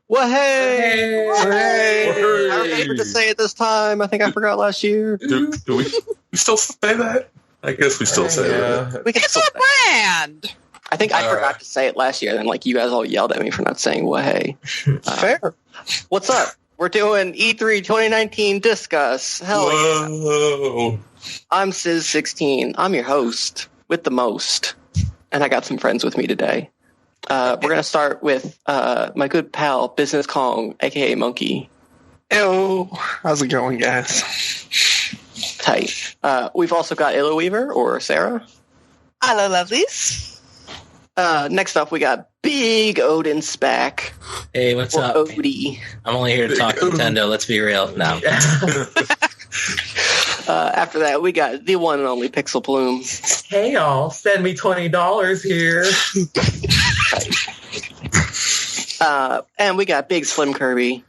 Wahey! Wahey! I remembered to say it this time. I think I forgot last year. Do we still say that? I guess we still say that. It's a brand! I think I forgot to say it last year, and you guys all yelled at me for not saying Wahey. Fair. What's up? We're doing E3 2019 Discuss. Hell Whoa. yeah. I'm Sizz16. I'm your host with the most. And I got some friends with me today. We're going to start with my good pal, Business Kong, a.k.a. Monkey. Ew. How's it going, guys? Tight. We've also got Illa Weaver, or Sarah. Hello, lovelies. Next up, we got Big Odin Spack. Hey, what's up? Odie. I'm only here to talk Nintendo. Let's be real now. After that, we got the one and only Pixel Plume. Hey, y'all. Send me $20 here. And we got Big Slim Kirby.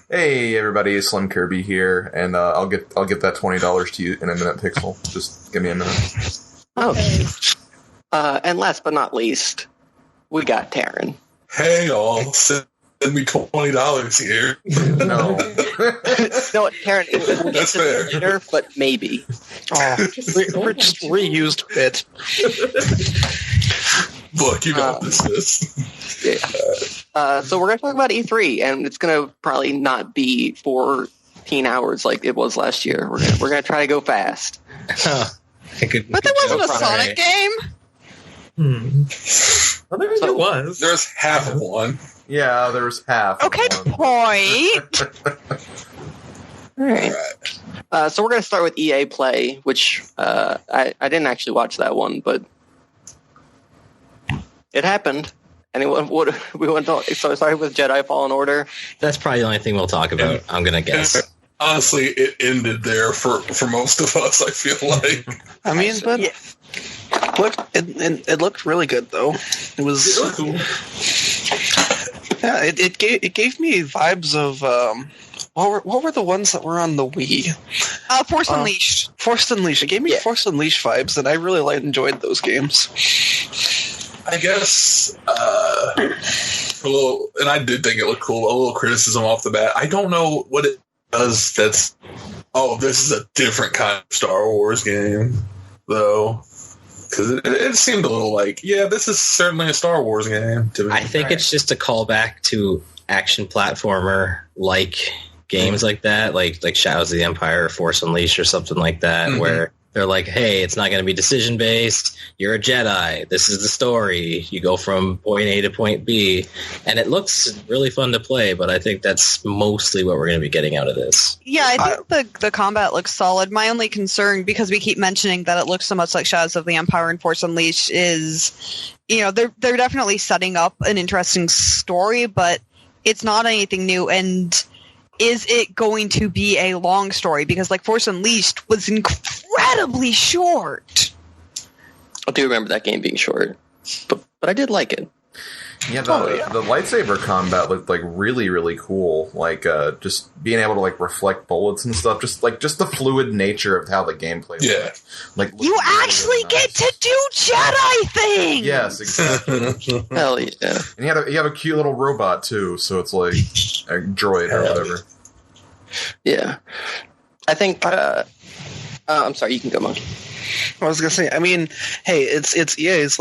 Hey everybody, Slim Kirby here, and I'll get that $20 to you in a minute, Pixel. Just give me a minute. Okay. And last but not least, we got Taryn. Hey, y'all. Send me $20 here. No. No, Taryn, That's fair. Later, but maybe. Oh, we're just reused bit. Look, you got this. Yeah. So we're going to talk about E3, and it's going to probably not be 14 hours like it was last year. We're going to try to go fast. But there wasn't a Sonic game? Well, there was. There's half of one. Yeah, there was half. Okay, of one. point. All right. So we're going to start with EA Play, which I didn't actually watch that one, but it happened. Anyone would we want to start with Jedi Fallen Order? That's probably the only thing we'll talk about, I'm going to guess. Honestly, it ended there for most of us, I feel like. I mean, but it looked really good, though. It was Cool. Yeah, it gave me vibes of what were the ones that were on the Wii? Force Unleashed. Force Unleashed. It gave me Force Unleashed vibes, and I really enjoyed those games. I guess a little, and I did think it looked cool. A little criticism off the bat. I don't know what it does. This is a different kind of Star Wars game, though, because it seemed a little like, this is certainly a Star Wars game. I think it's just a callback to action platformer like games like that, like Shadows of the Empire or Force Unleashed or something like that, where they're like, hey, it's not going to be decision based. You're a Jedi. This is the story. You go from point A to point B. And it looks really fun to play, but I think that's mostly what we're going to be getting out of this. Yeah, I think the combat looks solid. My only concern, because we keep mentioning that it looks so much like Shadows of the Empire and Force Unleashed, is, they're definitely setting up an interesting story, but it's not anything new. And is it going to be a long story? Because Force Unleashed was incredibly short. I do remember that game being short, but I did like it. Yeah, the lightsaber combat looked really, really cool. Just being able to reflect bullets and stuff. Just the fluid nature of how the gameplay. Yeah, you actually get to do Jedi things. Yes, exactly. Hell yeah! And you have a cute little robot too, so it's like a droid or whatever. Yeah, I think. I'm sorry, you can go, Monkey. I was gonna say, I mean, hey, it's EA's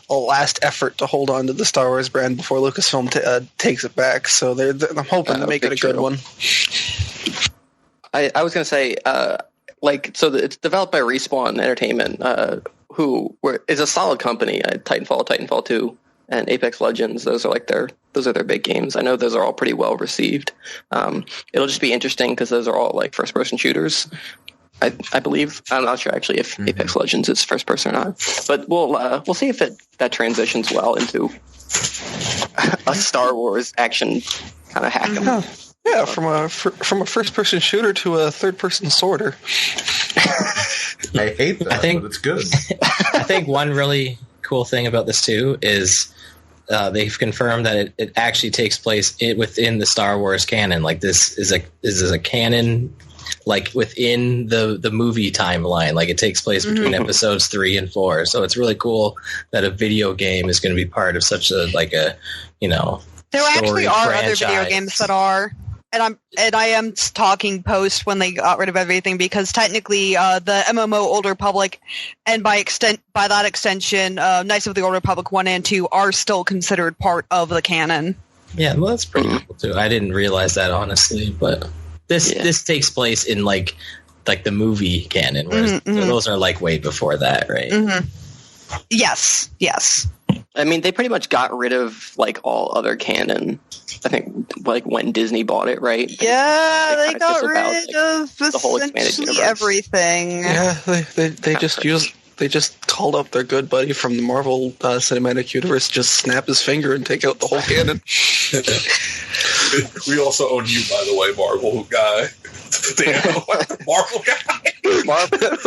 a last effort to hold on to the Star Wars brand before Lucasfilm takes it back. So I'm hoping to make it a good one. I was gonna say, it's developed by Respawn Entertainment, who is a solid company. Titanfall 2, and Apex Legends. Those are their big games. I know those are all pretty well received. It'll just be interesting because those are all first person shooters. I believe. I'm not sure actually if Apex Legends is first person or not, but we'll see if that transitions well into a Star Wars action kind of hack 'em. Yeah, from a first person shooter to a third person sorter. I hate that, but it's good. I think one really cool thing about this too is they've confirmed that it actually takes place within the Star Wars canon. This is a canon. Within the movie timeline, it takes place between episodes 3 and 4. So it's really cool that a video game is going to be part of such a There actually story are other video franchise. games that are, and I am talking post when they got rid of everything, because technically the MMO Old Republic, and by that extension, Knights of the Old Republic 1 and 2 are still considered part of the canon. Yeah, well, that's pretty cool too. I didn't realize that, honestly, but this takes place in like the movie canon, whereas those are like way before that, right? Mm-hmm. Yes. I mean, they pretty much got rid of like all other canon. I think like when Disney bought it, right? Yeah, they kinda got disavowed, rid like, of the whole expanded essentially universe. everything. Yeah, they just called up their good buddy from the Marvel Cinematic Universe, just snap his finger and take out the whole canon. We also own you, by the way, Marvel guy. Damn, Marvel guy.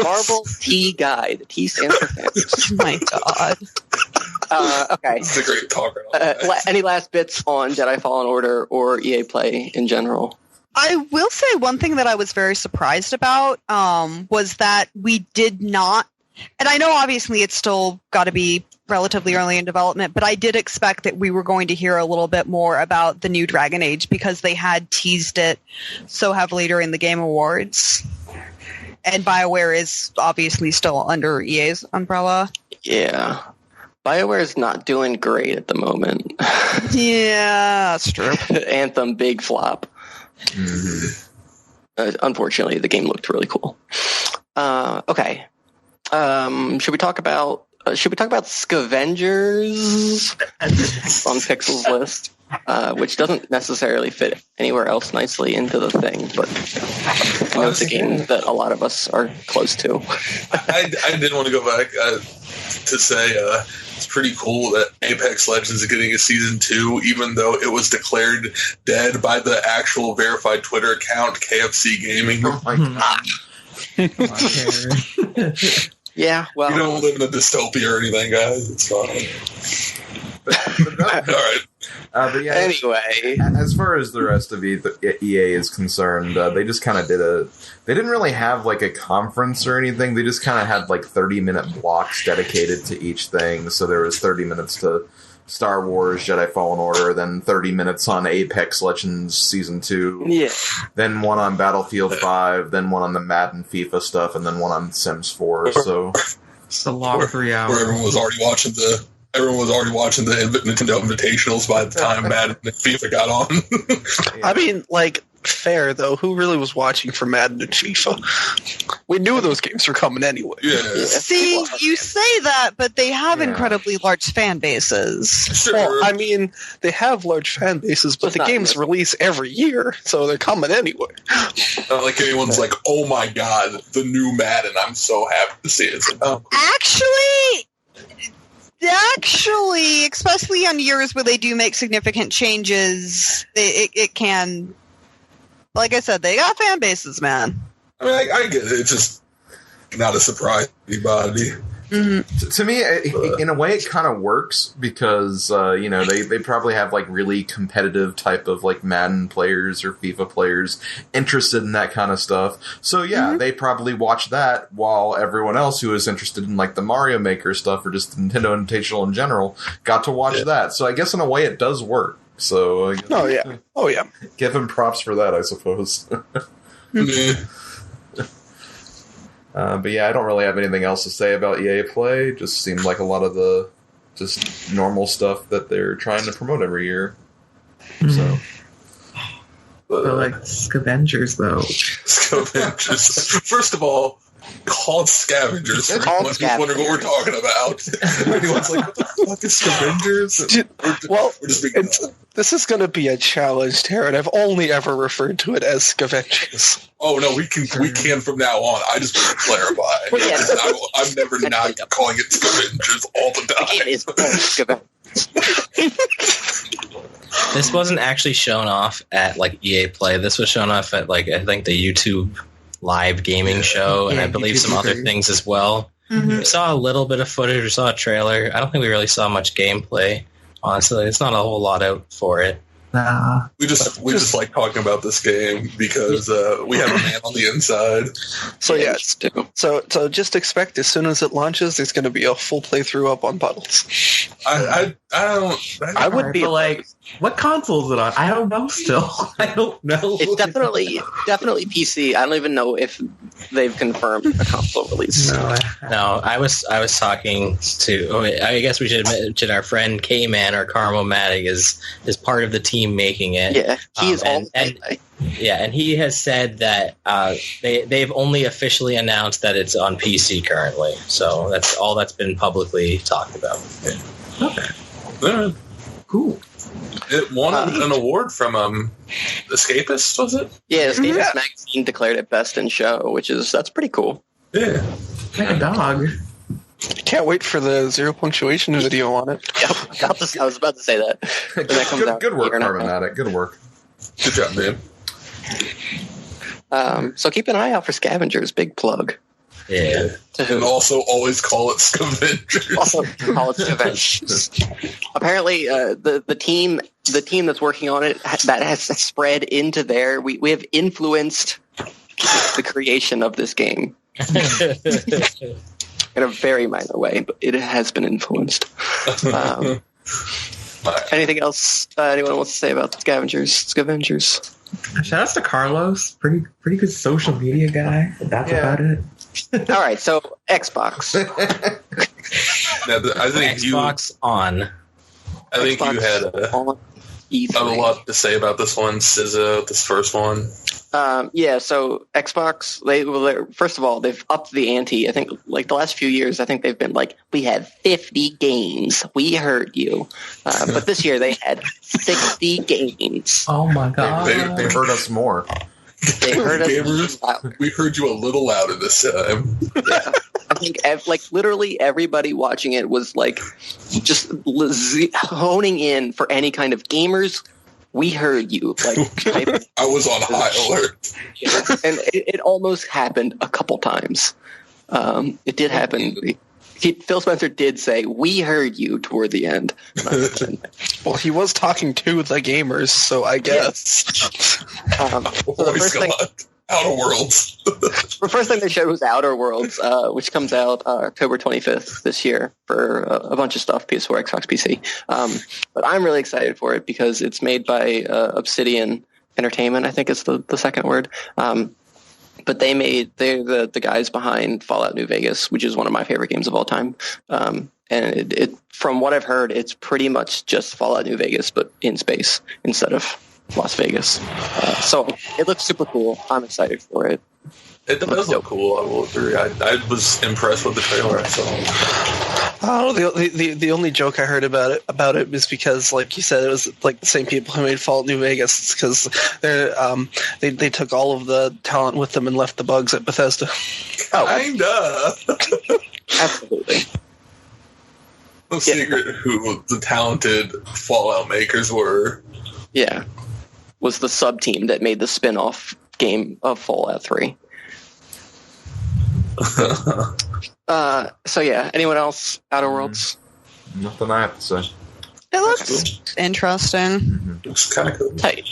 Marvel T guy. The T stands for Thanos. Oh my god. Okay. This is a great talker. Any last bits on Jedi Fallen Order or EA Play in general? I will say one thing that I was very surprised about was that we did not, and I know obviously it's still got to be relatively early in development, but I did expect that we were going to hear a little bit more about the new Dragon Age, because they had teased it so heavily during the Game Awards. And BioWare is obviously still under EA's umbrella. Yeah. BioWare is not doing great at the moment. Yeah, that's true. Anthem, big flop. Unfortunately, the game looked really cool. Okay. Should we talk about Scavengers on Pixel's list, which doesn't necessarily fit anywhere else nicely into the thing, but it's a game that a lot of us are close to. I did want to go back to say it's pretty cool that Apex Legends is getting a season 2, even though it was declared dead by the actual verified Twitter account KFC Gaming. Oh my god. Yeah, well, We don't live in a dystopia or anything, guys. It's fine. All right. But yeah, anyway, as far as the rest of EA is concerned, they just kind of they didn't really have like a conference or anything. They just kind of had like 30-minute blocks dedicated to each thing. So there was 30 minutes to Star Wars Jedi Fallen Order, then 30 minutes on Apex Legends Season 2, yeah, then one on Battlefield 5, then one on the Madden FIFA stuff, and then one on Sims 4. So It's a long 3 hours. Where everyone was already watching the Nintendo Invitationals by the time Madden and FIFA got on. I mean, like, fair though. Who really was watching for Madden and FIFA? We knew those games were coming anyway. Yeah. See, you say that, but they have Yeah. incredibly large fan bases. Sure. Well, I mean, they have large fan bases, but It's the not games necessary. release every year, so they're coming anyway. Not like anyone's like, oh my god, the new Madden. I'm so happy to see it. It's like, oh, Actually, especially on years where they do make significant changes, it can, like I said, they got fan bases, man. I mean, I get it. It's just not a surprise to anybody. to me, in a way, it kind of works because they probably have like really competitive type of like Madden players or FIFA players interested in that kind of stuff. So yeah, they probably watch that while everyone else who is interested in like the Mario Maker stuff or just Nintendo Invitational in general got to watch that. So I guess in a way, it does work. So I guess, Oh yeah. give him props for that, I suppose. Yeah. But yeah, I don't really have anything else to say about EA Play. Just seemed like a lot of the just normal stuff that they're trying to promote every year. So, But like Scavengers, though. Scavengers. First of all, called Scavengers. For anyone who's wondering what we're talking about. Anyone's like, what the fuck is Scavengers? Well, We're just being this is going to be a challenge, Taryn. I've only ever referred to it as Scavengers. Oh no, we can from now on. I just want to clarify. I'm never not calling it Scavengers all the the game time. is called Scavengers. This wasn't actually shown off at like EA Play. This was shown off at like I think the YouTube live gaming show, and Yeah, I believe YouTube some other thing. things as well. We saw a little bit of footage. We saw a trailer. I don't think we really saw much gameplay. Honestly, it's not a whole lot out for it. Nah. We just like talking about this game because we have a man on the inside. So yeah, so just expect as soon as it launches, there's going to be a full playthrough up on Puddles. I would be like, what console is it on? I don't know still. I don't know. It's definitely PC. I don't even know if they've confirmed a console release. No, I was talking to. I guess we should mention our friend K-Man or Carmomatic is part of the team making it. Yeah, he is and he has said that they've only officially announced that it's on PC currently. So that's all that's been publicly talked about. Okay. Cool. It won an award from Escapist, was it? Yeah, Escapist magazine declared it best in show, that's pretty cool. Yeah. Like a dog. Can't wait for the zero punctuation video on it. Yep, I was about to say that. Good work, Carbonatic. Good work. Good job, man. So keep an eye out for Scavengers. Big plug. Yeah. And also always call it Scavengers. Also call it Scavengers. Apparently, the team that's working on it that has spread into there. We have influenced the creation of this game. In a very minor way, but it has been influenced. Anything else anyone wants to say about Scavengers? Shout out to Carlos. Pretty good social media guy. That's about it. All right, so Xbox. I think Xbox on. I think Xbox you had a lot to say about this one, SZA, this first one. So Xbox, first of all, they've upped the ante. I think, like, the last few years, I think they've been like, we have 50 games. We heard you. But this year they had 60 games. Oh, my God. They heard us more. They heard us. We heard you a little louder this time. Yeah. I think, literally everybody watching it was, like, just honing in for any kind of gamers. We heard you. Like, I was on high alert. And it almost happened a couple times. It did happen. Phil Spencer did say, "We heard you" toward the end. Well, he was talking to the gamers, so I guess. So the first thing, Outer Worlds. The first thing they showed was Outer Worlds, which comes out October 25th this year for a bunch of stuff, PS4, Xbox, PC. But I'm really excited for it because it's made by Obsidian Entertainment, I think is the second word. But they're the guys behind Fallout New Vegas, which is one of my favorite games of all time. And it from what I've heard, it's pretty much just Fallout New Vegas, but in space instead of Las Vegas. So it looks super cool. I'm excited for it. It does look cool. I will agree. I was impressed with the trailer I saw. Oh, the only joke I heard about it is because, like you said, it was like the same people who made Fallout New Vegas. It's because they took all of the talent with them and left the bugs at Bethesda. Kinda. Absolutely. No secret who the talented Fallout makers were. Yeah. Was the sub-team that made the spin-off game of Fallout 3. So yeah, anyone else? Outer Worlds? Nothing I have to say. It looks interesting. Looks kind of cool. Tight.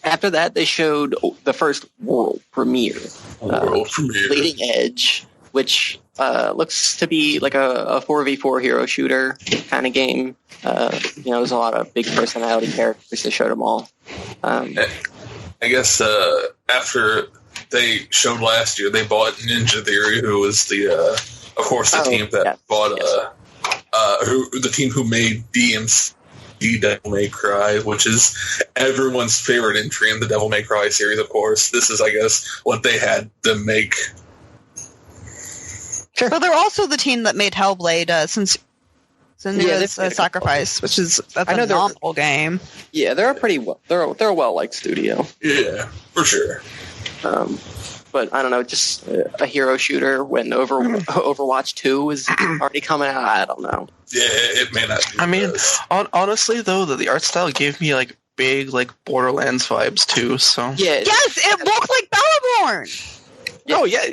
After that, they showed the first world premiere. Bleeding Edge, which looks to be like a 4v4 hero shooter kind of game. There's a lot of big personality characters. They showed them all. I guess after they showed last year, they bought Ninja Theory, who was the team that bought the team who made DMC Devil May Cry, which is everyone's favorite entry in the Devil May Cry series. Of course, this is, I guess, what they had to make. Sure. But they're also the team that made Hellblade since Sacrifice, which is a phenomenal game. Yeah, they're a well-liked studio. Yeah, for sure. But I don't know, just a hero shooter when Overwatch 2 is already coming out. I don't know. Yeah, it may not. I mean, honestly though, the art style gave me like big like Borderlands vibes too. So yeah, yes, it looked like Battleborn. Oh yeah,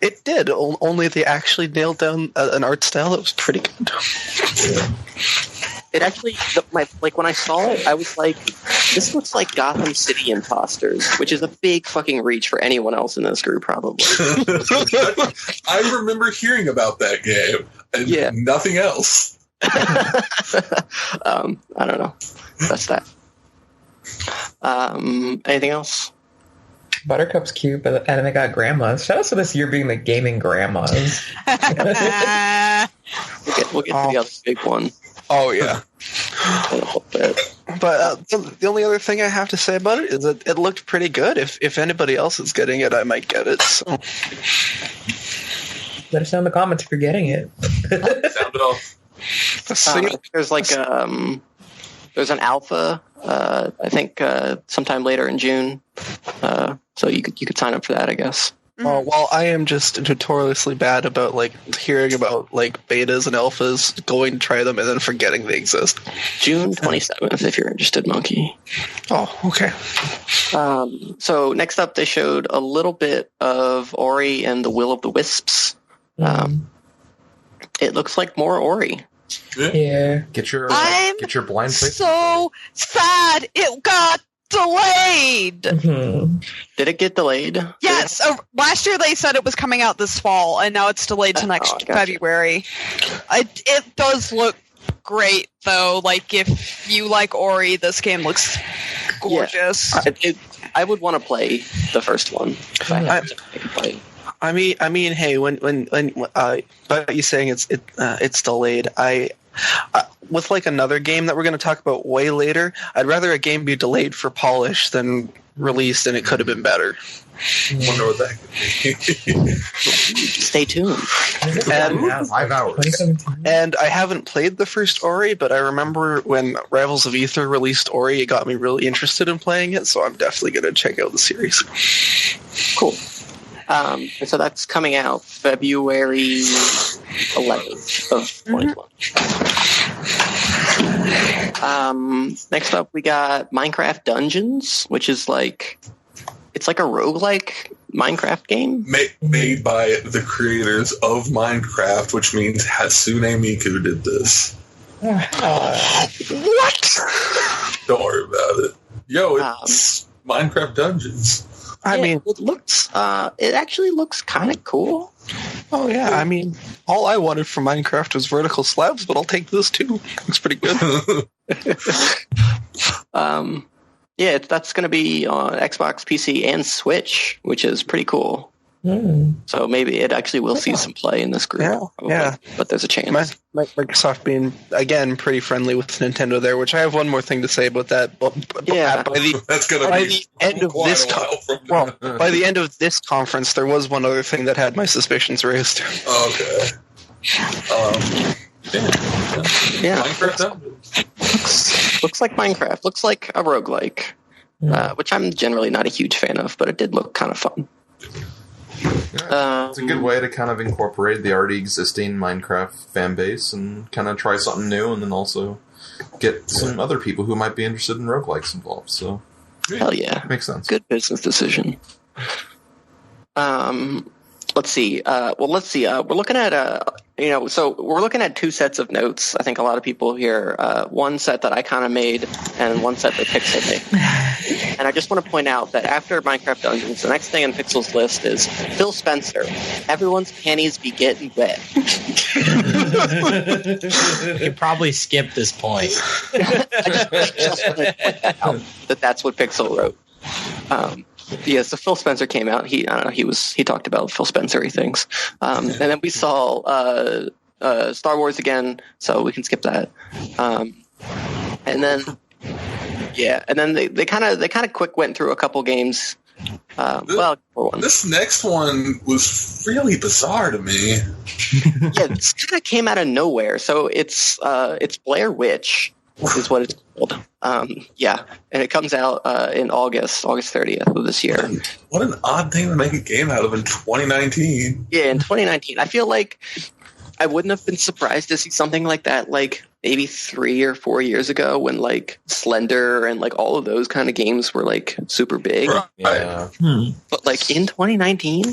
it did. Only they actually nailed down an art style that was pretty good. It actually, when I saw it, I was like, this looks like Gotham City Imposters, which is a big fucking reach for anyone else in this group, probably. I remember hearing about that game and nothing else. I don't know. That's that. Anything else? Buttercup's cute, but and they got grandmas. Shout out to this year being the gaming grandmas. We'll get to the other big one. Oh, yeah. In a little bit. But the only other thing I have to say about it is that it looked pretty good. If anybody else is getting it, I might get it. So. Let us know in the comments if you're getting it. Sound it off. There's like there's an alpha. I think sometime later in June. So you could sign up for that, I guess. Well, I am just notoriously bad about hearing about betas and alphas, going to try them, and then forgetting they exist. June 27th, if you're interested, Monkey. Oh, okay. So next up, they showed a little bit of Ori and the Will of the Wisps. It looks like more Ori. Yeah. Get your blind faith. So sad it got delayed. Mm-hmm. Did it get delayed? Yes. Last year they said it was coming out this fall, and now it's delayed to next February. It does look great, though. If you like Ori, this game looks gorgeous. Yeah. I would want to play the first one. If I had to play it. I mean, hey, when but you saying it's delayed, with another game that we're going to talk about way later, I'd rather a game be delayed for polish than released and it could have been better. Wonder what that could be. Stay tuned. And 5 hours. And I haven't played the first Ori, but I remember when Rivals of Aether released Ori, it got me really interested in playing it, so I'm definitely going to check out the series. Cool. And so that's coming out February 11th of 2020. Next up, we got Minecraft Dungeons, which is it's like a roguelike Minecraft game. Made by the creators of Minecraft, which means Hatsune Miku did this. What? Don't worry about it. Yo, it's Minecraft Dungeons. I mean, it actually looks kind of cool. Oh yeah, I mean, all I wanted from Minecraft was vertical slabs, but I'll take this too. Looks pretty good. That's going to be on Xbox, PC, and Switch, which is pretty cool. So maybe it actually will see some play in this group. Yeah. But there's a chance. Microsoft being, again, pretty friendly with Nintendo there, which I have one more thing to say about that. By the end of this conference, there was one other thing that had my suspicions raised. Okay. Yeah. Minecraft looks like Minecraft. Looks like a roguelike, which I'm generally not a huge fan of, but it did look kind of fun. Yeah, it's a good way to kind of incorporate the already existing Minecraft fan base and kind of try something new, and then also get some other people who might be interested in roguelikes involved. So, hell yeah, makes sense. Good business decision. Let's see. We're looking at so we're looking at two sets of notes. I think a lot of people here. One set that I kind of made, and one set that Pixel made. And I just want to point out that after Minecraft Dungeons, the next thing on Pixel's list is Phil Spencer. Everyone's panties be getting wet. You could probably skip this point. I just want to point that out, that's what Pixel wrote. So Phil Spencer came out. He talked about Phil Spencer-y things. And then we saw Star Wars again, so we can skip that. And then they kind of quick went through a couple games. This next one was really bizarre to me. Yeah, this kind of came out of nowhere. So it's Blair Witch is what it's called. And it comes out in August 30th of this year. What an odd thing to make a game out of in 2019. Yeah, in 2019. I feel like I wouldn't have been surprised to see something like that maybe 3 or 4 years ago when Slender and all of those kind of games were super big. Right. Yeah. But in 2019?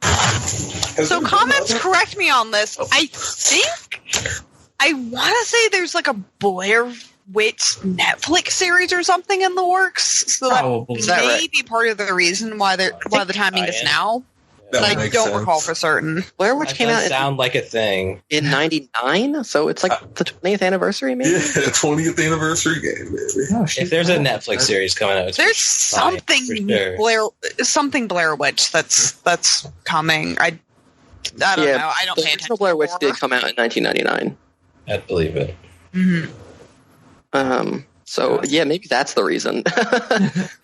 So comments correct me on this. I think I want to say there's like a Blair Witch Netflix series or something in the works, so Probably. that may right? be part of the reason why the timing is now. That But I makes don't sense. recall for certain. Blair Witch That came does out sound like a thing. in '99, so it's like the 20th anniversary, maybe. Yeah, 20th anniversry game, baby. Oh, shit. If there's a Netflix series coming out, it's There's fine, something for sure. Blair Witch that's coming. I don't Yeah, know. I don't The pay original attention. Blair Witch anymore. did come out in 1999. I believe it. So yeah, maybe that's the reason.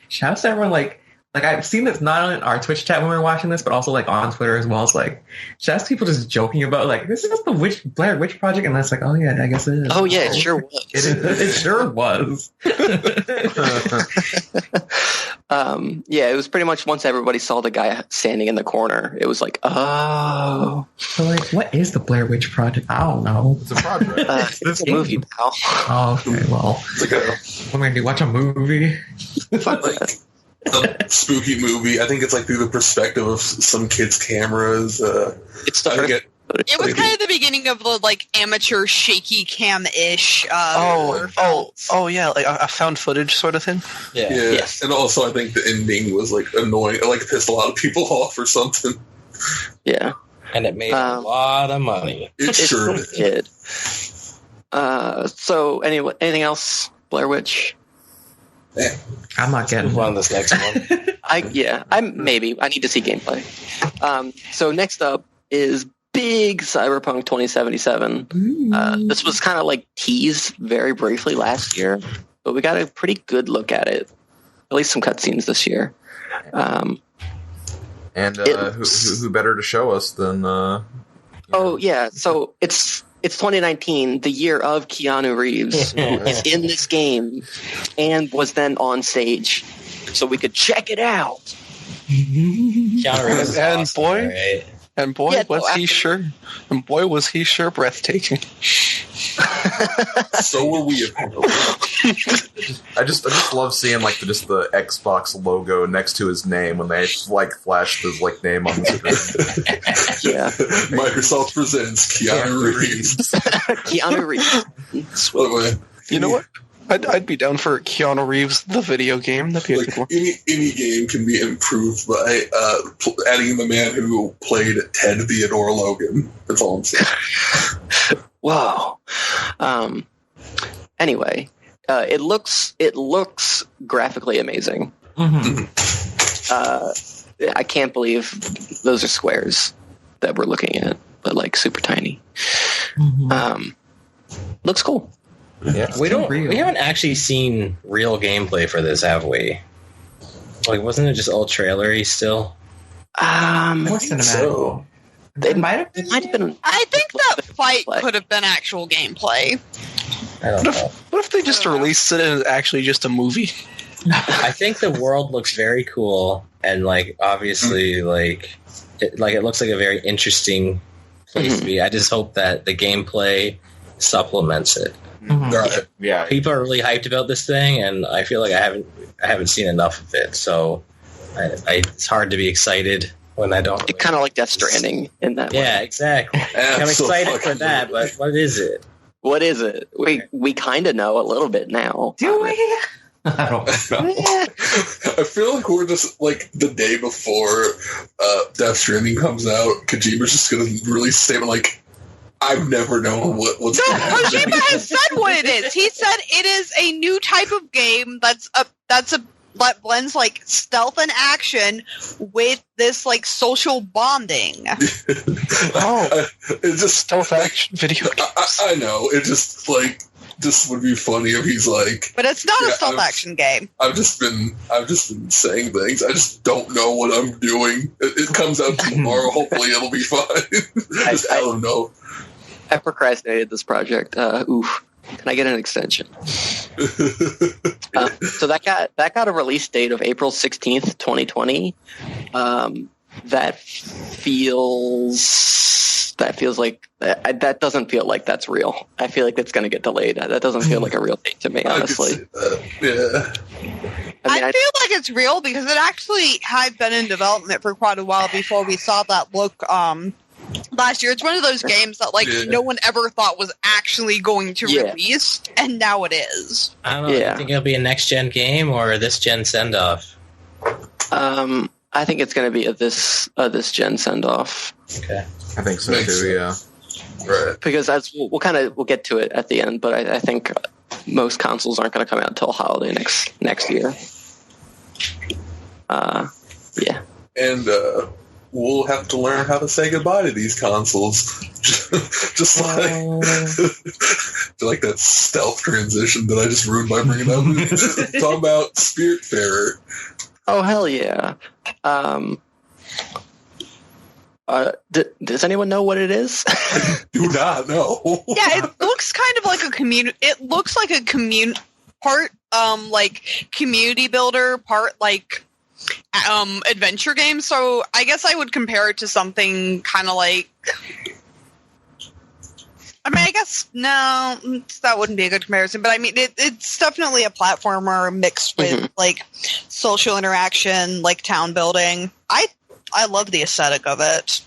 Shout out to everyone, like I've seen this not only in our Twitch chat when we were watching this, but also like on Twitter as well. It's like shout out to people just joking about like this is the Blair Witch Project, and that's like, oh yeah, I guess it is. Oh yeah, it sure was. It sure was. Yeah, it was pretty much once everybody saw the guy standing in the corner, it was like, oh, So like, what is the Blair Witch Project? I don't know. It's a project. it's a movie, pal. Oh, okay, well, It's like a, what am I gonna do? Watch a movie? like a spooky movie. I think it's like through the perspective of some kids' cameras. It's the I think first. It was kind of the beginning of the like amateur shaky cam-ish. Oh yeah, like a found footage sort of thing. Yeah. yeah, Yes. and also I think the ending was like annoying. It like pissed a lot of people off or something. Yeah, And it made a lot of money. It sure did. did. So anyway, anything else? Blair Witch. I'm not getting Move on to this next one. I need to see gameplay. So next up is big Cyberpunk 2077. This was kind of like teased very briefly last year, but we got a pretty good look at it. At least some cutscenes this year. And who better to show us than? Oh yeah, so it's 2019, the year of Keanu Reeves. Is in this game and was then on stage, so we could check it out. Keanu Reeves is And awesome, boy- right? And boy, Yeah, was he absolutely. sure! And boy, was he sure breathtaking. So were we. I just love seeing like the Xbox logo next to his name when they like flash his like name on the screen. Yeah, Microsoft presents Keanu Reeves. Keanu Reeves. By the way, You know what? I'd be down for Keanu Reeves, the video game. That'd be a like good one. any game can be improved by adding the man who played Ted Theodore Logan. That's all I'm saying. Whoa. Anyway, it looks graphically amazing. I can't believe those are squares that we're looking at, but like super tiny. Looks cool. Yeah. We real. haven't actually seen real gameplay for this, have we? Like, wasn't it just all trailery still? More think cinematic. so. It might have It might have been. I think that fight Gameplay. could have been actual gameplay. I don't know. What if they just released it and it's actually just a movie? I think the world looks very cool, and like obviously, like it looks like a very interesting place to be. I just hope that the gameplay supplements it. Right. Yeah. People are really hyped about this thing, and I feel like I haven't seen enough of it. So it's hard to be excited when I don't. It kind of like Death Stranding in that way. Yeah, exactly. I'm excited for that, but what is it? What is it? We kind of know a little bit now. Do we? I don't know. I feel like we're just like the day before Death Stranding comes out, Kojima's just going to release a statement like, I've never known what's No, going to happen. Kojima has said what it is. He said it is a new type of game that blends like stealth and action with this like social bonding. Oh, It just stealth action video game. I know. It just like just would be funny if he's like, But it's not Yeah, a stealth I've- action game. I've just been saying things. I just don't know what I'm doing. It comes out tomorrow. Hopefully, it'll be fine. I don't know. I procrastinated this project. Oof. Can I get an extension? So that got a release date of April 16th, 2020. That feels like that doesn't feel like that's real. I feel like it's going to get delayed. That doesn't feel like a real date to me, I could honestly. see that. Yeah. I feel like it's real because it actually had been in development for quite a while before we saw that look last year. It's one of those games that no one ever thought was actually going to release, and now it is. I don't know. Do you think it'll be a next gen game or a this gen send off? I think it's going to be a this gen send off. Okay, I think so too. Yeah, Right. Because we'll get to it at the end, but I think most consoles aren't going to come out until holiday next year. Yeah. And we'll have to learn how to say goodbye to these consoles. Just like that stealth transition that I just ruined by bringing up. Talking about Spiritfarer. Oh, hell yeah. Does anyone know what it is? Do not know. Yeah, it looks kind of like a community. It looks like a part community builder, part adventure game. So I guess I would compare it to something kind of like. I mean, I guess no, that wouldn't be a good comparison. But I mean, it's definitely a platformer mixed with social interaction, town building. I love the aesthetic of it.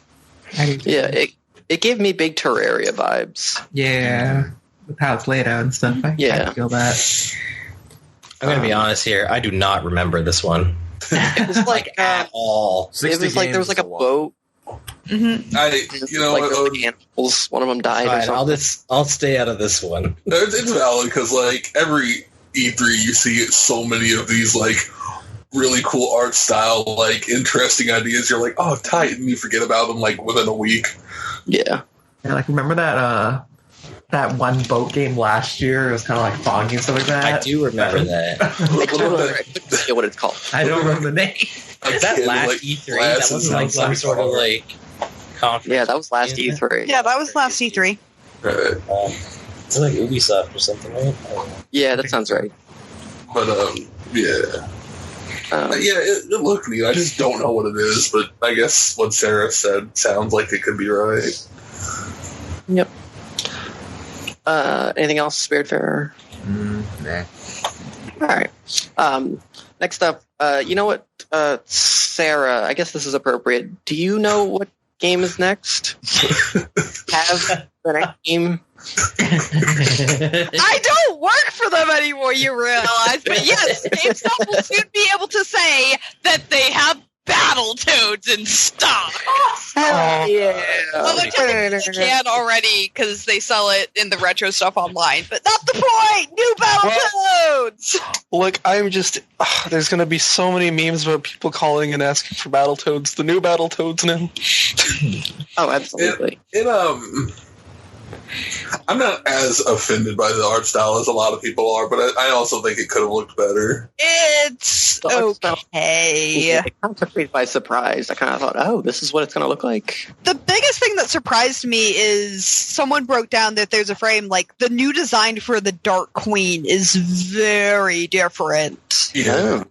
Yeah, it gave me big Terraria vibes. Yeah, with how it's laid out and stuff. I feel that. I'm going to be honest here. I do not remember this one. It was at all. It was there was a boat. Mm-hmm. The animals. One of them died. Or something. I'll stay out of this one. It's valid because every E3 you see so many of these really cool art style, interesting ideas. You're like, oh, tight, and you forget about them within a week. Yeah. Yeah, remember that one boat game last year? It was kind of foggy and stuff like that. I do remember that. I couldn't say what it's called. I don't remember the name. Was that last E3? That wasn't some sort of conference. Yeah, that was last E3. Yeah, that was last E3. It's like Ubisoft or something, right? Yeah, that sounds right. But yeah. It looked neat. I just don't know what it is, but I guess what Sarah said sounds like it could be right. Yep. Anything else, Spiritfarer? Nah. All right. Next up, you know what, Sarah? I guess this is appropriate. Do you know what game is next? Have the next game? I don't work for them anymore, you realize. But yes, GameStop will soon be able to say that they have Battletoads in stock. Hell yeah. Well, they can already because they sell it in the retro stuff online. But not the point! New Battletoads! Look, there's going to be so many memes about people calling and asking for Battletoads. The new Battletoads now. Oh, absolutely. I'm not as offended by the art style as a lot of people are, but I also think it could have looked better. It's okay. It kind of took me by surprise. I kind of thought, oh, this is what it's going to look like. The biggest thing that surprised me is someone broke down that there's a frame, the new design for the Dark Queen is very different. Yeah.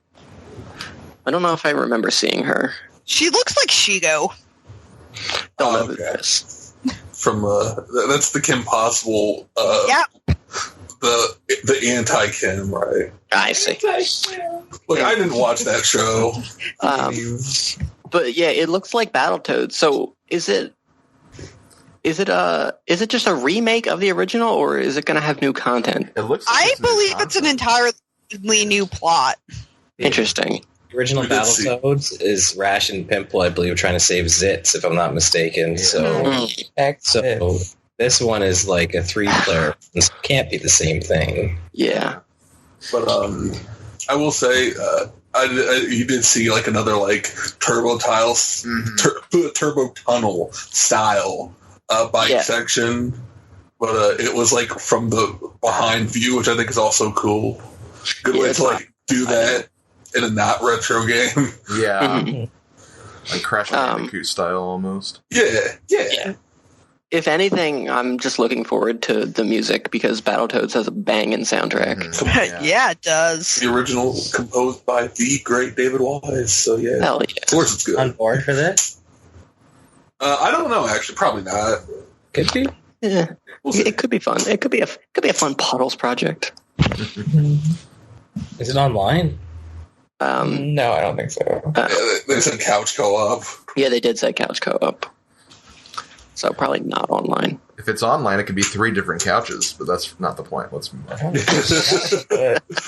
I don't know if I remember seeing her. She looks like Shigo. Don't know who that is. From that's the Kim Possible. The anti-Kim, right? I see. Look, I didn't watch that show. But yeah, it looks like Battletoads. So is it just a remake of the original, or is it going to have new content? It looks. I believe it's an entirely new plot. Interesting. The original Battletoads is Rash and Pimple, I believe, trying to save Zitz, if I'm not mistaken. So this one is a 3-player. It can't be the same thing. Yeah. But I will say, you did see another turbo tiles, turbo tunnel style bike section, but it was from the behind view, which I think is also cool. Good way to do that in a not retro game. Yeah. Crash Bandicoot style almost. Yeah. If anything, I'm just looking forward to the music because Battletoads has a banging soundtrack. Yeah, it does. The original composed by the great David Wahey, so yeah. Hell yeah. Of course it's good. On board for this? I don't know, actually. Probably not. Could be. Yeah. It could be fun. It could be a fun Puddles project. Is it online? No, I don't think so. They said couch co-op. Yeah, they did say couch co-op. so probably not online. If it's online, it could be 3 different couches, but that's not the point. Let's move on.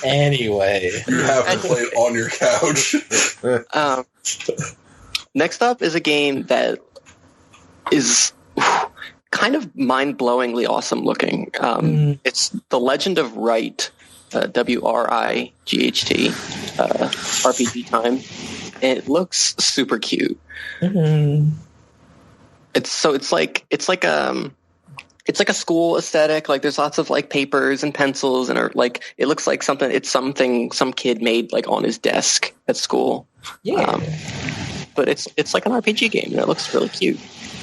Anyway, You have to play it on your couch. Next up is a game that is kind of mind-blowingly awesome looking. It's The Legend of Wright, WRIGHT, RPG time, and it looks super cute. It's like a school aesthetic. Like there's lots of like papers and pencils, and like it looks like something some kid made like on his desk at school. Yeah. But it's like an RPG game, and it looks really cute.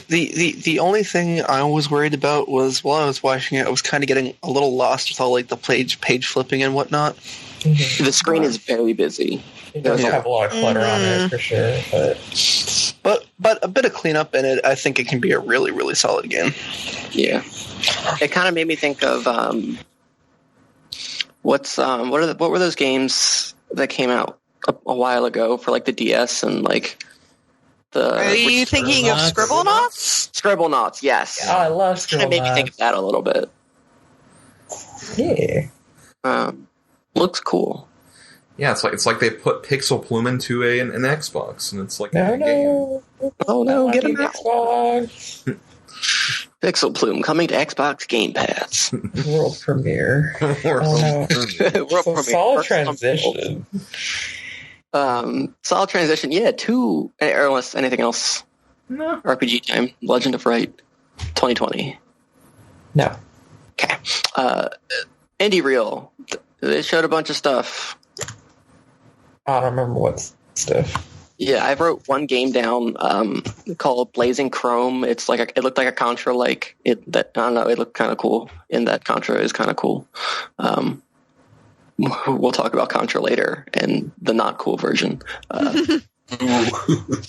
The only thing I was worried about was while I was watching it, I was kind of getting a little lost with all like the page flipping and whatnot. The screen is very busy. It does have a lot of clutter on it for sure, But a bit of cleanup in it, I think it can be a really, really solid game. Yeah, it kind of made me think of what were those games that came out a while ago for like the DS and like the. Are you thinking of Scribblenauts? Scribblenauts, yes. Oh, I love Kind of made me think of that a little bit. Yeah. Looks cool. Yeah, it's like they put Pixel Plume into an Xbox, and it's like No, a game. no. Oh no, get him out. Xbox. Pixel Plume coming to Xbox Game Pass. World premiere. Oh, no. World So premiere. solid First transition. Solid transition. Yeah, to unless anything else. No. RPG time. Legend of Wright, 2020. No. Okay. Indie Reel. They showed a bunch of stuff. I don't remember what stuff. Yeah, I wrote one game down called Blazing Chrome. It looked like a Contra. Like I don't know. It looked kind of cool. And that Contra is kind of cool. We'll talk about Contra later and the not cool version.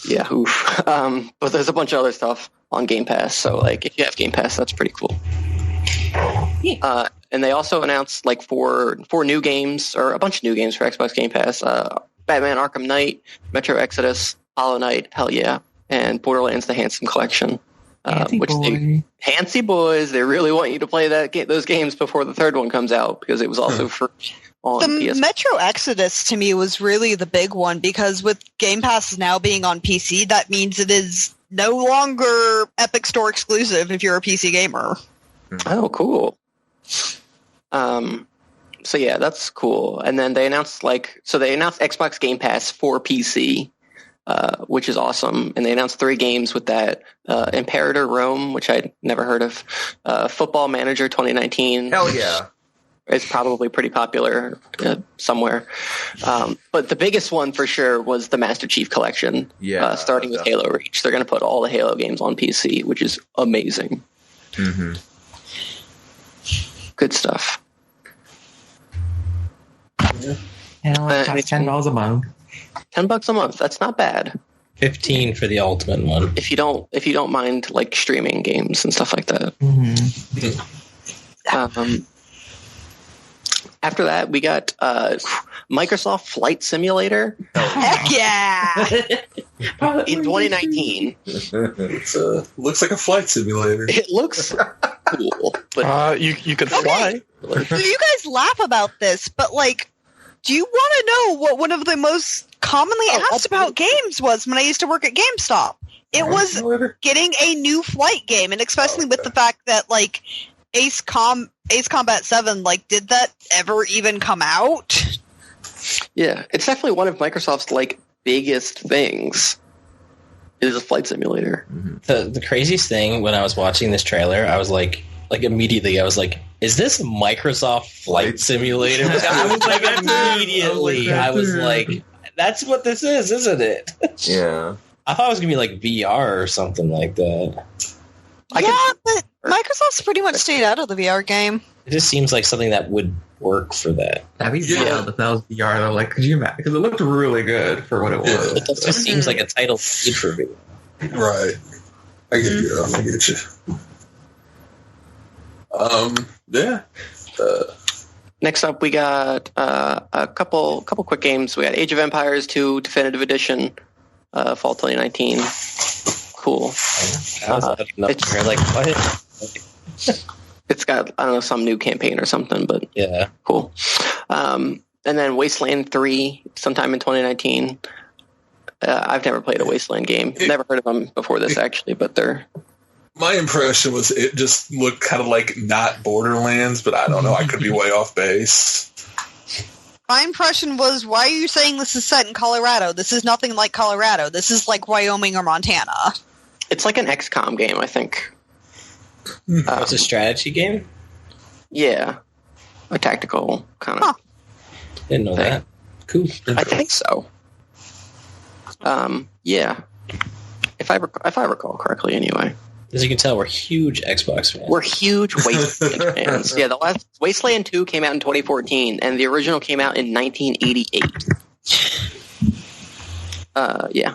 Yeah, oof. But there's a bunch of other stuff on Game Pass. So like, if you have Game Pass, that's pretty cool. And they also announced like four new games, or a bunch of new games for Xbox Game Pass. Batman Arkham Knight, Metro Exodus, Hollow Knight, hell yeah, and Borderlands The Handsome Collection. Handsy boys, they really want you to play those games before the third one comes out, because it was also free on The PS. Metro Exodus to me was really the big one, because with Game Pass now being on PC, that means it is no longer Epic Store exclusive if you're a PC gamer. Oh, cool. So yeah, that's cool. And then they announced Xbox Game Pass for PC, which is awesome. And they announced 3 games with that. Imperator Rome, which I'd never heard of. Football Manager 2019. Hell yeah. It's probably pretty popular somewhere. But the biggest one for sure was the Master Chief Collection, starting with Halo Reach. They're going to put all the Halo games on PC, which is amazing. Mm-hmm. Good stuff. And it's $10 a month. $10 a month. That's not bad. 15 for the ultimate one. If you don't mind like streaming games and stuff like that. Mm-hmm. After that, we got Microsoft Flight Simulator Heck yeah! in 2019. It looks like a flight simulator. It looks cool, but You could fly. So you guys laugh about this, but like, do you want to know what one of the most commonly asked about games was when I used to work at GameStop? It was getting a new flight game, and especially with the fact that like Ace Combat 7, like, did that ever even come out? yeah, it's definitely one of Microsoft's like biggest things. Is a flight simulator. The craziest thing when I was watching this trailer, I was like immediately, I was like, is this Microsoft Flight Simulator? I was like, immediately, I was like, that's what this is, isn't it? Yeah. I thought it was going to be like VR or something like that. But Microsoft's pretty much stayed out of the VR game. It just seems like something that would work for that. That'd be wild if that was VR though. Like, could you imagine? Because it looked really good for what it was. It just seems like a title made for me. Right. I get you. I get you. Yeah. Next up, we got a couple quick games. We got Age of Empires 2 Definitive Edition, fall 2019. cool. You're like, what? It's got, I don't know, some new campaign or something, but Yeah. cool. And then Wasteland 3, sometime in 2019. I've never played a Wasteland game. Never heard of them before this, actually, but they're... My impression was it just looked kind of like not Borderlands, but I don't know. I could be way off base. My impression was, why are you saying this is set in Colorado? This is nothing like Colorado. This is like Wyoming or Montana. It's like an XCOM game, I think. It's a strategy game? Yeah. A tactical kind of... Huh. Didn't know that. Cool. I think so. Yeah. If I recall correctly, anyway. As you can tell, we're huge Xbox fans. We're huge Wasteland fans. Yeah, the last Wasteland 2 came out in 2014, and the original came out in 1988. Yeah.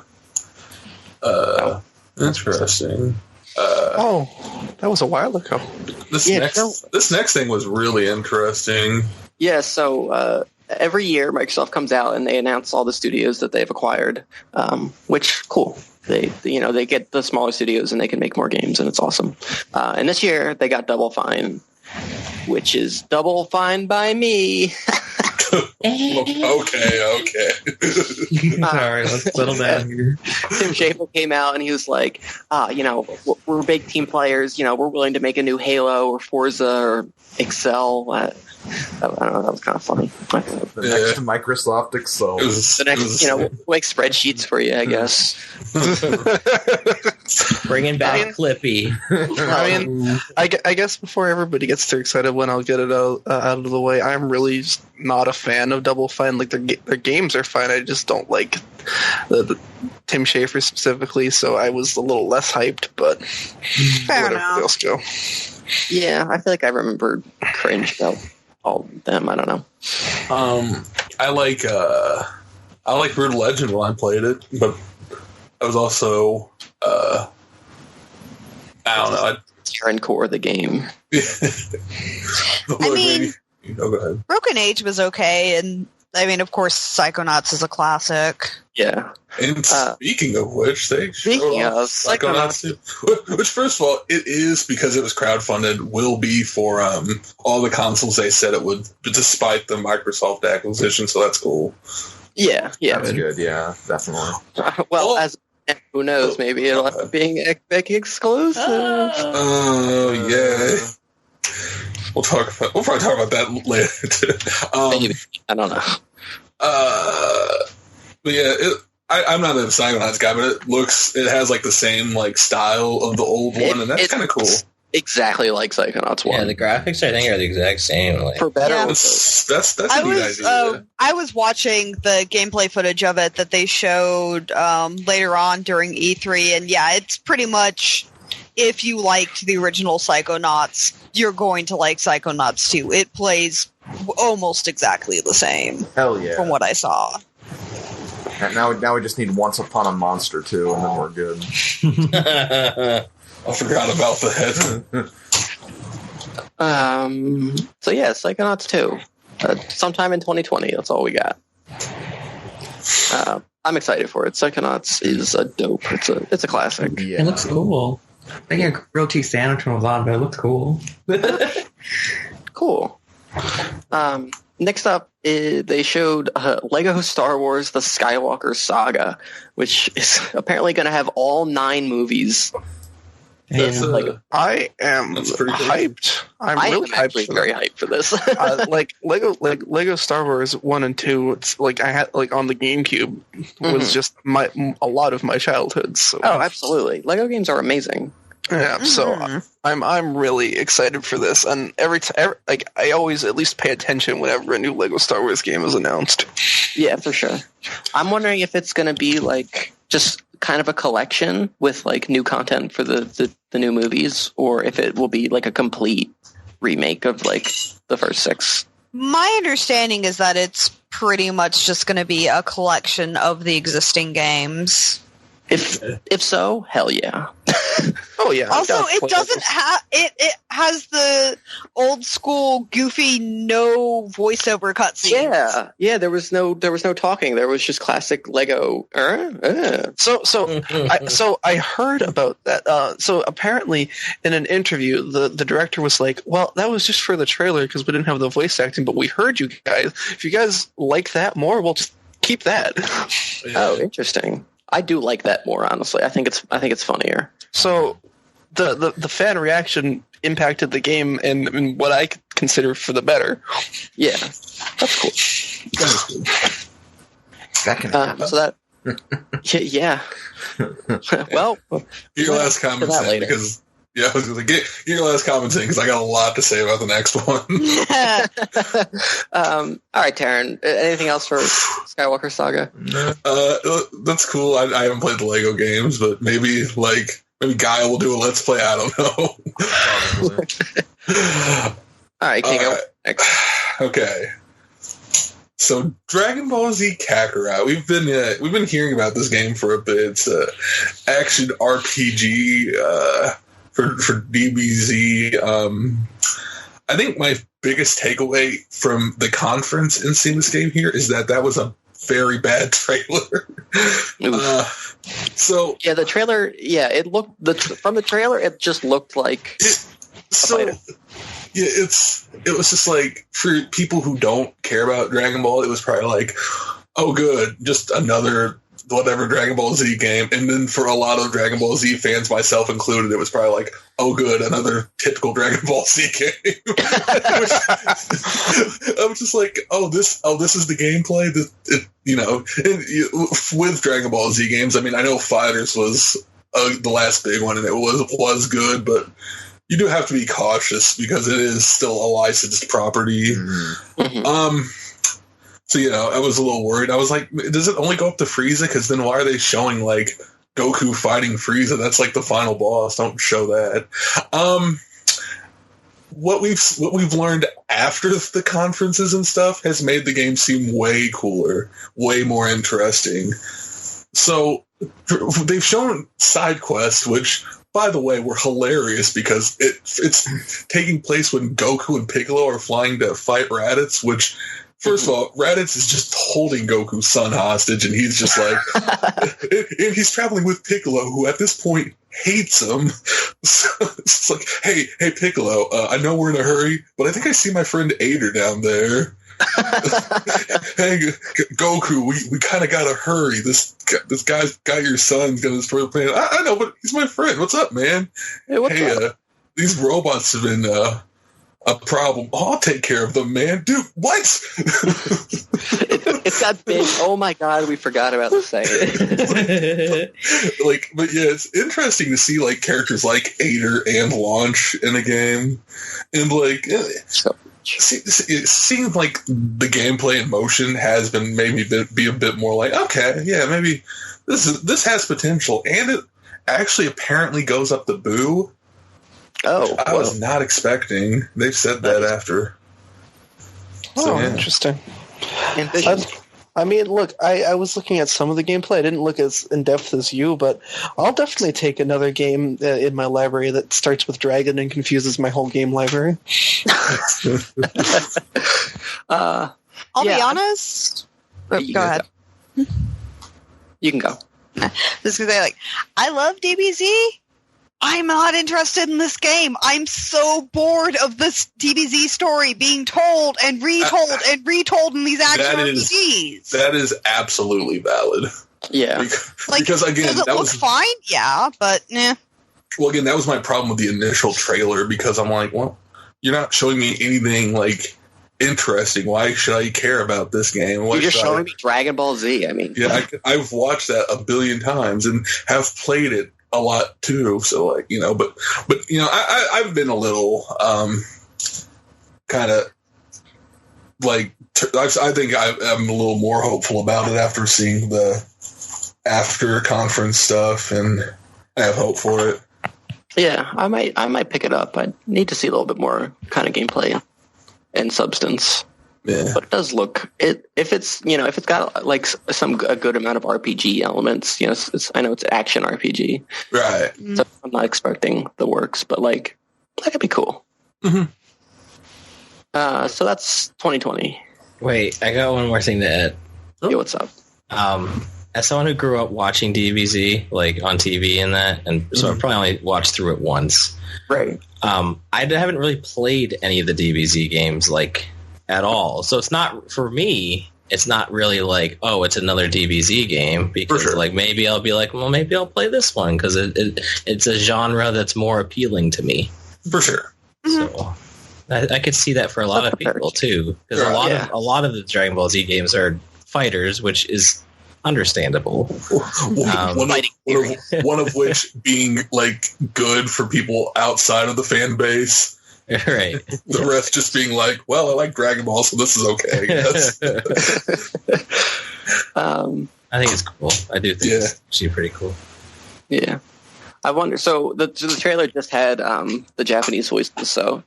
Interesting. That was a while ago. This Yeah, next thing was really interesting. Yeah, so every year Microsoft comes out and they announce all the studios that they've acquired, which, cool. They get the smaller studios and they can make more games, and it's awesome. And this year they got Double Fine, which is Double Fine by me. Okay. Sorry, let's settle down here. Tim Schafer came out and he was like, we're big team players. We're willing to make a new Halo or Forza or Excel. I don't know. That was kind of funny. The next Microsoft Excel. The next, we'll make spreadsheets for you, I guess. Bringing back Clippy. I mean, I guess before everybody gets too excited, when I'll get it out of the way, I'm really not a fan of Double Fine. Like their games are fine. I just don't like the Tim Schafer specifically. So I was a little less hyped, but Fair enough. else go. Yeah, I feel like I remember cringe about all of them. I don't know. I like Brutal Legend when I played it, but I was also I don't know. Karen core of the game. I mean, go ahead. Broken Age was okay, and I mean, of course, Psychonauts is a classic. Yeah. And speaking of which, they Speaking showed of off Psychonauts 2, which, first of all, it is, because it was crowdfunded, will be for all the consoles they said it would, despite the Microsoft acquisition, so that's cool. Yeah. That's good, yeah, definitely. Well, as who knows, maybe it'll end up being Epic exclusive. Oh, yeah. We'll probably talk about that later, too. Maybe. I don't know. But yeah, I'm not a Psychonauts guy, but it has like the same like style of the old one, and that's kind of cool. Exactly like Psychonauts 1. Yeah, the graphics I think are the exact same. Like, For better. Yeah. That's a neat idea. I was watching the gameplay footage of it that they showed later on during E3, and yeah, it's pretty much, if you liked the original Psychonauts, you're going to like Psychonauts 2. It plays almost exactly the same. Hell yeah. From what I saw. And now we just need Once Upon a Monster 2, and then we're good. I forgot about that. So yeah, Psychonauts 2. Sometime in 2020, that's all we got. I'm excited for it. Psychonauts is a dope. It's a classic. Yeah. It looks cool. I think a grilled cheese sandwich was on, but it looked cool. Cool. Next up, they showed Lego Star Wars: The Skywalker Saga, which is apparently going to have all 9 movies. I am That's pretty cool. hyped. I'm really am actually hyped for very that. hyped for this. Like Lego Star Wars 1 and 2. It's like I had like on the GameCube was just a lot of my childhood. So Oh, absolutely. Lego games are amazing. yeah, so I'm really excited for this, and every like I always at least pay attention whenever a new Lego Star Wars game is announced. Yeah, for sure. I'm wondering if it's going to be like just kind of a collection with like new content for the new movies, or if it will be like a complete remake of like the first 6. My understanding is that it's pretty much just going to be a collection of the existing games. If so, hell yeah. Oh yeah. Also, I've it played doesn't those. have it has the old school goofy no voiceover cutscenes. Yeah. There was no talking. There was just classic Lego. So I heard about that. So apparently, in an interview, the director was like, "Well, that was just for the trailer because we didn't have the voice acting, but we heard you guys. If you guys like that more, we'll just keep that." Oh, interesting. I do like that more, honestly. I think it's funnier. So the fan reaction impacted the game in what I consider for the better. Yeah, that's cool. That can happen. So that, yeah. Well, Your last comment that in, later. because I was going to get your last comment in because I got a lot to say about the next one. All right, Taryn. Anything else for Skywalker Saga? That's cool. I haven't played the Lego games, but maybe Guy will do a let's play. I don't know. All right, can you go Alright. next? Okay. So Dragon Ball Z Kakarot, we've been hearing about this game for a bit. It's a action RPG for DBZ. I think my biggest takeaway from the conference and seeing this game here is that was a very bad trailer. So Yeah, the trailer. Yeah, it looked from the trailer. It just looked like. It was just like, for people who don't care about Dragon Ball, it was probably like, oh good, just another whatever Dragon Ball Z game. And then for a lot of Dragon Ball Z fans, myself included, it was probably like, oh good, another typical Dragon Ball Z game. I was just like, this is the gameplay. With Dragon Ball Z games, I mean, I know Fighters was the last big one, and it was good, but you do have to be cautious because it is still a licensed property. Mm-hmm. So, I was a little worried. I was like, does it only go up to Frieza? Because then why are they showing, like, Goku fighting Frieza? That's, like, the final boss. Don't show that. What we've learned after the conferences and stuff has made the game seem way cooler, way more interesting. So, they've shown side quests, which, by the way, were hilarious because it's taking place when Goku and Piccolo are flying to fight Raditz, which, first of all, Raditz is just holding Goku's son hostage, and he's just like, and he's traveling with Piccolo, who at this point hates him. So it's like, hey Piccolo, I know we're in a hurry, but I think I see my friend Ader down there. Hey Goku, we kind of gotta hurry. This guy's got your son's gonna destroy the planet. I know, but he's my friend. What's up, man? Hey, what's up? These robots have been a problem. I'll take care of them, man. Dude, what? It's that big. Oh my god, we forgot about the saying. But yeah, it's interesting to see like characters like Ader and Launch in a game, and like. It seems like the gameplay in motion has made me be a bit more like, okay, yeah, maybe this has potential, and it actually apparently goes up the Boo. Oh, I was not expecting. They've said that after. Oh, interesting. Ambitious. I mean, look, I was looking at some of the gameplay. I didn't look as in-depth as you, but I'll definitely take another game in my library that starts with Dragon and confuses my whole game library. I'll be honest. Go ahead. You can go. Just because I love DBZ. I'm not interested in this game. I'm so bored of this DBZ story being told and retold and retold in these action RPGs. That is absolutely valid. Yeah. Because again, does it look fine? Yeah, but nah. Well, again, that was my problem with the initial trailer because I'm like, well, you're not showing me anything like interesting. Why should I care about this game? You're just showing me Dragon Ball Z. I mean, yeah, I've watched that a billion times and have played it a lot too. So like, but I've been a little kind of like I think I'm a little more hopeful about it after seeing the after conference stuff, and I have hope for it. Yeah, I might pick it up. I need to see a little bit more kind of gameplay and substance. Yeah. But it does look it if it's if it's got like a good amount of RPG elements. I know it's action RPG, Right. so I'm not expecting the works, but like that could be cool. Mm-hmm. So that's 2020. Wait, I got one more thing to add. Hey, what's up? As someone who grew up watching DBZ, like on TV and that, and so I probably only watched through it once. Right. I haven't really played any of the DBZ games like at all. So it's not, for me, it's not really like, oh, it's another DBZ game, because like maybe I'll be like, well, maybe I'll play this one because it's a genre that's more appealing to me. For sure. So I could see that for a lot of people too, because a lot of the Dragon Ball Z games are fighters, which is understandable. One of which being like good for people outside of the fan base. Right. The rest just being like, well, I like Dragon Ball, so this is okay, I guess. I think it's cool. I do think it's actually pretty cool. Yeah. I wonder, so the trailer just had the Japanese voices, so,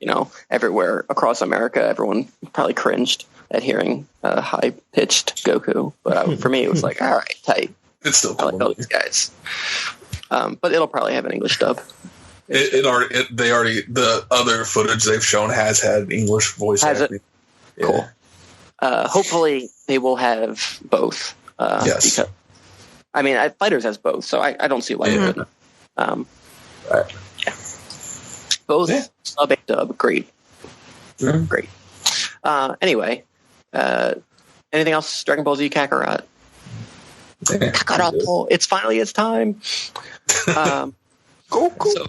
everywhere across America, everyone probably cringed at hearing high-pitched Goku. But for me, it was like, all right, tight. It's still I cool. like all these guys. But it'll probably have an English dub. The other footage they've shown has had English voice acting. Yeah. Cool. Hopefully they will have both. Yes. Because, Fighters has both, so I don't see why they wouldn't. Both sub and dub, great. Great. Anyway, anything else? Dragon Ball Z Kakarot. Kakarot. It's finally its time. Cool. So,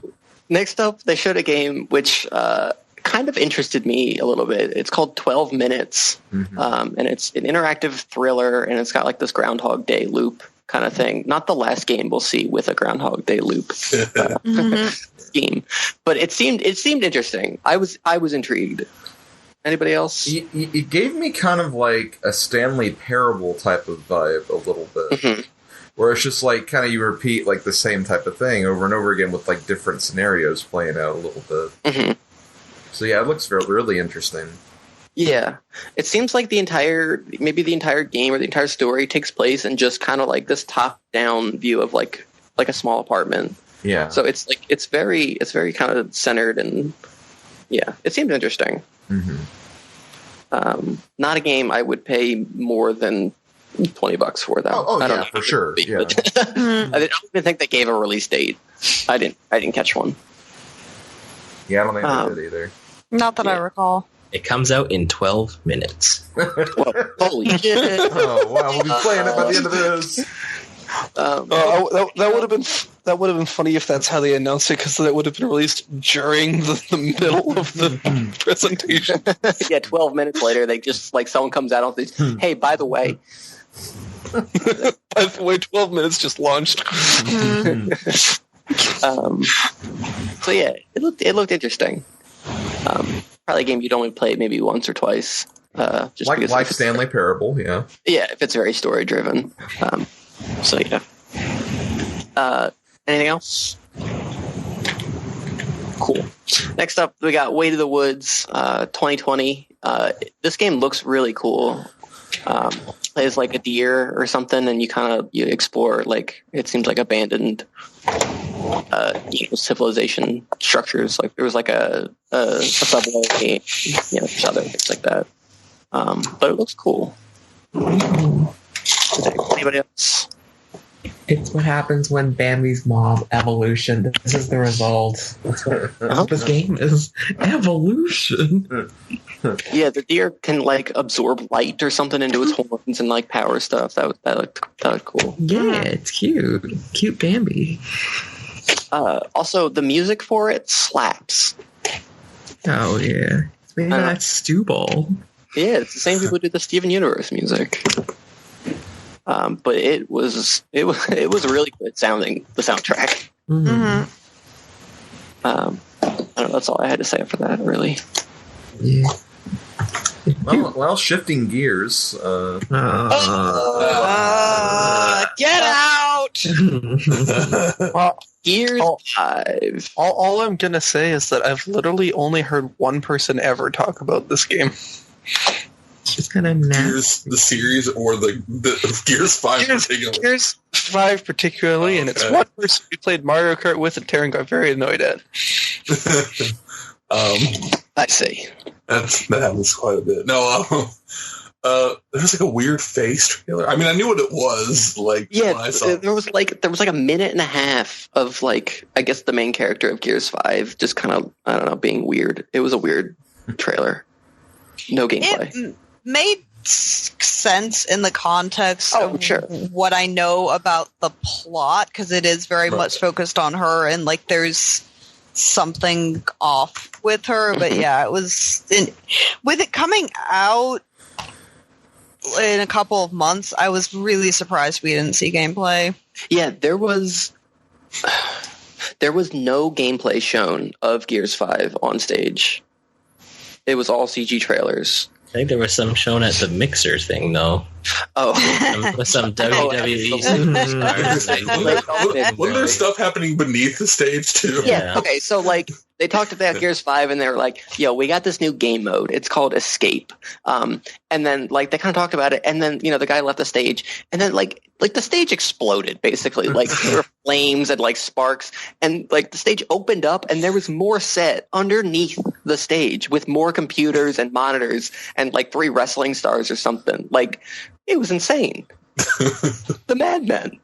next up, they showed a game which kind of interested me a little bit. It's called 12 Minutes, and it's an interactive thriller, and it's got like this Groundhog Day loop kind of thing. Not the last game we'll see with a Groundhog Day loop scheme, but it seemed interesting. I was intrigued. Anybody else? It gave me kind of like a Stanley Parable type of vibe a little bit. Where it's just like kind of you repeat like the same type of thing over and over again with like different scenarios playing out a little bit. So yeah, it looks really interesting. Yeah, it seems like the entire game or the entire story takes place in just kind of like this top-down view of like a small apartment. Yeah. So it's very kind of centered, and yeah, it seems interesting. Not a game I would pay more than $20 for that. I don't know, for sure. Yeah. I don't even think they gave a release date. I didn't catch one. Yeah, I don't think they did either. Not that I recall. It comes out in 12 minutes. Well, holy shit! Oh wow, we'll be playing it by the end of this. That would have been funny if that's how they announced it, because that would have been released during the middle of the presentation. Yeah, 12 minutes later, they just like someone comes out and says, "Hey, by the way." By the way, 12 minutes just launched. So yeah, it looked interesting. Probably a game you'd only play maybe once or twice. Just like Stanley Parable, yeah. Yeah, if it's very story driven. So yeah. Anything else? Cool. Next up, we got Way to the Woods 2020. This game looks really cool. Plays like a deer or something, and you explore like it seems like abandoned civilization structures. Like there was like a subway, just other things like that. But it looks cool. Anybody else? It's what happens when Bambi's mob evolution. This is the result. That's what this game is. Evolution. Yeah, the deer can like absorb light or something into its horns and like power stuff. That looked cool. Yeah, it's cute. Cute Bambi. Also, the music for it slaps. Oh yeah, it's made by that stew ball. Yeah, it's the same people who did the Steven Universe music. But it was really good sounding, the soundtrack. I don't know, that's all I had to say for that, really. Yeah. Well, shifting gears. Get out! Well, Gears 5. All I'm gonna say is that I've literally only heard one person ever talk about this game. Just kind of Gears, the series, or the Gears 5 in particular? Gears 5 particularly, and it's one person we played Mario Kart with and Taryn got very annoyed at. I see. That happens quite a bit. No, there's like a weird face trailer. I mean, I knew what it was. Like, Yeah, when I saw it. there was like a minute and a half of like, I guess the main character of Gears 5 just kind of, I don't know, being weird. It was a weird trailer. No gameplay. It made sense in the context of sure. what I know about the plot, because it is very much focused on her, and like there's something off with her. But yeah, it was with it coming out in a couple of months, I was really surprised we didn't see gameplay. Yeah, there was no gameplay shown of Gears 5 on stage. It was all CG trailers. I think there was some shown at the Mixer thing, though. Oh, With some WWE superstars. Wasn't there stuff happening beneath the stage too? yeah. Okay, so like they talked about Gears 5 and they were like, yo, we got this new game mode. It's called Escape. And then like they kind of talked about it, and then the guy left the stage, and then like the stage exploded basically. Like there were flames and like sparks, and like the stage opened up and there was more set underneath the stage with more computers and monitors and like 3 wrestling stars or something. Like it was insane. The madmen.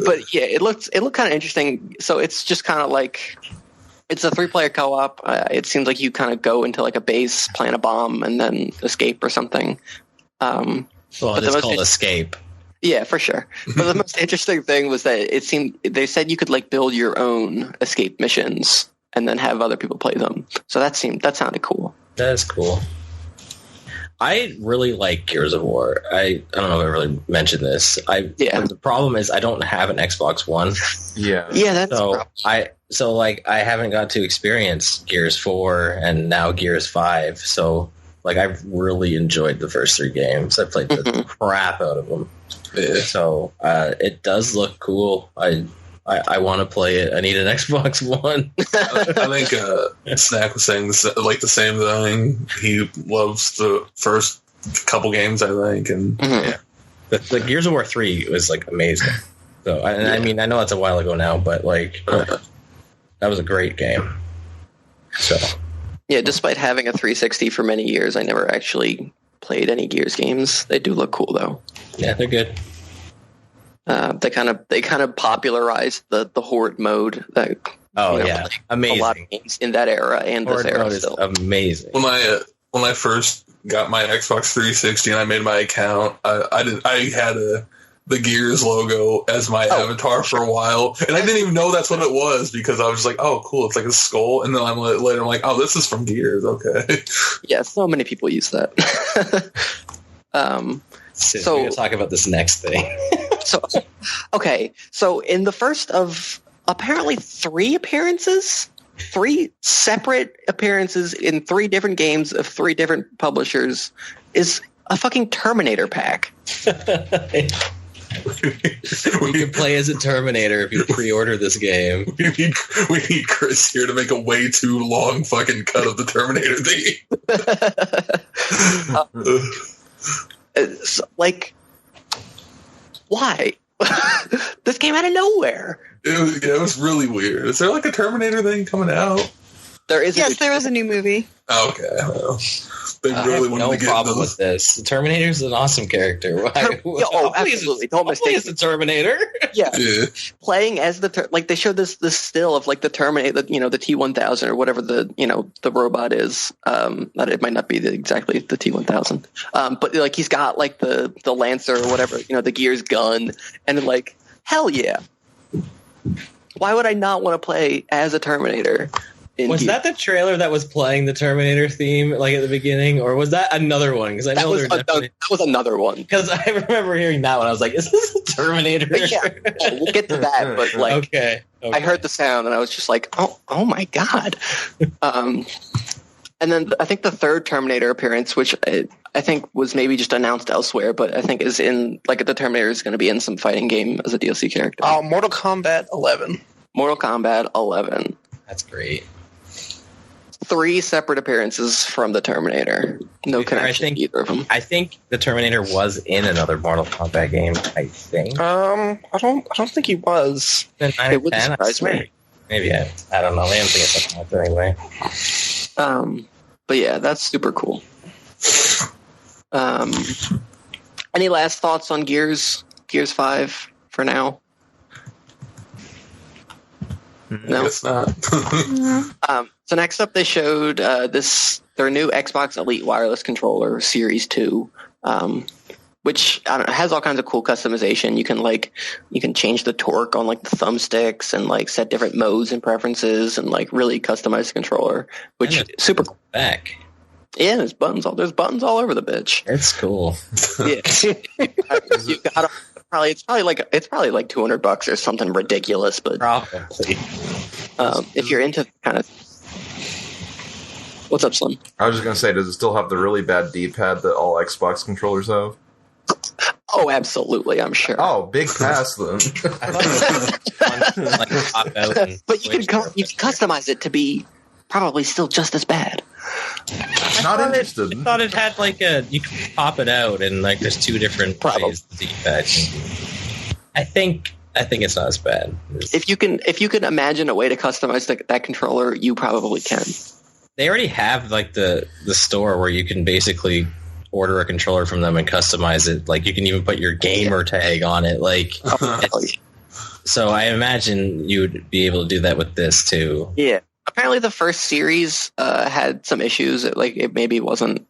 But yeah, it looked kind of interesting. So it's just kind of like it's a 3-player co-op. It seems like you kind of go into like a base, plant a bomb, and then escape or something. Well, it's called Escape. Yeah, for sure. But the most interesting thing was that it seemed they said you could like build your own escape missions and then have other people play them. So that sounded cool. That is cool. I really like Gears of War. I don't know if I really mentioned this. But the problem is I don't have an Xbox One. Yeah. Yeah, that's so I haven't got to experience Gears 4 and now Gears 5. So like I've really enjoyed the first 3 games. I played the crap out of them. Yeah. So it does look cool. I want to play it. I need an Xbox One. I think Snack was saying the same thing. He loves the first couple games, I think, and yeah. The Gears of War 3 was like amazing. So I mean, I know that's a while ago now, but like that was a great game. So yeah, despite having a 360 for many years, I never actually played any Gears games. They do look cool though. Yeah, they're good. They kind of popularized the Horde mode. That, amazing. A lot of games in that era and Horde this era mode still. is amazing. When I first got my Xbox 360 and I made my account, I had the Gears logo as my avatar for a while, and I didn't even know that's what it was because I was just like, oh, cool, it's like a skull, and then later I'm like, oh, this is from Gears, okay. Yeah, so many people use that. So we're going to talk about this next thing. So in the first of apparently 3 appearances, 3 separate appearances in 3 different games of 3 different publishers is a fucking Terminator pack. You can play as a Terminator if you pre-order this game. We need Chris here to make a way too long fucking cut of the Terminator thing. Like, why? This came out of nowhere. It was really weird. Is there like a Terminator thing coming out? There is. Yes, there was a new movie. Oh, okay. Well, they really wanted to get problem with this. The Terminator's an awesome character. Absolutely. Don't mistake it's the Terminator. Yeah. Playing as like they showed this still of like the Terminator, the T-1000 or whatever the robot is. That it might not be exactly the T-1000, but like he's got like the Lancer or whatever, the Gears gun, and like hell yeah. Why would I not want to play as a Terminator? Was that the trailer that was playing the Terminator theme like at the beginning, or was that another one? Because I know that was another one. Because I remember hearing that one. I was like, "Is this a Terminator?" Yeah, we'll get to that. But like, okay. I heard the sound and I was just like, "Oh my god!" And then I think the third Terminator appearance, which I think was maybe just announced elsewhere, but I think is in like the Terminator is going to be in some fighting game as a DLC character. Mortal Kombat 11. Mortal Kombat 11. That's great. 3 separate appearances from the Terminator. No connection to either of them. I think the Terminator was in another Mortal Kombat game. I think. I don't think he was. It would surprise me. Maybe I don't know. Maybe I'm thinking something else anyway. But yeah, that's super cool. Any last thoughts on Gears 5 for now? No. Guess not. So next up, they showed their new Xbox Elite wireless controller, Series 2, which has all kinds of cool customization. You can change the torque on like the thumbsticks and like set different modes and preferences and like really customize the controller, which is super cool. Back. Yeah, there's buttons all over the bitch. It's cool. Yeah. You gotta, it's probably like $200 or something ridiculous, but Probably. if you're into kind of, what's up, Slim? I was just going to say, does it still have the really bad D-pad that all Xbox controllers have? Oh, absolutely, I'm sure. Oh, big pass then. Like pop out and But you can switch. customize it to be probably still just as bad. Not interested. I thought it had like you can pop it out and like there's 2 different ways to D-pad. I think it's not as bad. If you can imagine a way to customize that controller, you probably can. They already have like the store where you can basically order a controller from them and customize it. Like you can even put your gamer tag on it. Like, so I imagine you would be able to do that with this too. Yeah. Apparently, the first series had some issues. It maybe wasn't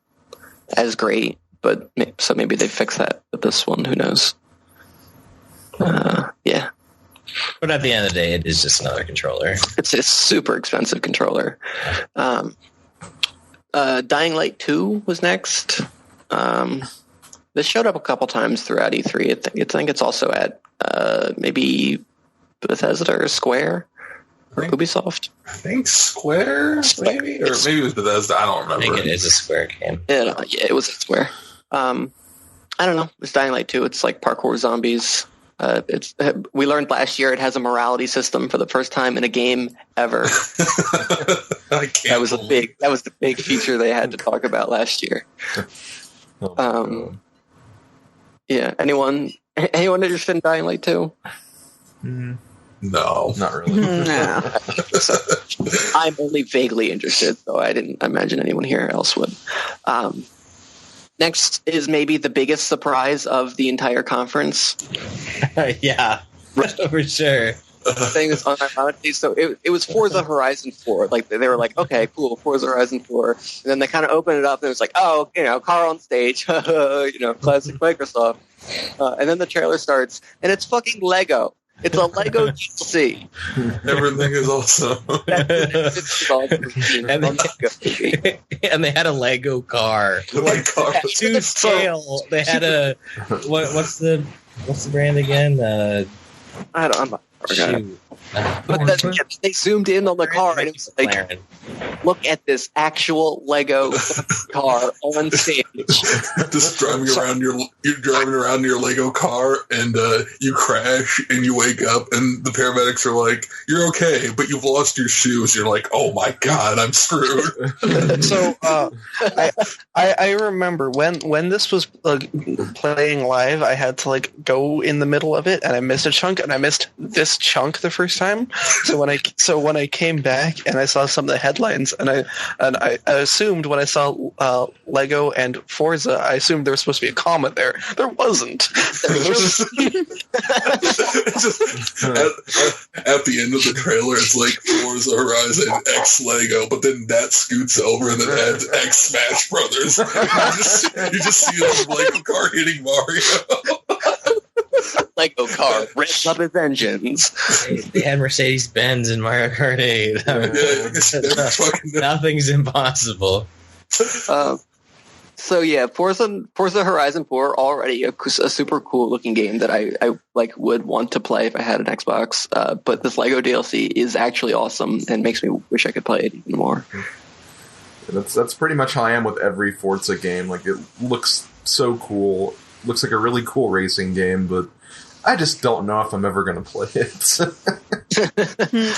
as great, but so maybe they fixed that with this one. Who knows? Yeah. But at the end of the day, it is just another controller. It's a super expensive controller. Dying Light 2 was next. This showed up a couple times throughout E3. I think it's also at maybe Bethesda or Square or Ubisoft. I think Square, maybe? Or maybe it was Bethesda. I don't I remember. think it is a Square game. Yeah, it was at Square. I don't know. It's Dying Light 2. It's like parkour zombies. We learned last year it has a morality system for the first time in a game ever. That was the big feature they had to talk about last year. Yeah. Anyone interested in Dying Light 2? No. Not really. No. So, I'm only vaguely interested, so I didn't imagine anyone here else would. Next is maybe the biggest surprise of the entire conference. Yeah, for sure. Saying this unironically, so it was Forza Horizon 4. Like they were like, okay, cool, Forza Horizon 4, and then they kind of opened it up, and it was like, oh, car on stage, classic Microsoft. And then the trailer starts, and it's fucking Lego. It's a Lego DLC. Everything is awesome. And they had a Lego car. To scale. They had a what's the brand again? I'm not. Shoot. But then they zoomed in on the car, and it was like, look at this actual Lego car on stage. Just driving around you're driving around your Lego car, and you crash, and you wake up, and the paramedics are like, "You're okay, but you've lost your shoes." You're like, "Oh my god, I'm screwed." So I remember when this was playing live, I had to like go in the middle of it, and I missed a chunk, and I missed this chunk the first time. So when I came back and I saw some of the headlines, and I assumed when I saw Lego and Forza, I assumed there was supposed to be a comma there. There wasn't. It's just, at the end of the trailer, it's like Forza Horizon X Lego, but then that scoots over and then adds X Smash Brothers. You just see a Lego car hitting Mario. Lego car rips up his engines. They had Mercedes-Benz in Mario Kart 8. Nothing's impossible. So yeah, Forza Horizon 4 already a super cool looking game that I like would want to play if I had an Xbox. But this Lego DLC is actually awesome and makes me wish I could play it even more. That's pretty much how I am with every Forza game. Like, it looks so cool. Looks like a really cool racing game, but I just don't know if I'm ever going to play it.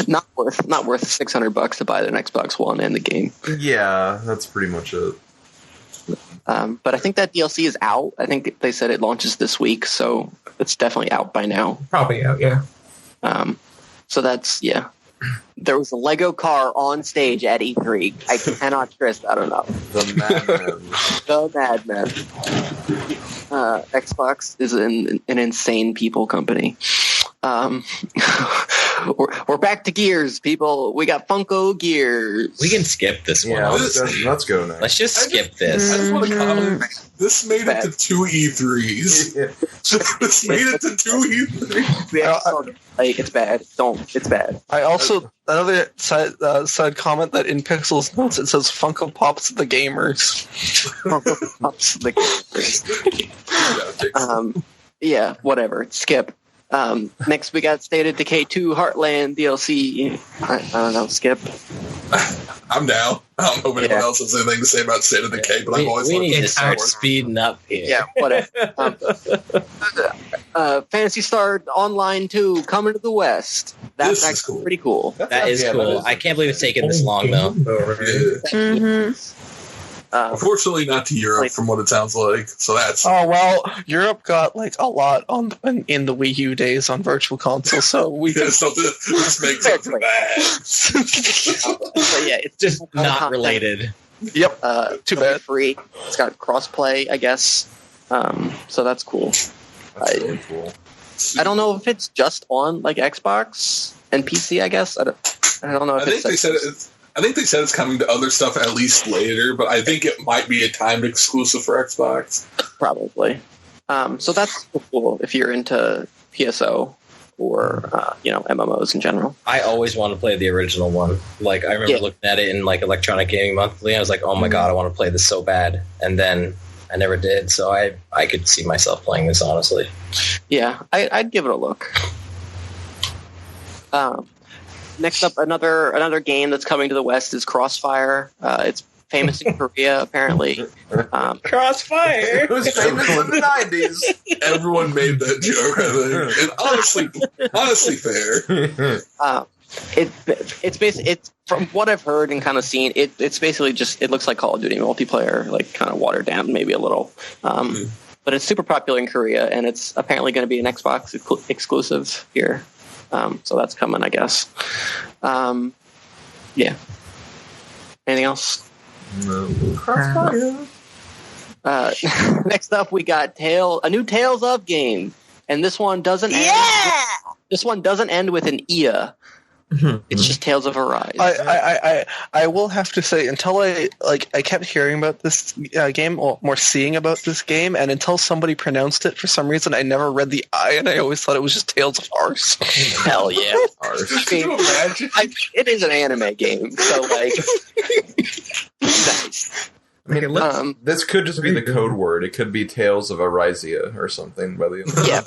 Not worth $600 to buy an Xbox One and the game. Yeah, that's pretty much it. But I think that DLC is out. I think they said it launches this week, so it's definitely out by now. Probably out, yeah. So that's, yeah. There was a Lego car on stage at E3. I cannot stress that enough. The Madman. The Madman. Xbox is an insane people company. We're back to Gears, people. We got Funko Gears. We can skip this one. Yeah, let's go next. Let's just skip this. I just want to comment. This made it to 2 E3s. This made it to 2 E3s. Yeah, like, it's bad. It's bad. I also another side comment that in Pixel's notes it says Funko Pops the gamers. Funko Pops the gamers. Yeah, whatever. Skip. Next we got State of Decay 2 Heartland DLC. I don't know, skip. I'm down. I don't know if anyone else has anything to say about State of Decay, but I'm always we looking need to at start Star speeding up here. Yeah, whatever. Phantasy Star Online 2 coming to the West. That's This is actually cool. pretty cool. That is cool. I can't believe it's taken this long, though. Yeah. Unfortunately, not to Europe, from what it sounds like. So that's Oh well, Europe got like a lot in the Wii U days on Virtual Console, so we yeah, can. so this makes it for bad. So yeah, it's Just all not content. related. Yep. it'll Too be bad. free. It's got crossplay, I guess. So that's cool. That's really cool. I don't know if it's just on like Xbox and PC. I guess I don't know if I think they said it's coming to other stuff at least later, but I think it might be a timed exclusive for Xbox. Probably. So that's cool if you're into PSO or MMOs in general. I always want to play the original one. Like, I remember looking at it in like Electronic Gaming Monthly. I was like, oh my god, I want to play this so bad. And then I never did. So I could see myself playing this, honestly. Yeah, I'd give it a look. Next up, another game that's coming to the West is Crossfire. It's famous in Korea, apparently. Crossfire! It was famous in the 90s. Everyone made that joke, I think. And honestly fair. It's basically, it's from what I've heard and kind of seen, it's basically just, it looks like Call of Duty multiplayer, like kind of watered down maybe a little. But it's super popular in Korea, and it's apparently going to be an Xbox exclusive here. So that's coming, I guess. Yeah. Anything else? No. Next up, we got a new Tales of game, and this one doesn't end. This one doesn't end with an Ia. It's just Tales of Arise. I will have to say, until I kept hearing about this game, or more seeing about this game, and until somebody pronounced it for some reason, I never read the I, and I always thought it was just Tales of Arse. Hell yeah! Can you imagine? It is an anime game, so like, nice. I mean, this could just be the code word. It could be Tales of Arisia or something by the end. Yeah.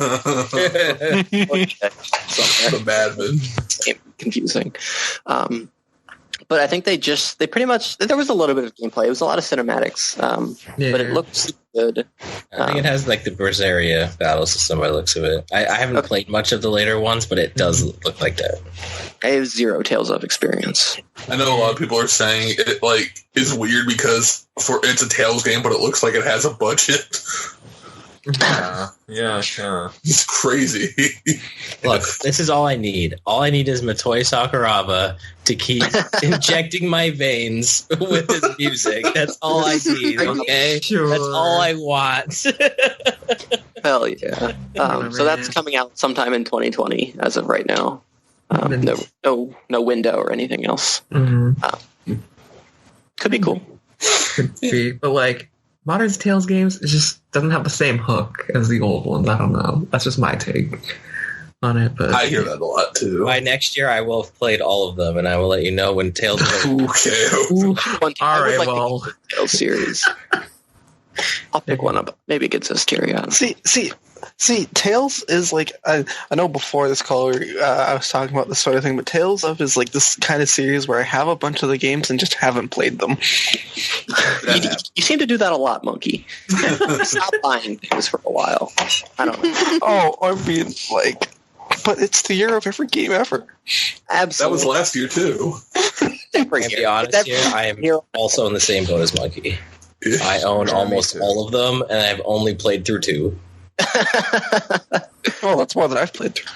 The Madman. Confusing. But I think they pretty much, there was a little bit of gameplay. It was a lot of cinematics, but it looked good. I think it has like the Berseria battle system by the looks of it. I haven't played much of the later ones, but it does look like that. I have zero Tales of experience. I know a lot of people are saying it like is weird because it's a Tales game, but it looks like it has a budget. Yeah. It's crazy. Look, this is all I need. All I need is Matoy Sakuraba to keep injecting my veins with his music. That's all I need, okay? Sure. That's all I want. Hell yeah. So that's coming out sometime in 2020 as of right now. No window or anything else. Could be cool. Could be, but like modern Tales games, it just doesn't have the same hook as the old ones. I don't know. That's just my take on it. But I hear that a lot too. By next year, I will have played all of them, and I will let you know when Tales of Okay. all right, well, Tales series. I'll pick one up. Maybe it gets us curiosity. See, Tales is like, I know before this call I was talking about this sort of thing, but Tales of is like this kind of series where I have a bunch of the games and just haven't played them. You seem to do that a lot, Monkey. Stop buying things for a while. I don't know. Oh, I mean, like, But it's the year of every game ever. Absolutely. That was last year too. Every To be year. honest here, I am also in the same boat as Monkey. I own almost all of them, and I've only played through 2. Oh, that's more than I've played through.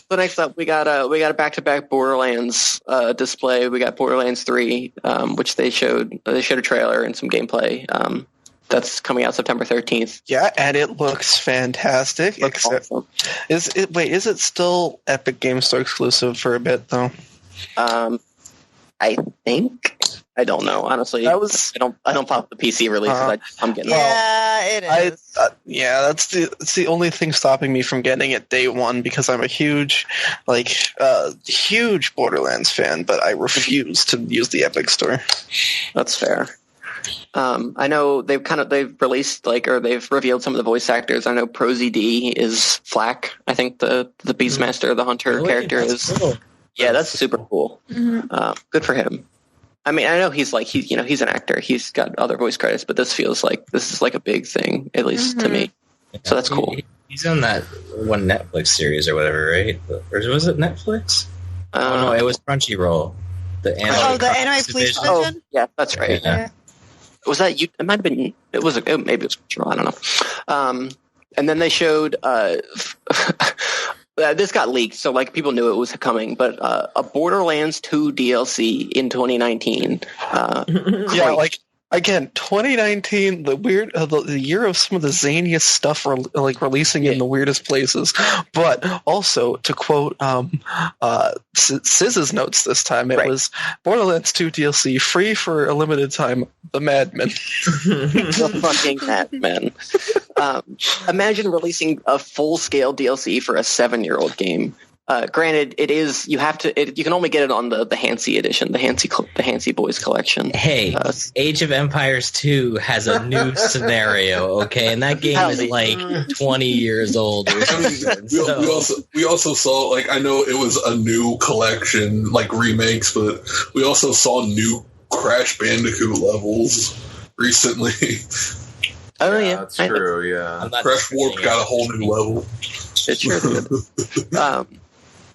So next up, we got a back-to-back Borderlands display. We got Borderlands 3, which they showed a trailer and some gameplay. That's coming out September 13th. Yeah, and it looks fantastic. Looks awesome. Is it still Epic Game Store exclusive for a bit though? I think. I don't know, honestly. I don't follow the PC releases. I'm getting it is. That's the only thing stopping me from getting it day one, because I'm a huge Borderlands fan, but I refuse to use the Epic Store. That's fair. I know they've released or they've revealed some of the voice actors. I know ProZD is Flack. I think the Beastmaster, the Hunter character is. Cool. Yeah, that's super cool. Mm-hmm. Good for him. I mean, I know he's an actor. He's got other voice credits, but this feels like this is like a big thing, at least to me. So that's cool. He's on that one Netflix series or whatever, right? Or was it Netflix? No, it was Crunchyroll. The Anime Police Division? Oh, yeah, that's right. Yeah. Was that you? It might have been. Maybe it was Crunchyroll. I don't know. And then they showed. This got leaked, so people knew it was coming. But a Borderlands 2 DLC in 2019. Yeah, again, 2019, the year of some of the zaniest stuff, releasing in the weirdest places. But also, to quote Siz's notes this time, it was Borderlands 2 DLC, free for a limited time. The Madmen. The fucking Madmen. Imagine releasing a full-scale DLC for a 7-year-old game. Granted, it is you can only get it on the Hansi edition, the Hansi Boys collection. Hey, Age of Empires 2 has a new scenario, okay, and that game is 20 years old. Or something. We also saw I know it was a new collection remakes, but we also saw new Crash Bandicoot levels recently. Oh yeah, that's true. Yeah, Crash Warp got a whole new level. It sure did.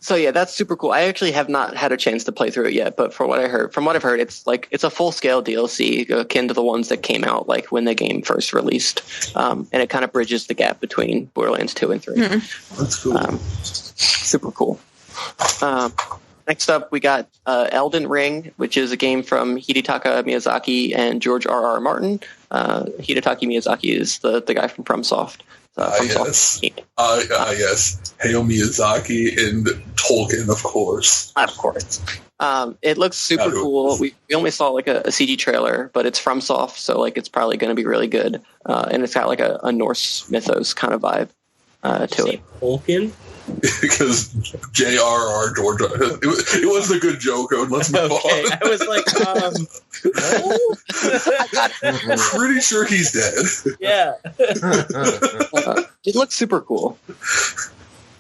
So yeah, that's super cool. I actually have not had a chance to play through it yet, but from what I've heard, it's it's a full scale DLC akin to the ones that came out when the game first released, and it kind of bridges the gap between Borderlands 2 and 3. Mm-hmm. That's cool. Super cool. Next up, we got Elden Ring, which is a game from Hidetaka Miyazaki and George R.R. Martin. Hidetaka Miyazaki is the guy from FromSoft. Yes. Yes. Hayao Miyazaki and Tolkien, of course. Of course. It looks super cool. We only saw a CG trailer, but it's FromSoft, so it's probably going to be really good. And it's got a Norse mythos kind of vibe to it. Tolkien? Because J.R.R. George, it wasn't a good joke. Let's move on. I was I'm pretty sure he's dead. Yeah. It looks super cool.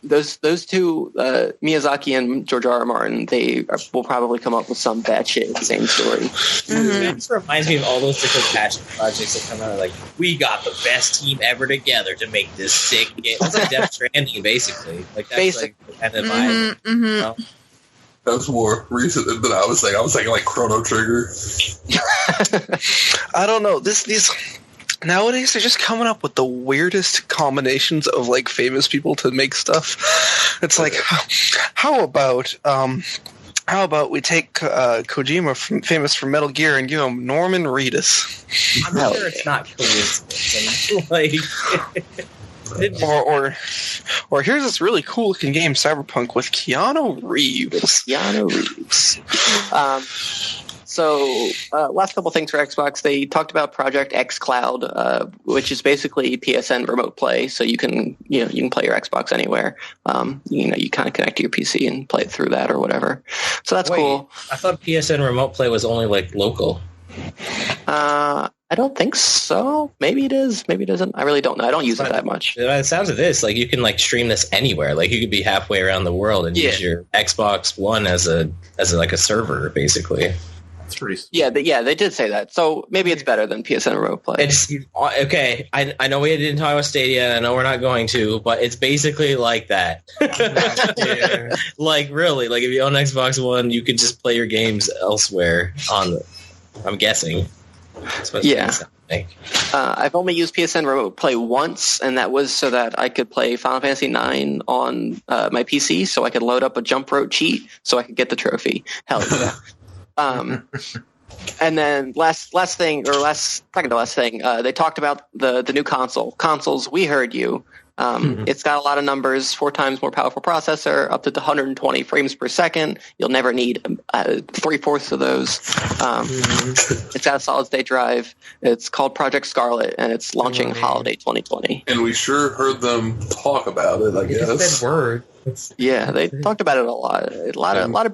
Those two, Miyazaki and George R.R. Martin, they will probably come up with some batshit insane story. Mm-hmm. It just reminds me of all those different passion projects that come out. We got the best team ever together to make this sick game. It's like Death Stranding, basically. That's the kind of vibe. Mm-hmm. You know? That was more recent than I was thinking. I was thinking Chrono Trigger. I don't know. These. Nowadays, they're just coming up with the weirdest combinations of famous people to make stuff. It's how about we take Kojima, famous for Metal Gear, and give him Norman Reedus? I'm sure it's not coincidence. Or here's this really cool looking game, Cyberpunk, with Keanu Reeves. So, last couple things for Xbox. They talked about Project xCloud, which is basically PSN remote play. So you can play your Xbox anywhere. You kind of connect to your PC and play it through that or whatever. So that's cool. I thought PSN remote play was only local. I don't think so. Maybe it is. Maybe it isn't. I really don't know. I don't use it that much. By the sounds of this, you can stream this anywhere. You could be halfway around the world and use your Xbox One as a server, basically. It's pretty sweet. Yeah, they did say that. So maybe it's better than PSN Remote Play. It's okay. I know we didn't talk about Stadia. I know we're not going to, but it's basically like that. Yeah. Like really, like if you own Xbox One, you could just play your games elsewhere on. I'm guessing. That's what Yeah. it sounds like. I've only used PSN Remote Play once, and that was so that I could play Final Fantasy IX on my PC, so I could load up a jump rope cheat, so I could get the trophy. Hell yeah! And then second to last thing, they talked about the new consoles. We heard you. It's got a lot of numbers, 4 times more powerful processor, up to 120 frames per second. You'll never need 3/4 of those. It's got a solid state drive. It's called Project Scarlet, and it's launching holiday 2020. And we sure heard them talk about it, I They just guess. said word. Yeah, they talked about it a lot. A lot of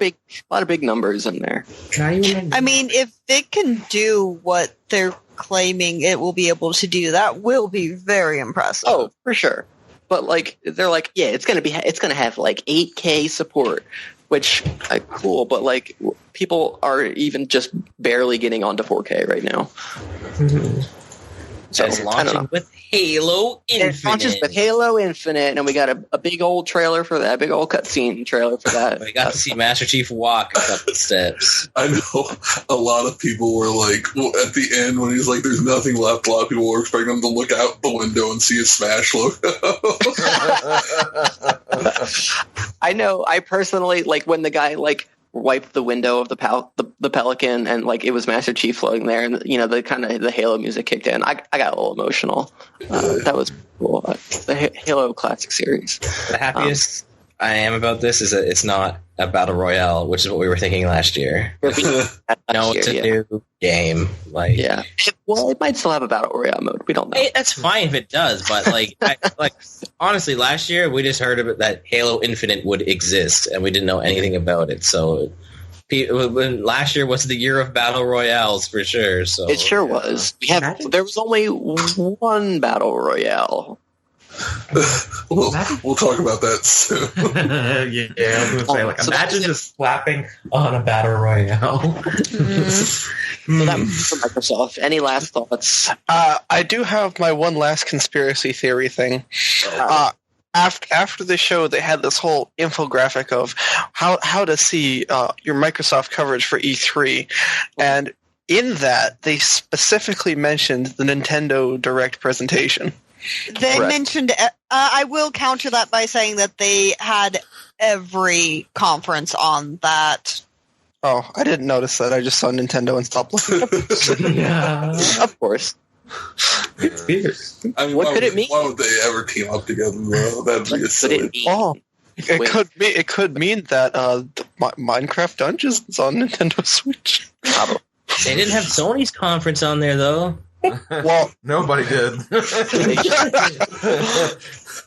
big numbers in there. I mean, if it can do what they're claiming it will be able to do, that will be very impressive. Oh, for sure. But like they're like, yeah, it's gonna have like 8K support, which cool. But like people are even just barely getting onto 4K right now. So It's I don't launching know. with Halo Infinite. It launches with Halo Infinite, and we got a big old trailer for that, big old cutscene trailer for that. We got to see Master Chief walk a couple steps. I know a lot of people were like, well, at the end when he's like, there's nothing left, a lot of people were expecting him to look out the window and see his Smash logo. I know. I personally like when the guy like wiped the window of the Pelican, and like it was Master Chief floating there, and you know the Halo music kicked in. I got a little emotional. That was cool. The Halo Classic series. The happiest I am about this is that it's not a battle royale, which is what we were thinking last year. No, it's a new game. Like, yeah. Well, it might still have a battle royale mode. We don't know. hey, that's fine if it does, but like, honestly, last year we just heard about that Halo Infinite would exist, and we didn't know anything about it. So, last year was the year of battle royales for sure. So It sure was. There was only one battle royale. we'll talk about that soon. Yeah, I was gonna say, like, So imagine just slapping on a battle royale. So that was for Microsoft. Any last thoughts? I do have my one last conspiracy theory thing. After the show, they had this whole infographic of how to see your Microsoft coverage for E3, and in that they specifically mentioned the Nintendo Direct presentation. They Correct. mentioned, I will counter that by saying that they had every conference on that. Oh, I didn't notice that. I just saw Nintendo and stopped looking. Yeah. Of course. It's weird. I mean, What could it mean? Why would they ever team up together, though? That'd be a What silly. it mean? Oh, it Wait. could mean that Minecraft Dungeons is on Nintendo Switch. Probably. they didn't have Sony's conference on there though. Well, Nobody did. Did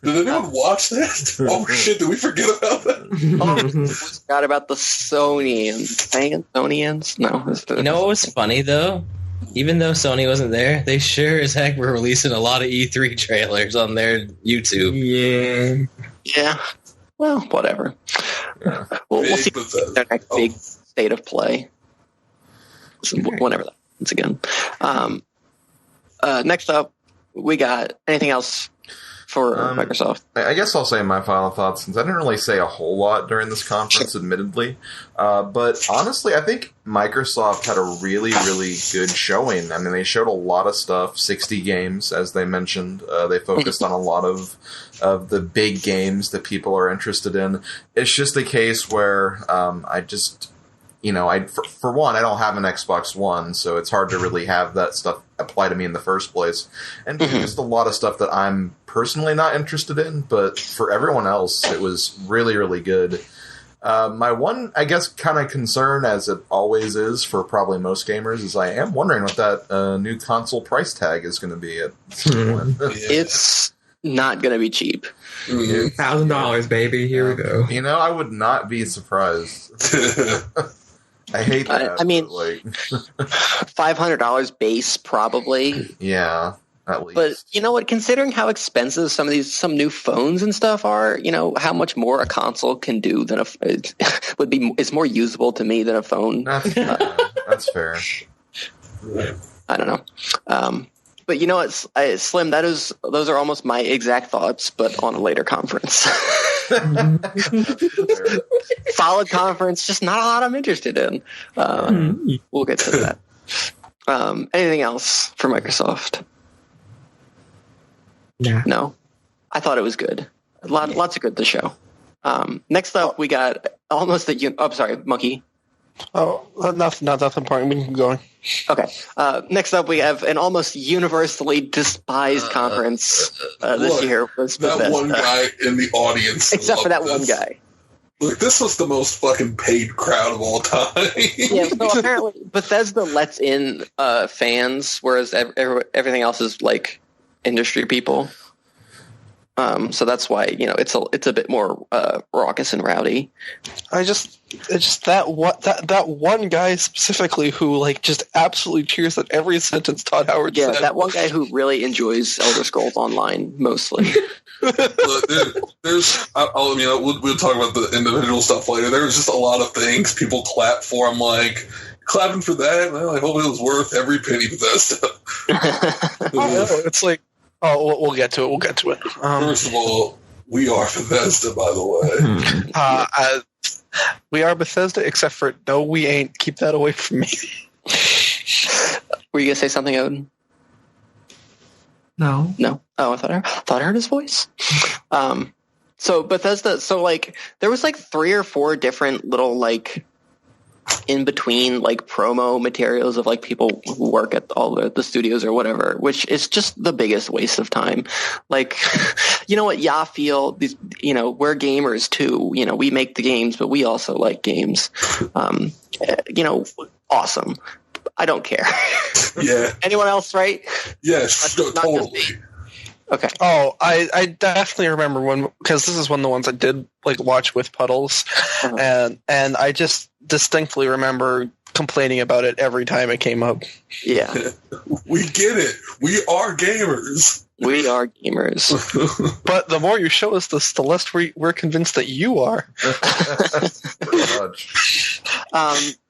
anyone watch that? Oh shit! Did we forget about that? Forgot about the Sonyans. No. You know what was funny though? Even though Sony wasn't there, they sure as heck were releasing a lot of E3 trailers on their YouTube. Yeah. Yeah. Well, whatever. We'll see Bethesda. their next big state of play. Whenever that happens again. Next up, we got anything else for Microsoft? I guess I'll say my final thoughts, since I didn't really say a whole lot during this conference, admittedly. But honestly, I think Microsoft had a really, really good showing. I mean, they showed a lot of stuff, 60 games, as they mentioned. They focused on a lot of the big games that people are interested in. It's just a case where I just... You know, for one, I don't have an Xbox One, so it's hard to really have that stuff apply to me in the first place. And just a lot of stuff that I'm personally not interested in, but for everyone else, it was really, really good. My one, I guess, kind of concern, as it always is for probably most gamers, is I am wondering what that new console price tag is going to be at some point. It's not going to be cheap. $1,000, baby. Here we go. You know, I would not be surprised. I hate that. I mean, but, like, $500 base, probably. yeah. At least. But you know what? Considering how expensive some new phones and stuff are, how much more a console can do than is more usable to me than a phone. That's fair. I don't know. But you know what, Slim? Those are almost my exact thoughts, but on a later conference. Solid conference, just not a lot I'm interested in. We'll get to that. Anything else for Microsoft? Yeah. No, I thought it was good. Lots of good to show. Next up, we got almost the. I'm sorry, Monkey. Oh, nothing important. We can keep going. Okay. Next up, we have an almost universally despised conference this year. Was that Bethesda. one guy in the audience, except for that one guy. Look, this was the most fucking paid crowd of all time. Yeah. So apparently, Bethesda lets in fans, whereas everything else is like industry people. So that's why it's a bit more raucous and rowdy. It's just that one guy specifically who like just absolutely cheers at every sentence Todd Howard said. Yeah, that one guy who really enjoys Elder Scrolls Online mostly. We'll talk about the individual stuff later. There was just a lot of things people clapped for. I'm like, clapping for that? Well, I hope it was worth every penny, Bethesda. It's like, we'll get to it. First of all, we are Bethesda, by the way. We are Bethesda, except for no, we ain't. Keep that away from me. Were you gonna say something, Odin? No. Oh, I thought I heard his voice. So Bethesda. So like, there was like 3 or 4 different little like in between like promo materials of like people who work at all the studios or whatever, which is just the biggest waste of time. Like, you know what? Yeah, feel these. We're gamers too. We make the games, but we also like games. Awesome. I don't care. Yeah. Anyone else, right? Yes, totally. Okay. Oh, I definitely remember one, because this is one of the ones I did like watch with Puddles, and I just distinctly remember complaining about it every time it came up. Yeah. We get it. We are gamers. We are gamers. But the more you show us this, the less we're convinced that you are.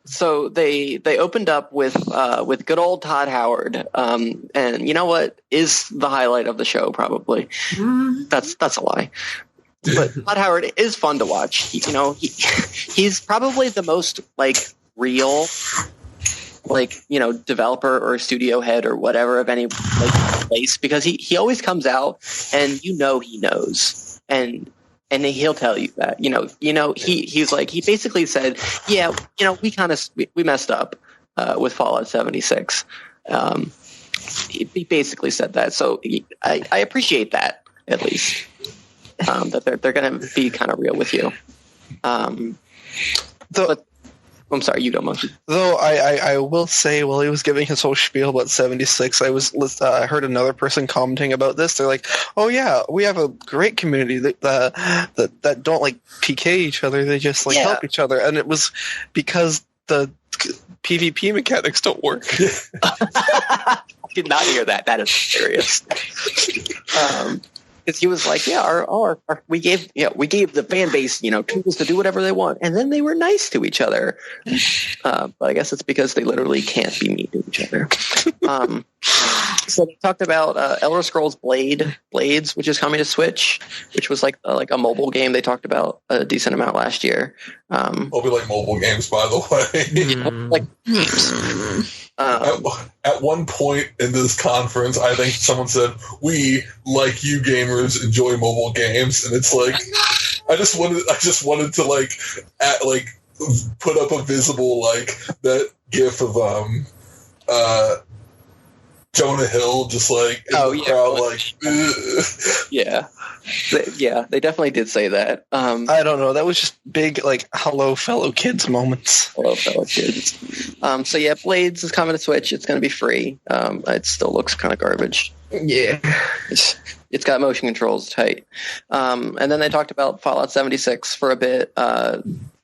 So they opened up with good old Todd Howard, and you know what is the highlight of the show? Probably that's a lie. But Todd Howard is fun to watch. He's probably the most like real, like developer or studio head or whatever of any like place, because he always comes out and he knows and he'll tell you that he's like, he basically said, yeah, we messed up with Fallout 76. He basically said that, so I appreciate that, at least that they're going to be kind of real with you. But I'm sorry, you don't monkey. Though I will say, while he was giving his whole spiel about 76, I heard another person commenting about this. They're like, "Oh yeah, we have a great community that don't like PK each other. They just like help each other." And it was because the PvP mechanics don't work. I did not hear that. That is serious. Because he was like, we gave the fan base, tools to do whatever they want, and then they were nice to each other. But I guess it's because they literally can't be mean to each other. So they talked about Elder Scrolls Blades, which is coming to Switch, which was like a mobile game they talked about a decent amount last year. Hope you like mobile games, by the way. At one point in this conference, I think someone said, "We, like you gamers, enjoy mobile games," and it's like, I just wanted to put up a visible that GIF of Jonah Hill just in the crowd, they definitely did say that. I don't know. That was just big, hello, fellow kids moments. Hello, fellow kids. So yeah, Blades is coming to Switch. It's going to be free. It still looks kind of garbage. Yeah. It's got motion controls tight. And then they talked about Fallout 76 for a bit.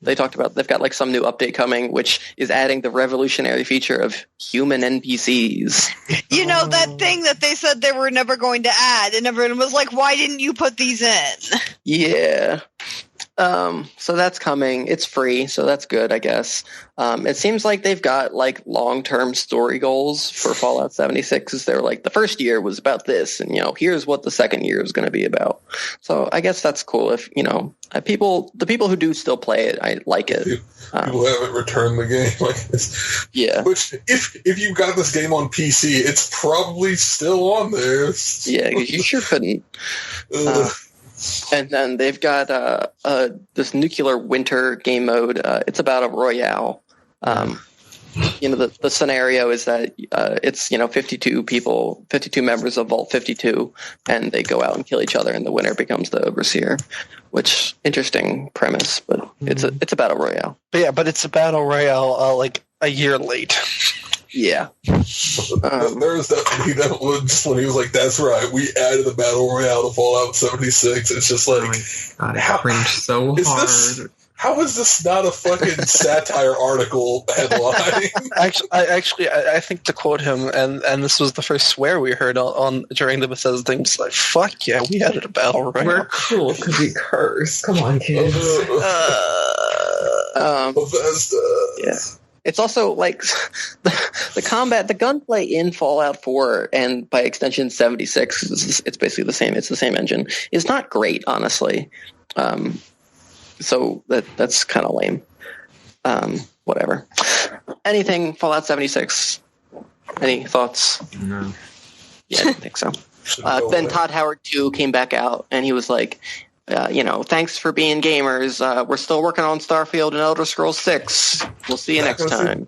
they talked about they've got like some new update coming, which is adding the revolutionary feature of human NPCs. You know, that thing that they said they were never going to add, and everyone was like, why didn't you put these in? Yeah. So that's coming. It's free, so that's good, I guess. It seems like they've got like long-term story goals for Fallout 76. Is they're like, the first year was about this, and here's what the second year is going to be about. So I guess that's cool. If the people who do still play it, I like it. People haven't returned the game like this. Yeah. Which, if you got this game on PC, it's probably still on there. Yeah, you sure couldn't. And then they've got this nuclear winter game mode. It's about a royale. The scenario is that it's 52 people, 52 members of Vault 52, and they go out and kill each other, and the winner becomes the overseer. Which interesting premise, but it's a battle royale. But it's a battle royale like a year late. Yeah. There was that one just when he was like, "That's right, we added the battle royale to Fallout 76." It's just like, God, I cringed so hard. How is this not a fucking satire article headline? I think to quote him, and this was the first swear we heard on during the Bethesda thing, was like, "Fuck yeah, we added a battle royale. We're cool because we curse. Come on, kids." Bethesda. Yeah. It's also like the combat, the gunplay in Fallout 4 and by extension 76, it's basically the same. It's the same engine. It's not great, honestly. So that's kind of lame. Whatever. Anything Fallout 76? Any thoughts? No. Yeah, I didn't think so. Then Todd Howard 2 came back out, and he was like, thanks for being gamers. We're still working on Starfield and Elder Scrolls 6. We'll see you next time.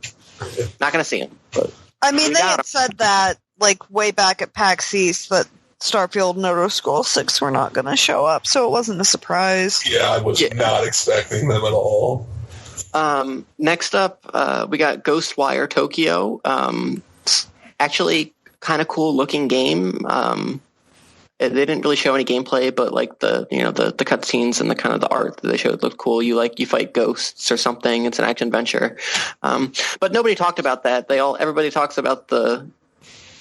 Not going to see him. But I mean, they had said that like way back at PAX East that Starfield and Elder Scrolls 6 were not going to show up, so it wasn't a surprise. Yeah, I was not expecting them at all. Next up, we got Ghostwire Tokyo. Actually, kind of cool looking game. They didn't really show any gameplay, but like the cutscenes and the kind of the art that they showed looked cool. You fight ghosts or something. It's an action adventure. But nobody talked about that. Everybody talks about the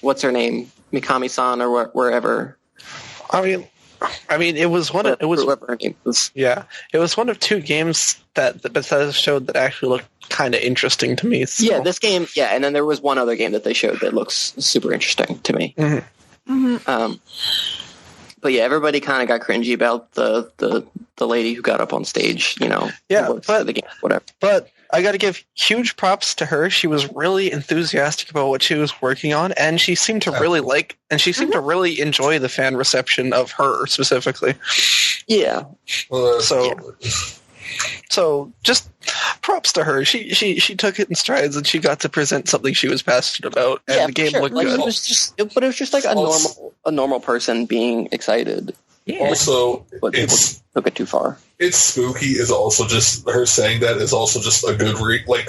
what's her name, Mikami-san or wherever. I mean, it was one of one of two games that the Bethesda showed that actually looked kind of interesting to me. So. Yeah, this game. Yeah, and then there was one other game that they showed that looks super interesting to me. Mm-hmm. Mm-hmm. But yeah, everybody kind of got cringy about the lady who got up on stage. Yeah, but the game, whatever. But I got to give huge props to her. She was really enthusiastic about what she was working on, and she seemed to really to really enjoy the fan reception of her specifically. Yeah. Well, So just props to her. She took it in strides, and she got to present something she was passionate about, and the game looked good. It was just like a normal person being excited. Yeah. Also, But people took it too far. It's spooky is also just her saying that is also just a good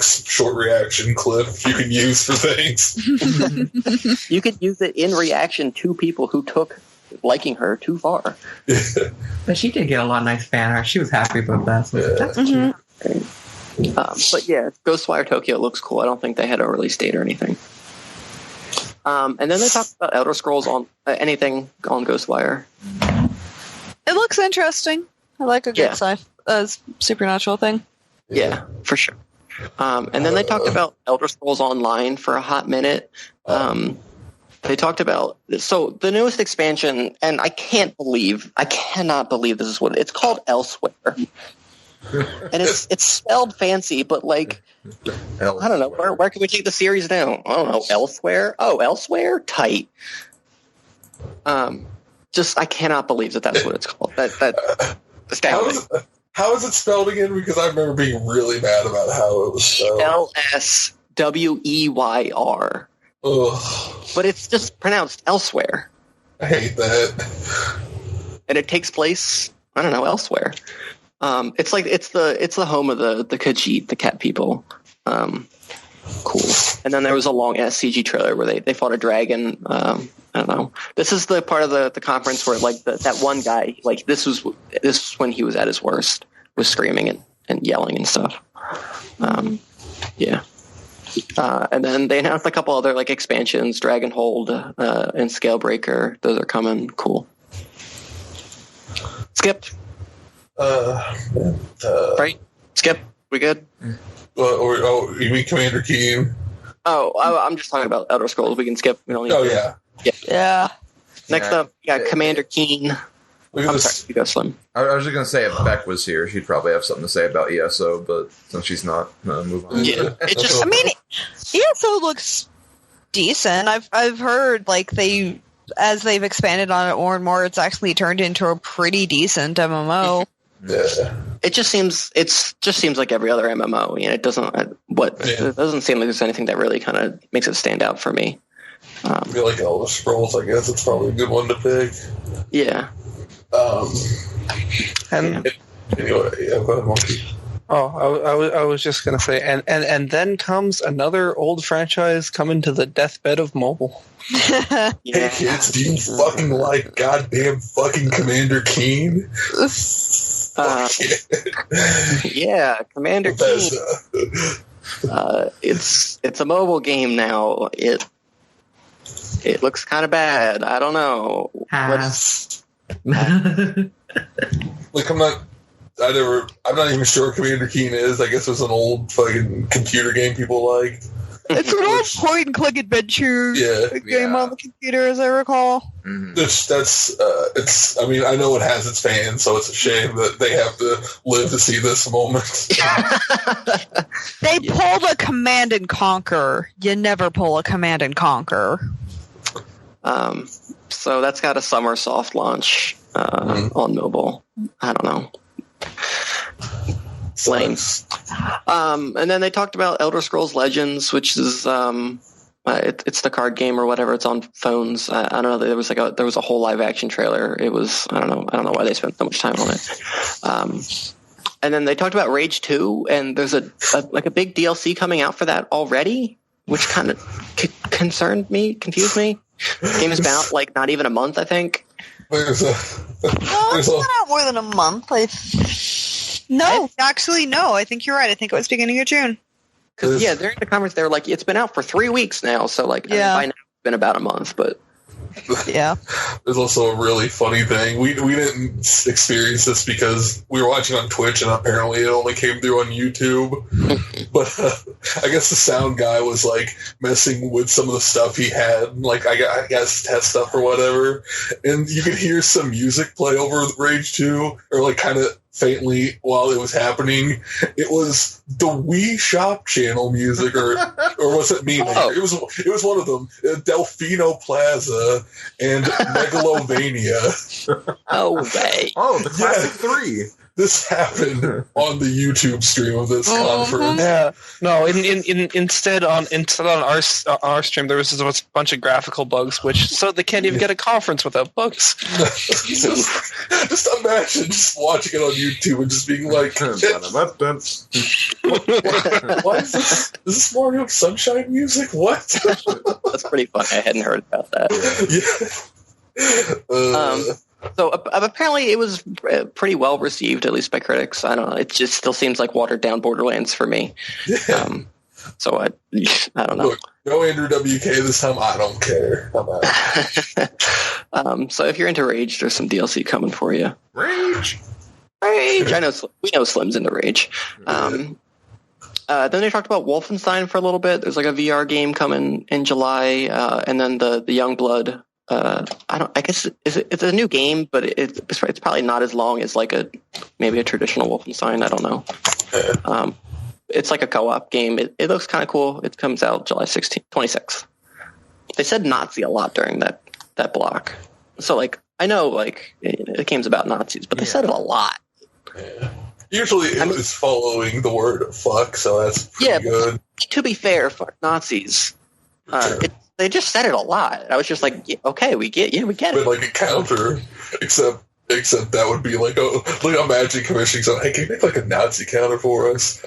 short reaction clip you can use for things. You could use it in reaction to people who took liking her too far. But she did get a lot of nice fan art. She was happy about that. So that's cute. But yeah, Ghostwire Tokyo looks cool. I don't think they had a release date or anything. And then they talked about Elder Scrolls on anything on Ghostwire. It looks interesting. I like a good supernatural thing. Yeah, for sure. And then they talked about Elder Scrolls Online for a hot minute. They talked about the newest expansion, and I cannot believe this is what it's called. Elsewhere, and it's spelled fancy, but like I don't know where can we take the series now? I don't know. Elsewhere. Oh, Elsewhere. Tight. I cannot believe that's what it's called. That astounding. How is it spelled again? Because I remember being really mad about how it was spelled. LSWEYR. Ugh. But it's just pronounced Elsewhere. I hate that. And it takes place, I don't know, elsewhere. It's like it's the home of the Khajiit, the cat people. Cool. And then there was a long ass CG trailer where they fought a dragon. I don't know. This is the part of the conference where like that one guy, like this was when he was at his worst, was screaming and yelling and stuff. Yeah. And then they announced a couple other like expansions, Dragonhold and Scalebreaker. Those are coming. Cool. Skip. Right? Skip. We good? You mean Commander Keen? Oh, I'm just talking about Elder Scrolls. We can skip. We don't need yeah. Yeah. Next up, we got Commander Keen. I'm sorry, you go, Slim. I was just going to say, if Beck was here, she'd probably have something to say about ESO, but since she's not, move on. Yeah. It just, I mean, ESO looks decent. I've heard like as they've expanded on it more and more, it's actually turned into a pretty decent MMO. Yeah. It just seems like every other MMO. You know, it doesn't it doesn't seem like there's anything that really kind of makes it stand out for me. I feel like Elder Scrolls, I guess it's probably a good one to pick. Yeah. And anyway, yeah, go ahead, Monkey. I was just gonna say, and then comes another old franchise coming to the deathbed of mobile. Hey kids, do you fucking like goddamn fucking Commander Keen? Yeah, Commander Keen. It's a mobile game now. It looks kind of bad. I don't know. Like I'm not even sure what Commander Keen is. I guess it was an old fucking computer game people like. It's an old point and click adventure game on the computer, as I recall. Mm-hmm. I mean, I know it has its fans, so it's a shame that they have to live to see this moment. They pulled a Command and Conquer. You never pull a Command and Conquer. So that's got a summer soft launch on mobile. I don't know. Lame. And then they talked about Elder Scrolls Legends, which is it's the card game or whatever. It's on phones. I don't know. There was a whole live action trailer. It was I don't know why they spent so much time on it. And then they talked about Rage 2, and there's a big DLC coming out for that already, which kind of confused me. The game has been out like not even a month, I think. It's been out more than a month. No, actually, no. I think you're right. I think it was beginning of June. Because during the conference they were like, it's been out for 3 weeks now. So like, I mean, by now it's been about a month, but yeah. There's also a really funny thing. We didn't experience this because we were watching on Twitch, and apparently it only came through on YouTube. But I guess the sound guy was like messing with some of the stuff he had, like I guess test stuff or whatever, and you could hear some music play over Rage 2, or like kind of faintly while it was happening. It was the Wii Shop channel music, or was it me? Oh. It was one of them. Delfino Plaza and Megalovania. Oh, way. Oh, the classic 3. This happened on the YouTube stream of this conference. Yeah, no. Instead on our stream, there was just a bunch of graphical bugs, so they can't even get a conference without bugs. just imagine just watching it on YouTube and just being like, "What is this? Is this Mario Sunshine music? What?" That's pretty funny. I hadn't heard about that. So apparently it was pretty well received, at least by critics. I don't know. It just still seems like watered down Borderlands for me. Yeah. So I don't know. Look, no Andrew WK this time. I don't care. So if you're into Rage, there's some DLC coming for you. Rage. I know we know Slim's into Rage. Then they talked about Wolfenstein for a little bit. There's like a VR game coming in July, and then the Youngblood. I guess it's a new game, but it's probably not as long as like maybe a traditional Wolfenstein. I don't know. It's like a co-op game. It looks kind of cool. It comes out July 26th. They said Nazi a lot during that block. So like I know like the game's about Nazis, but they said it a lot. Yeah. Usually it was following the word fuck, so that's pretty good. To be fair, fuck Nazis. They just said it a lot. I was just like, okay, we get it. But like a counter, except that would be like a Magic commissioning. So, hey, can you make like a Nazi counter for us?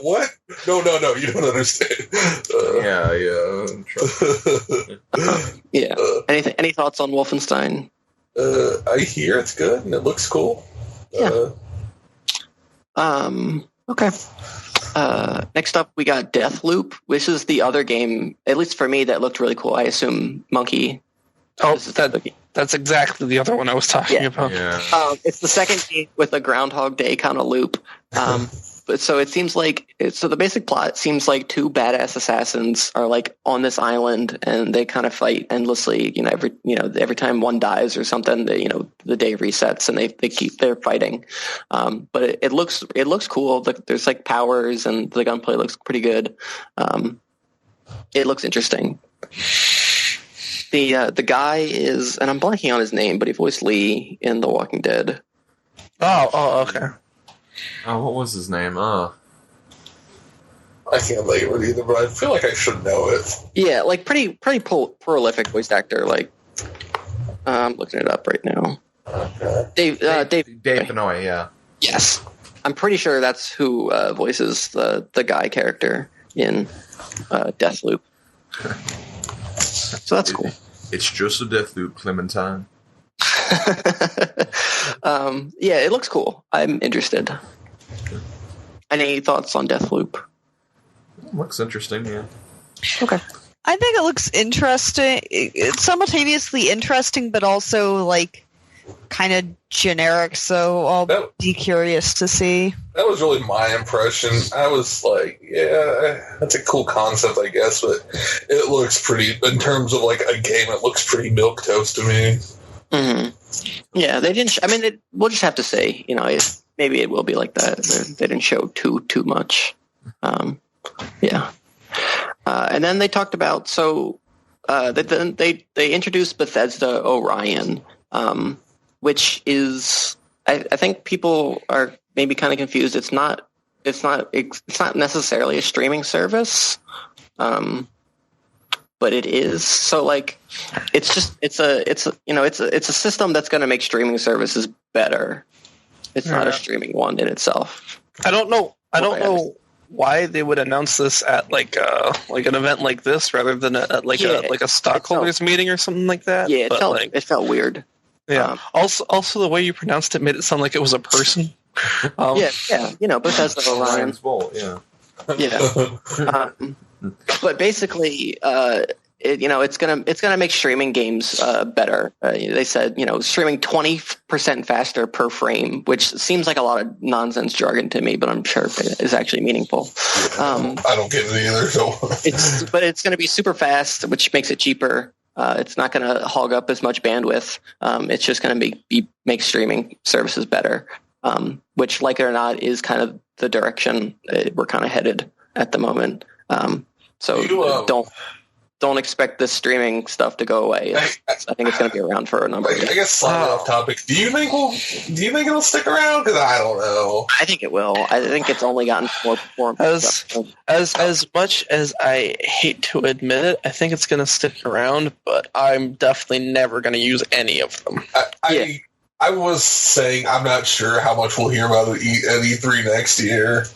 What? No, you don't understand. Yeah. Any thoughts on Wolfenstein? I hear it's good and it looks cool. Yeah. Okay. Next up, we got Deathloop, which is the other game, at least for me, that looked really cool. I assume Monkey. Oh, that's exactly the other one I was talking about. Yeah. It's the second game with a Groundhog Day kind of loop. But so it seems like the basic plot seems like two badass assassins are like on this island and they kind of fight endlessly. Every time one dies or something, the day resets and they keep their fighting. But it looks cool. There's like powers and the gunplay looks pretty good. It looks interesting. The guy is, and I'm blanking on his name, but he voiced Lee in The Walking Dead. Oh, okay. Oh, what was his name? I can't think of it either, but I feel like I should know it. Yeah, like pretty prolific voice actor. Like, I'm looking it up right now. Okay. Dave Benoit, yeah. Yes, I'm pretty sure that's who voices the guy character in Deathloop. So that's cool. It's just a Deathloop, Clementine. Yeah, it looks cool. I'm interested. Any thoughts on Deathloop? Looks interesting, yeah. Okay. I think it looks interesting. It's simultaneously interesting, but also like kind of generic. So I'll be curious to see. That was really my impression. I was like, yeah, that's a cool concept, I guess, but it looks pretty, in terms of like a game, it looks pretty milquetoast to me. Mm-hmm. Yeah, they didn't. We'll just have to say, maybe it will be like that. They didn't show too much. Yeah. And then they talked about they introduced Bethesda Orion, which is I think people are maybe kind of confused. It's not necessarily a streaming service. But it is. So like it's a system that's going to make streaming services better. It's not a streaming one in itself. I don't know why they would announce this at like an event like this rather than a stockholders meeting or something like that. Yeah, it felt weird. Yeah. Also, the way you pronounced it made it sound like it was a person. Bethesda Orion's Bolt, yeah. Yeah. But basically, it's gonna make streaming games better. They said, streaming 20% faster per frame, which seems like a lot of nonsense jargon to me, but I'm sure it is actually meaningful. I don't get it either. So it's going to be super fast, which makes it cheaper. It's not going to hog up as much bandwidth. It's just going to make streaming services better, which, like it or not, is kind of the direction we're kind of headed at the moment. Don't expect this streaming stuff to go away. I think it's going to be around for a number of years. I guess slightly off topic. Do you think it'll stick around? Because I don't know. I think it will. I think it's only gotten more performance. As much as I hate to admit it, I think it's going to stick around, but I'm definitely never going to use any of them. I was saying I'm not sure how much we'll hear about it at E3 next year,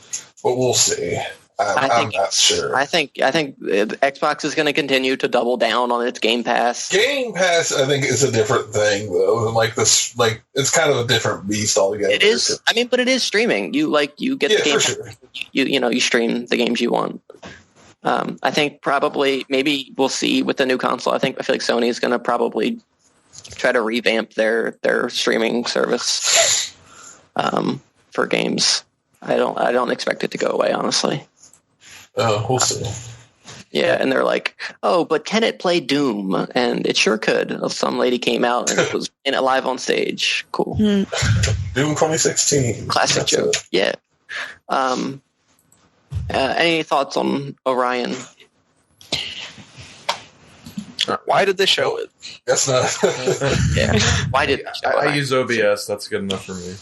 but we'll see. I'm not sure. I think Xbox is going to continue to double down on its Game Pass. Game Pass, I think, is a different thing though. Than like this, like it's kind of a different beast altogether. It is. But it is streaming. You get the game. For sure. You stream the games you want. I think probably maybe we'll see with the new console. I feel like Sony is going to probably try to revamp their streaming service for games. I don't expect it to go away, honestly. We'll see. Yeah, and they're like, oh, but can it play Doom? And it sure could. Some lady came out and it was in it live on stage. Cool. Doom 2016. Classic joke. Yeah. Any thoughts on Orion? Why did they show it? That's not. Yeah. Why did I use OBS? That's good enough for me.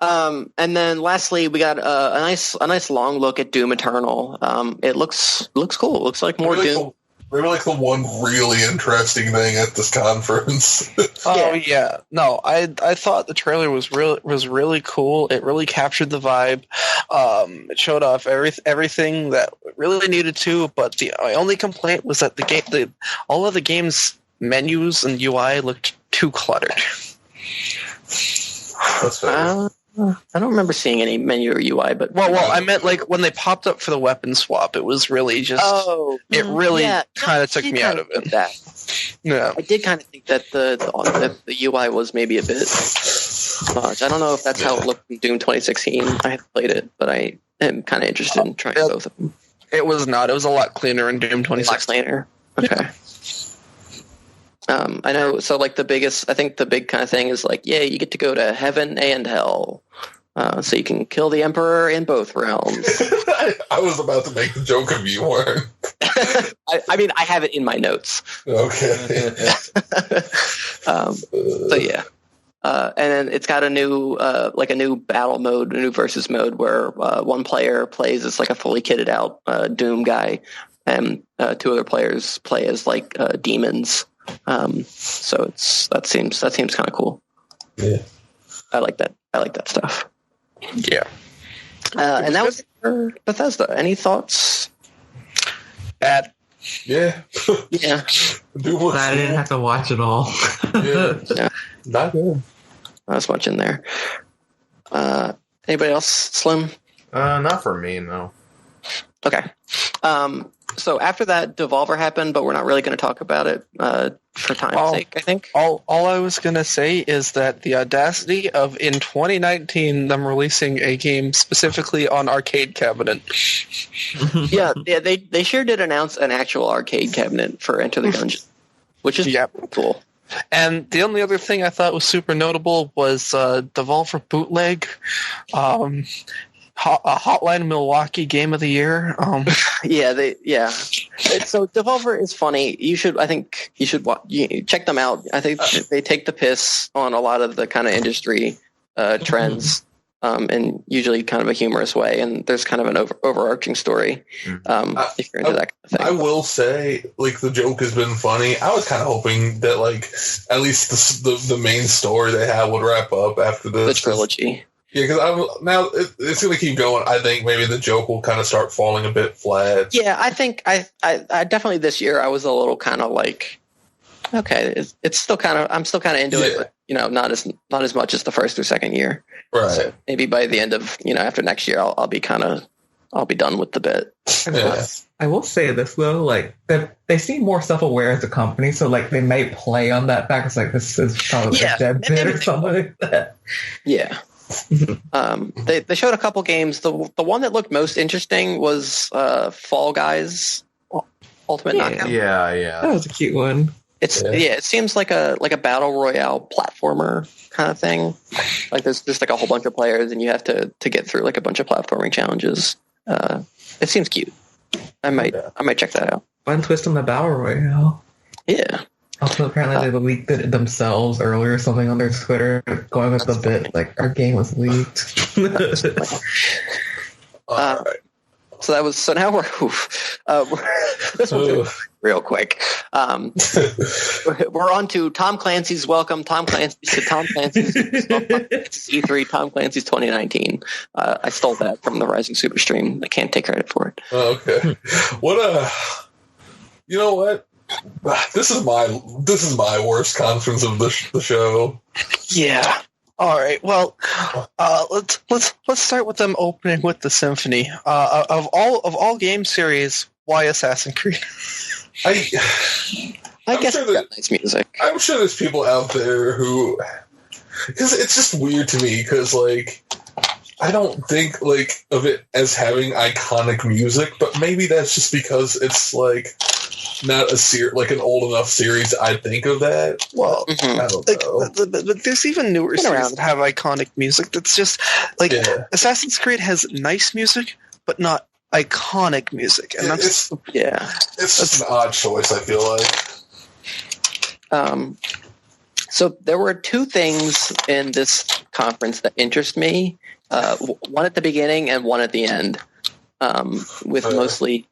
And then lastly, we got a nice long look at Doom Eternal. It looks cool. It looks like more Doom. Maybe like the one really interesting thing at this conference. Oh yeah, no, I thought the trailer was really cool. It really captured the vibe. It showed off everything that it really needed to. But my only complaint was that all of the game's menus and UI looked too cluttered. That's fair. I don't remember seeing any menu or UI, but Well, I meant like when they popped up for the weapon swap, it was really just. oh, It really yeah. kind of took I me did out of kinda it. think that. Yeah. I did kind of think that the UI was maybe a bit much. I don't know if that's how it looked in Doom 2016. I haven't played it, but I am kind of interested in trying both of them. It was not. It was a lot cleaner in Doom A lot 26. later. Okay. I know. So, like, I think the big kind of thing is like, yeah, you get to go to heaven and hell, so you can kill the emperor in both realms. I was about to make the joke of you weren't. I mean, I have it in my notes. Okay. So yeah, and then it's got a new battle mode, a new versus mode where one player plays as like a fully kitted out Doom guy, and two other players play as like demons. So that seems kind of cool. Yeah. I like that stuff. Yeah. And that was for Bethesda. Any thoughts? Bad. Yeah. Yeah. I didn't have to watch it all. Yeah. Not good. Not as much in there. Anybody else? Slim? Not for me, no. Okay. So after that, Devolver happened, but we're not really going to talk about it for time's sake, I think. All I was going to say is that the audacity of, in 2019, them releasing a game specifically on arcade cabinet. Yeah, they sure did announce an actual arcade cabinet for Enter the Gungeon, which is cool. And the only other thing I thought was super notable was Devolver Bootleg. A Hotline Milwaukee Game of the Year. So Devolver is funny. I think you should check them out. I think they take the piss on a lot of the kind of industry trends, in usually kind of a humorous way. And there's kind of an overarching story. If you're into that kind of thing, I will say, like, the joke has been funny. I was kind of hoping that, like, at least the main story they have would wrap up after the trilogy. Yeah, because now it's going to keep going. I think maybe the joke will kind of start falling a bit flat. Yeah, I think I definitely this year I was a little kind of like, okay, it's still kind of, I'm still kind of into it, but not as much as the first or second year. Right. So maybe by the end of after next year, I'll be done with the bit. Yeah. I will say this though, like they seem more self-aware as a company, so like they may play on that fact. It's like this is probably a dead bit or something like that. Yeah. They showed a couple games. The one that looked most interesting was Fall Guys Ultimate Knockout. Yeah. That was a cute one. It seems like a battle royale platformer kind of thing. Like there's just like a whole bunch of players and you have to get through like a bunch of platforming challenges. It seems cute. I might check that out. Fun twist on the battle royale. Yeah. Also, apparently they leaked it themselves earlier, something on their Twitter, going with the bit like our game was leaked. All right. So now we're this one's real quick. We're on to Tom Clancy's Welcome. Tom Clancy's E3. Tom Clancy's 2019. I stole that from the Rising Super stream. I can't take credit for it. Okay. You know what? This is my worst conference of the show. Yeah. All right. Well, let's start with them opening with the Symphony. Of all game series, why Assassin's Creed? I guess it's got nice music. I'm sure there's people out there who, because it's just weird to me. Because like, I don't think like of it as having iconic music, but maybe that's just because it's like not like an old enough series. I think of that. Well, I don't know. but there's even newer series that have iconic music. That's just like Assassin's Creed has nice music, but not iconic music, and it's just an odd choice. I feel like. So there were two things in this conference that interest me. One at the beginning and one at the end, with mostly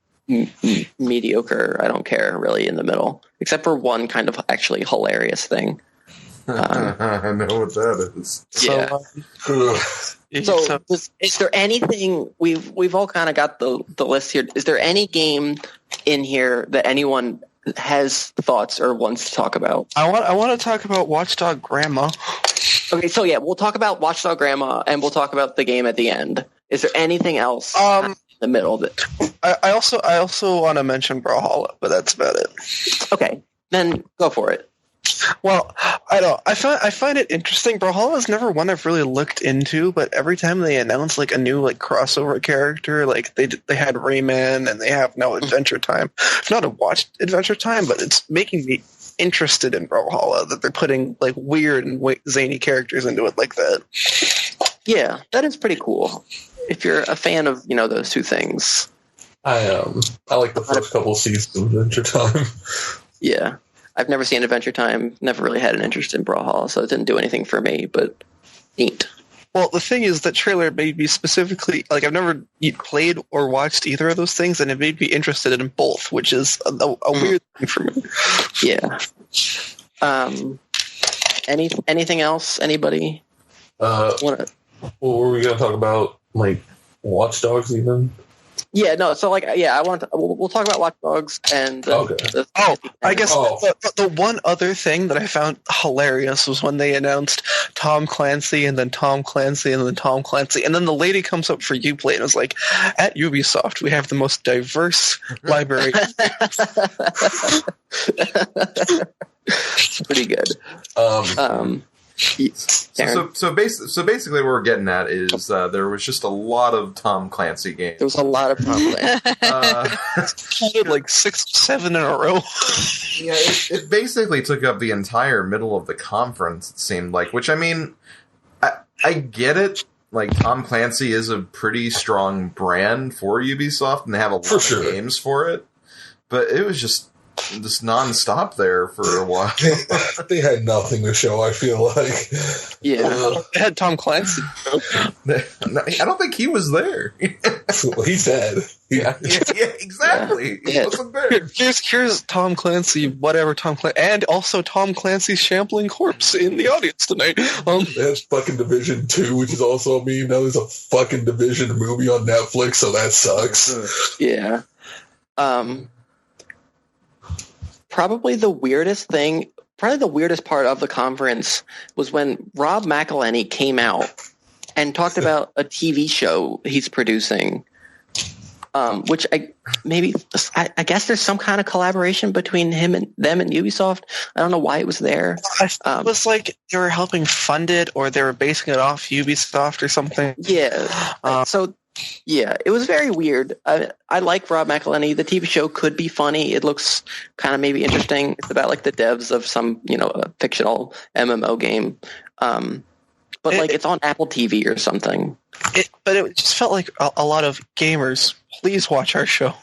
mediocre. I don't care really in the middle, except for one kind of actually hilarious thing. I know what that is. So is there anything we've all kind of got the list here? Is there any game in here that anyone has thoughts or wants to talk about? I want to talk about Watchdog Grandma. Okay, so yeah, we'll talk about Watchdog Grandma, and we'll talk about the game at the end. Is there anything else in the middle of it? I also want to mention Brawlhalla, but that's about it. Okay, then go for it. Well, I find it interesting. Brawlhalla is never one I've really looked into, but every time they announce like a new like crossover character, like they had Rayman and they have now Adventure Time. I've not watched Adventure Time, but it's making me interested in Brawlhalla that they're putting like weird and zany characters into it like that. Yeah, that is pretty cool. If you're a fan of those two things, I like the first couple seasons of Adventure Time. Yeah. I've never seen Adventure Time, never really had an interest in Brawlhalla, so it didn't do anything for me, but neat. Well, the thing is, that trailer made me specifically, like, I've never played or watched either of those things, and it made me interested in both, which is a weird thing for me. Yeah. Anything else? Anybody? What were we going to talk about? Like, Watch Dogs even? Yeah, no. So, we'll talk about Watch Dogs and. I guess the one other thing that I found hilarious was when they announced Tom Clancy and then Tom Clancy and then Tom Clancy, and then the lady comes up for Uplay and was like, "At Ubisoft, we have the most diverse library." It's pretty good. So basically, what we're getting at is there was just a lot of Tom Clancy games. There was a lot of Tom Clancy. Like 6, 7 in a row. Yeah, it basically took up the entire middle of the conference. It seemed like, which I mean, I get it. Like Tom Clancy is a pretty strong brand for Ubisoft, and they have a lot of games for it. But it was just non-stop there for a while. They had nothing to show, I feel like. Yeah. They had Tom Clancy. I don't think he was there. Well, he's dead. Yeah, exactly. Yeah. He wasn't there. Here's Tom Clancy, whatever Tom Clancy, and also Tom Clancy's shambling corpse in the audience tonight. There's fucking Division 2, which is also a meme. Now there's a fucking Division movie on Netflix, so that sucks. Yeah. Probably the weirdest part of the conference was when Rob McElhenney came out and talked about a TV show he's producing, which I guess there's some kind of collaboration between them and Ubisoft. I don't know why it was there. It was like they were helping fund it, or they were basing it off Ubisoft or something. Yeah. Yeah, it was very weird. I like Rob McElhenney. The TV show could be funny. It looks kind of maybe interesting. It's about like the devs of some, a fictional MMO game. But it's on Apple TV or something. But it just felt like a lot of gamers. Please watch our show.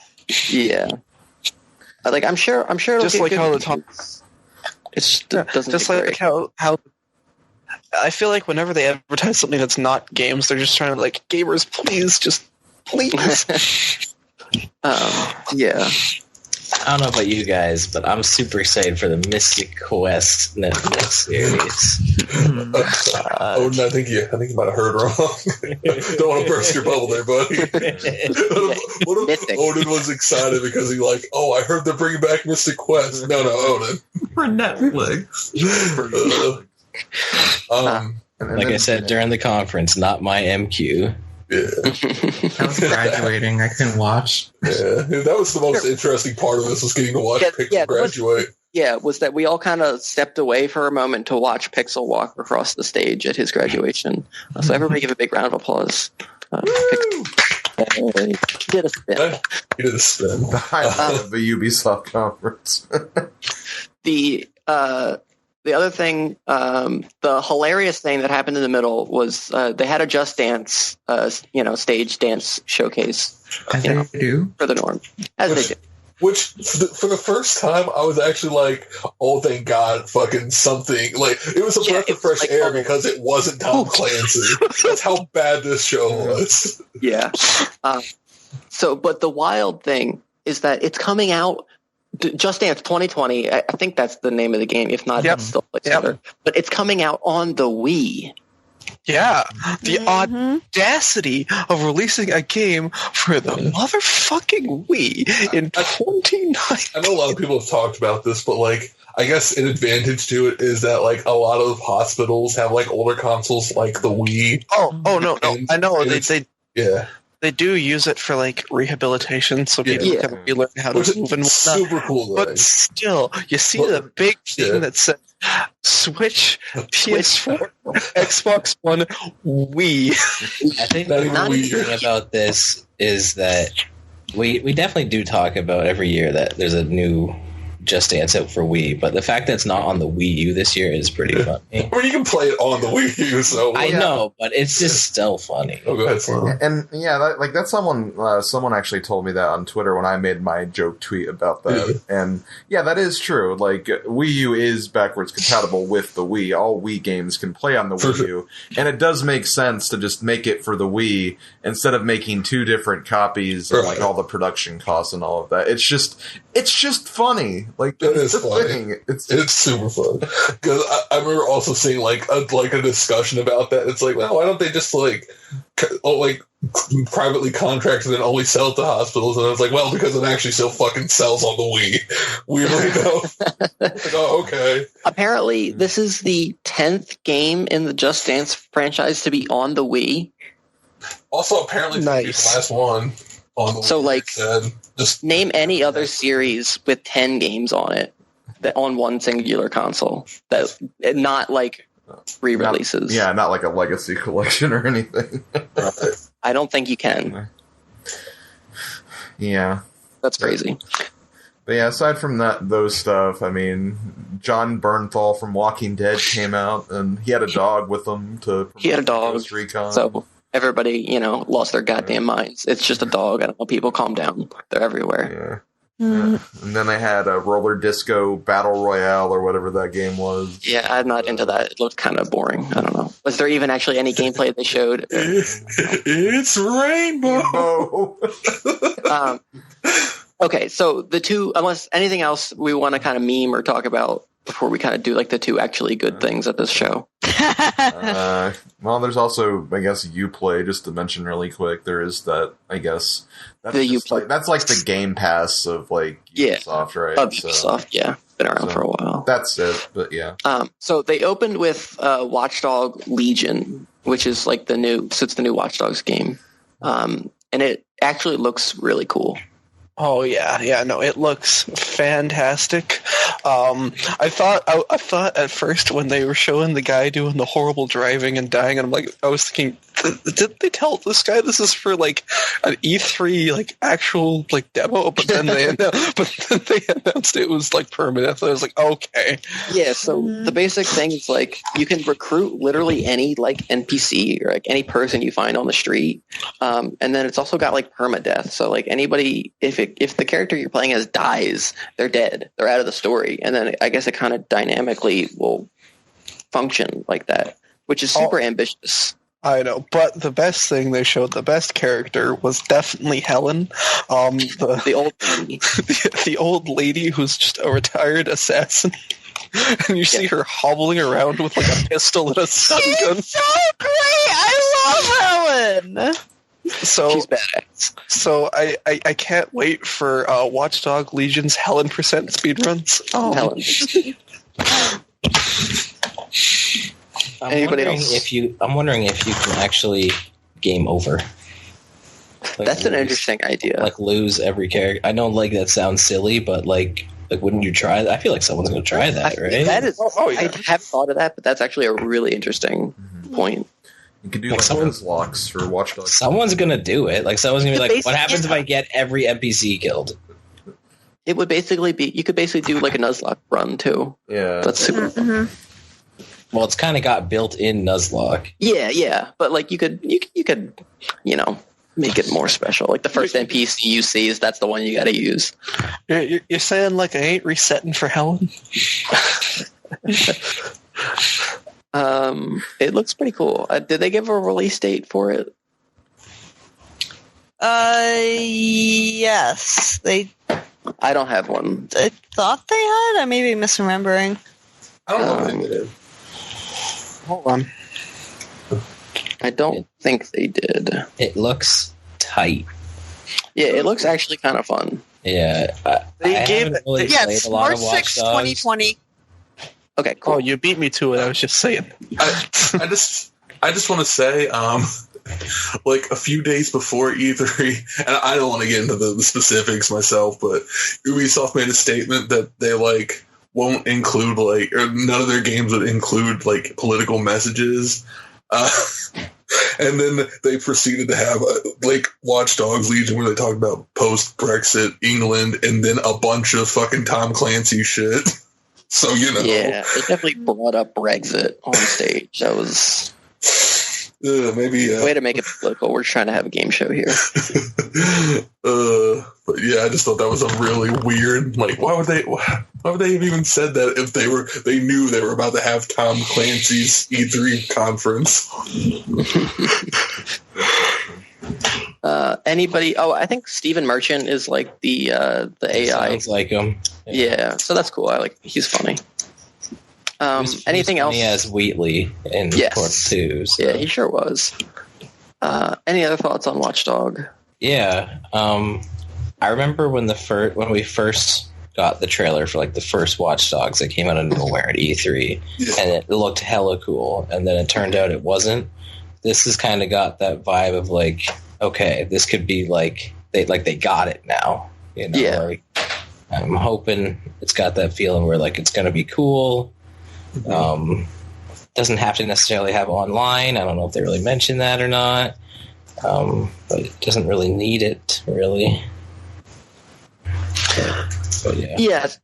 Yeah. I'm sure it'll just get like good how the reviews. Doesn't just get like great. how I feel like whenever they advertise something that's not games, they're just trying to like, gamers, please. Yeah. I don't know about you guys, but I'm super excited for the Mystic Quest Netflix series. I think you might have heard wrong. Don't want to burst your bubble there, buddy. What if Odin was excited because he I heard they're bringing back Mystic Quest. No, Odin. For Netflix. Like I said during the conference, not my MQ. Yeah. I was graduating. I couldn't watch. Yeah, that was the most interesting part of this, was getting to watch Pixel graduate. Was that we all kind of stepped away for a moment to watch Pixel walk across the stage at his graduation. So everybody give a big round of applause. He did a spin. He did a spin. The highlight of the Ubisoft conference. The other thing, the hilarious thing that happened in the middle was they had a Just Dance, stage dance showcase. As they do. For the norm. As they do. Which, for the first time, I was actually like, oh, thank God, fucking something. Like, it was a breath of fresh air because it wasn't Tom Clancy. That's how bad this show was. Yeah. But the wild thing is that it's coming out Just Dance 2020, I think that's the name of the game. If not, it's still placeholder. But it's coming out on the Wii. Yeah, the audacity of releasing a game for the motherfucking Wii in 2019. I know a lot of people have talked about this, but I guess an advantage to it is that like a lot of hospitals have like older consoles like the Wii. Oh no! And- I know and they do use it for like rehabilitation, so people Yeah. can relearn how to Which move and is whatnot. super cool. But still, you see the big thing that says Switch, PS4, Xbox One, Wii. I think Not the even funny weird. thing about this is that we definitely do talk about every year that there's a new Just Dance out for Wii, but the fact that it's not on the Wii U this year is pretty funny. I mean, you can play it on the Wii U, so I know, but it's just still funny. Oh, go ahead, Sam. And yeah, that's someone actually told me that on Twitter when I made my joke tweet about that. And yeah, that is true. Like Wii U is backwards compatible with the Wii. All Wii games can play on the Wii U, and it does make sense to just make it for the Wii instead of making two different copies and like all the production costs and all of that. It's just funny. Like It that's is the funny. thing. It's super fun because I remember also seeing like a discussion about that. It's like, well, why don't they just like privately contract and then only sell it to hospitals? And I was like, well, because it actually still fucking sells on the Wii. Weirdly enough. Like, oh, okay. Apparently, this is the 10th game in the Just Dance franchise to be on the Wii. Also, apparently, Nice. the last one on the So, Wii like, said, just Name any other series with 10 games on it that on one singular console. That not like re-releases. Not like a legacy collection or anything. I don't think you can. Yeah. That's crazy. But yeah, aside from those stuff, I mean, John Bernthal from Walking Dead came out, and he had a dog with him to He had a dog, Ghost Recon. So everybody, lost their goddamn minds. It's just a dog. I don't know. People calm down. They're everywhere. Yeah. And then they had a Roller Disco Battle Royale or whatever that game was. Yeah, I'm not into that. It looked kind of boring. I don't know. Was there even actually any gameplay they showed? It's rainbow. Okay, so the two, unless anything else we want to kind of meme or talk about before we kind of do like the two actually good things at this show. Well, there's also, I guess, Uplay, just to mention really quick. There is that, I guess. That's The just Uplay. that's like the Game Pass of like Ubisoft, right? Ubisoft, yeah. Been around for a while. That's it, but yeah. So they opened with Watchdog Legion, which is like it's the new Watch Dogs game. And it actually looks really cool. Oh yeah, no, it looks fantastic. I thought at first when they were showing the guy doing the horrible driving and dying, and I was thinking, did they tell this guy this is for like an E3 like actual like demo? But then they announced it was like permanent. So I was like, okay, Yeah, so the basic thing is like you can recruit literally any like NPC or like any person you find on the street, and then it's also got like permadeath. So like anybody, if the character you're playing as dies, they're dead. They're out of the story, and then I guess it kind of dynamically will function like that, which is super ambitious. I know. But the best thing they showed, the best character was definitely Helen, The old lady. the old lady who's just a retired assassin. And you see her hobbling around with like a pistol and a stun gun. So great! I love Helen. So She's badass. So I can't wait for Watchdog Legion's Helen percent speedruns. Helen. Anybody else? I'm wondering if you can actually game over. Like, That's an interesting idea. Like lose every character. I know, like that sounds silly, but like wouldn't you try that? I feel like someone's going to try that, right? That is. Yeah. I have thought of that, but that's actually a really interesting point. You could do Like like locks for Watch Dogs. Someone's going to do it. Like someone's going to be like, Basically, what happens if yeah. I get every NPC killed? It would basically be you could basically do like a Nuzlocke run too. Yeah. That's super fun. Well, it's kind of got built-in Nuzlocke. Yeah, but like you could make it more special. Like the first NPC you see that's the one you got to use. You're saying like I ain't resetting for Helen? It looks pretty cool. Did they give a release date for it? Yes. I don't have one. I thought they had. I may be misremembering. I don't know if they did. Hold on. I don't think they did. It looks tight. Yeah, it looks actually kind of fun. Yeah. They I gave haven't it- really Yes, played a lot March of Watch 6, Dogs. 2020. Okay, cool. Oh, you beat me to it. I was just saying. I just want to say, like a few days before E3, and I don't want to get into the specifics myself, but Ubisoft made a statement that they like won't include like, or none of their games would include like political messages. And then they proceeded to have like Watch Dogs Legion, where they talked about post-Brexit England, and then a bunch of fucking Tom Clancy shit. So, you know. Yeah, they definitely brought up Brexit on stage. That was maybe way to make it political. We're trying to have a game show here. But yeah, I just thought that was a really weird. Like, why would they have even said that if they knew they were about to have Tom Clancy's E3 conference? Anybody? Oh, I think Stephen Merchant is like the AI. Sounds like him. Yeah, so that's cool. He's funny. Anything else? He has Wheatley in Port 2. So. Yeah, he sure was. Any other thoughts on Watchdog? Yeah, I remember when we first got the trailer for like the first Watch Dogs that came out of nowhere at E3, and it looked hella cool, and then it turned out it wasn't. This has kind of got that vibe of like, okay, this could be like they got it now, you know? Yeah. Like, I'm hoping it's got that feeling where like it's going to be cool. Doesn't have to necessarily have online. I don't know if they really mentioned that or not, but it doesn't really need it, really. But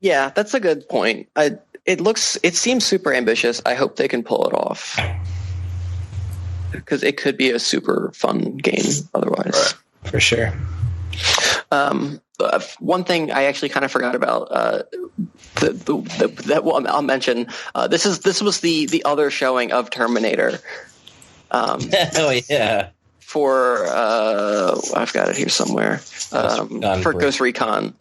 yeah, that's a good point. It seems super ambitious. I hope they can pull it off, because it could be a super fun game otherwise. Right. For sure. One thing I actually kind of forgot about that one I'll mention. This was the other showing of Terminator. Oh yeah. For I've got it here somewhere. For Ghost Recon.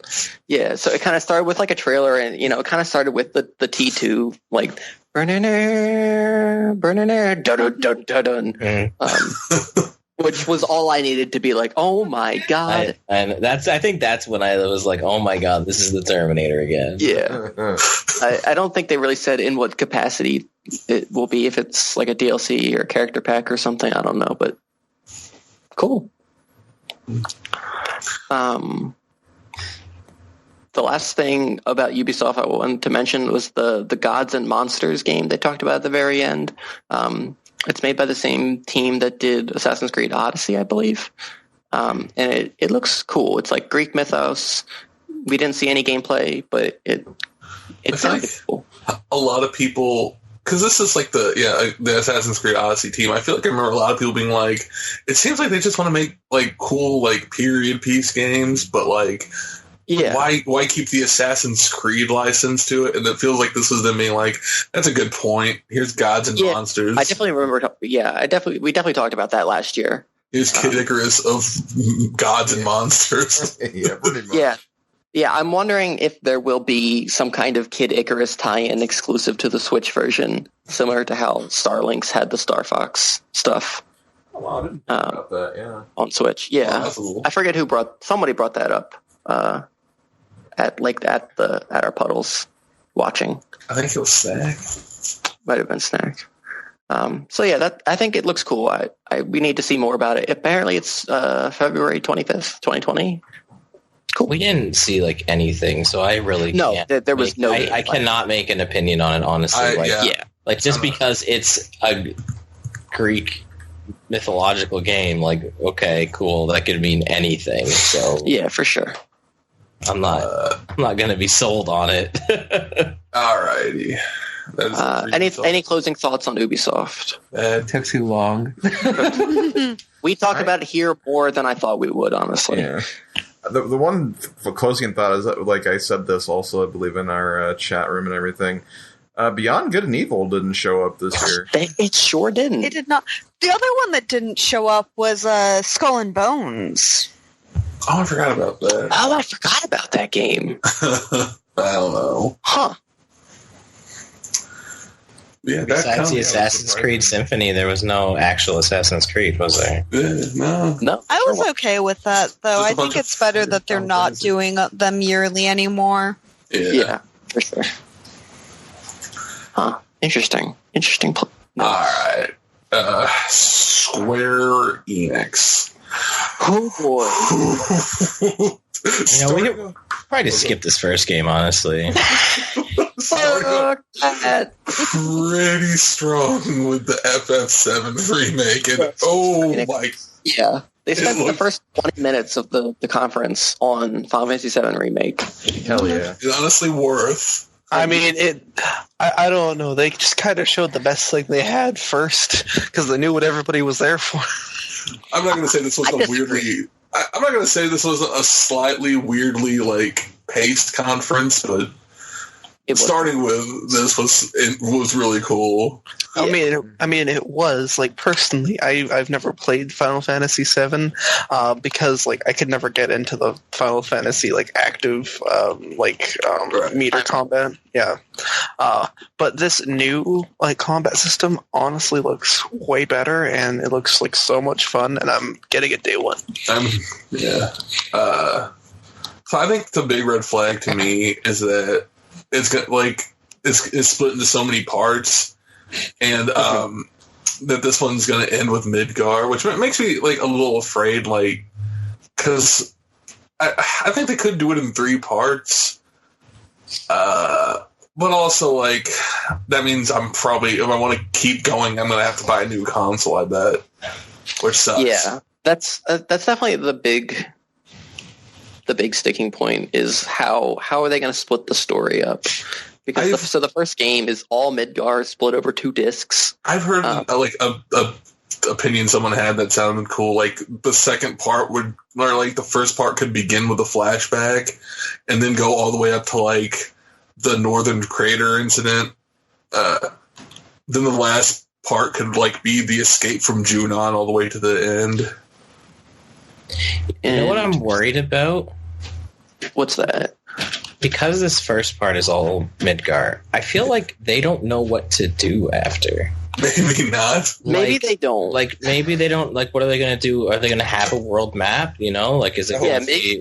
Yeah, so it kind of started with like a trailer, and you know, it kind of started with the T2 like burning air, dun dun dun dun. Which was all I needed to be like, oh my god. And I think that's when I was like, oh my god, this is the Terminator again. Yeah. I don't think they really said in what capacity it will be, if it's like a DLC or a character pack or something. I don't know, but cool. The last thing about Ubisoft I wanted to mention was the Gods and Monsters game they talked about at the very end. It's made by the same team that did Assassin's Creed Odyssey, I believe. And it looks cool. It's like Greek mythos. We didn't see any gameplay, but it sounded cool. A lot of people, because this is like the Assassin's Creed Odyssey team. I feel like I remember a lot of people being like, it seems like they just want to make like cool like period piece games, but like, yeah, why keep the Assassin's Creed license to it? And it feels like this was them being like, that's a good point. Here's Gods and Monsters. I definitely remember. We definitely talked about that last year. Here's Kid Icarus of Gods and Monsters. Yeah, pretty much. Yeah. I'm wondering if there will be some kind of Kid Icarus tie-in exclusive to the Switch version, similar to how Starlinks had the Star Fox stuff. Oh, I didn't think about that. Yeah, on Switch. Yeah, cool. I forget somebody brought that up. At our Puddles watching. I think it was Snack. Might have been Snack. So yeah, I think it looks cool. We need to see more about it. Apparently it's February 25th, 2020. Cool. We didn't see like anything, so I really can't. There was no. I cannot make an opinion on it, honestly. Like just because it's a Greek mythological game, like okay, cool, that could mean anything. So yeah, for sure. I'm not going to be sold on it. Alrighty. Any closing thoughts on Ubisoft? It took too long. We talked about it here more than I thought we would, honestly. Yeah. The one closing thought is that, like I said this also, I believe, in our chat room and everything. Beyond Good and Evil didn't show up this year. It sure didn't. It did not. The other one that didn't show up was Skull and Bones. Oh, I forgot about that. Oh, I forgot about that game. I don't know. Huh. Yeah, besides the Assassin's Creed Symphony, there was no actual Assassin's Creed, was there? No. I was okay with that, though. I think it's better that they're not doing them yearly anymore. Yeah, for sure. Huh. Interesting. All right. Square Enix. Oh boy. We could probably just skip this first game, honestly. Fuck that. Pretty strong with the FF7 remake, and oh my! Yeah, they spent the first 20 minutes of the conference on Final Fantasy VII remake. Hell yeah! It's honestly worth. I mean, I don't know. They just kind of showed the best thing they had first because they knew what everybody was there for. I'm not going to say this was I'm not going to say this was a slightly weirdly paced conference, but starting with this was really cool. Yeah. I mean, it was personally. I've never played Final Fantasy VII because I could never get into the Final Fantasy active meter combat. Yeah, but this new combat system honestly looks way better, and it looks like so much fun, and I'm getting it day one. Yeah. So I think the big red flag to me is that it's got it's split into so many parts, and that this one's going to end with Midgar, which makes me a little afraid, because I think they could do it in 3 parts, but also that means I'm probably, if I want to keep going, I'm going to have to buy a new console, I bet, which sucks. Yeah, that's definitely the big sticking point is how are they going to split the story up? Because the first game is all Midgar split over 2 discs. I've heard a opinion someone had that sounded cool. The second part would, or the first part could begin with a flashback, and then go all the way up to the Northern Crater incident. Then the last part could be the escape from Junon all the way to the end. You know what I'm worried about? What's that? Because this first part is all Midgar, I feel like they don't know what to do after. Maybe not. Maybe they don't. Maybe they don't. What are they going to do? Are they going to have a world map? Is it going to be...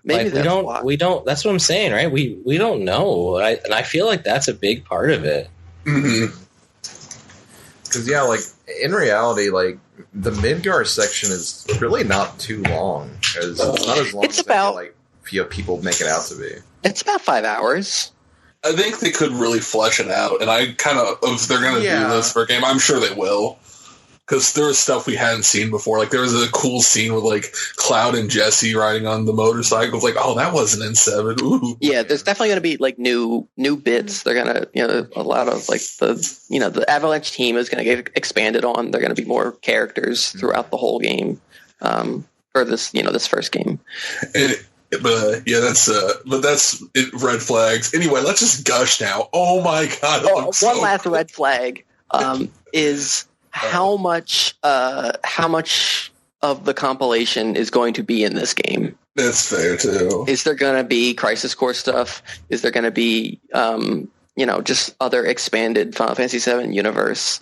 Maybe we don't. That's what I'm saying, right? We don't know. And I feel like that's a big part of it. Mm-hmm. Because, in reality, the Midgar section is really not too long. It's not as long as people make it out to be. It's about 5 hours. I think they could really flesh it out, and I kind of, if they're going to do this for a game, I'm sure they will. Because there was stuff we hadn't seen before. There was a cool scene with Cloud and Jesse riding on the motorcycles. That wasn't in 7. Ooh. Yeah, there's definitely going to be new bits. They're going to, a lot of the Avalanche team is going to get expanded on. They're going to be more characters throughout the whole game. For this, this first game. But that's it, red flags. Anyway, let's just gush now. Oh my god! One last red flag is how much of the compilation is going to be in this game. That's fair too. Is there going to be Crisis Core stuff? Is there going to be just other expanded Final Fantasy VII universe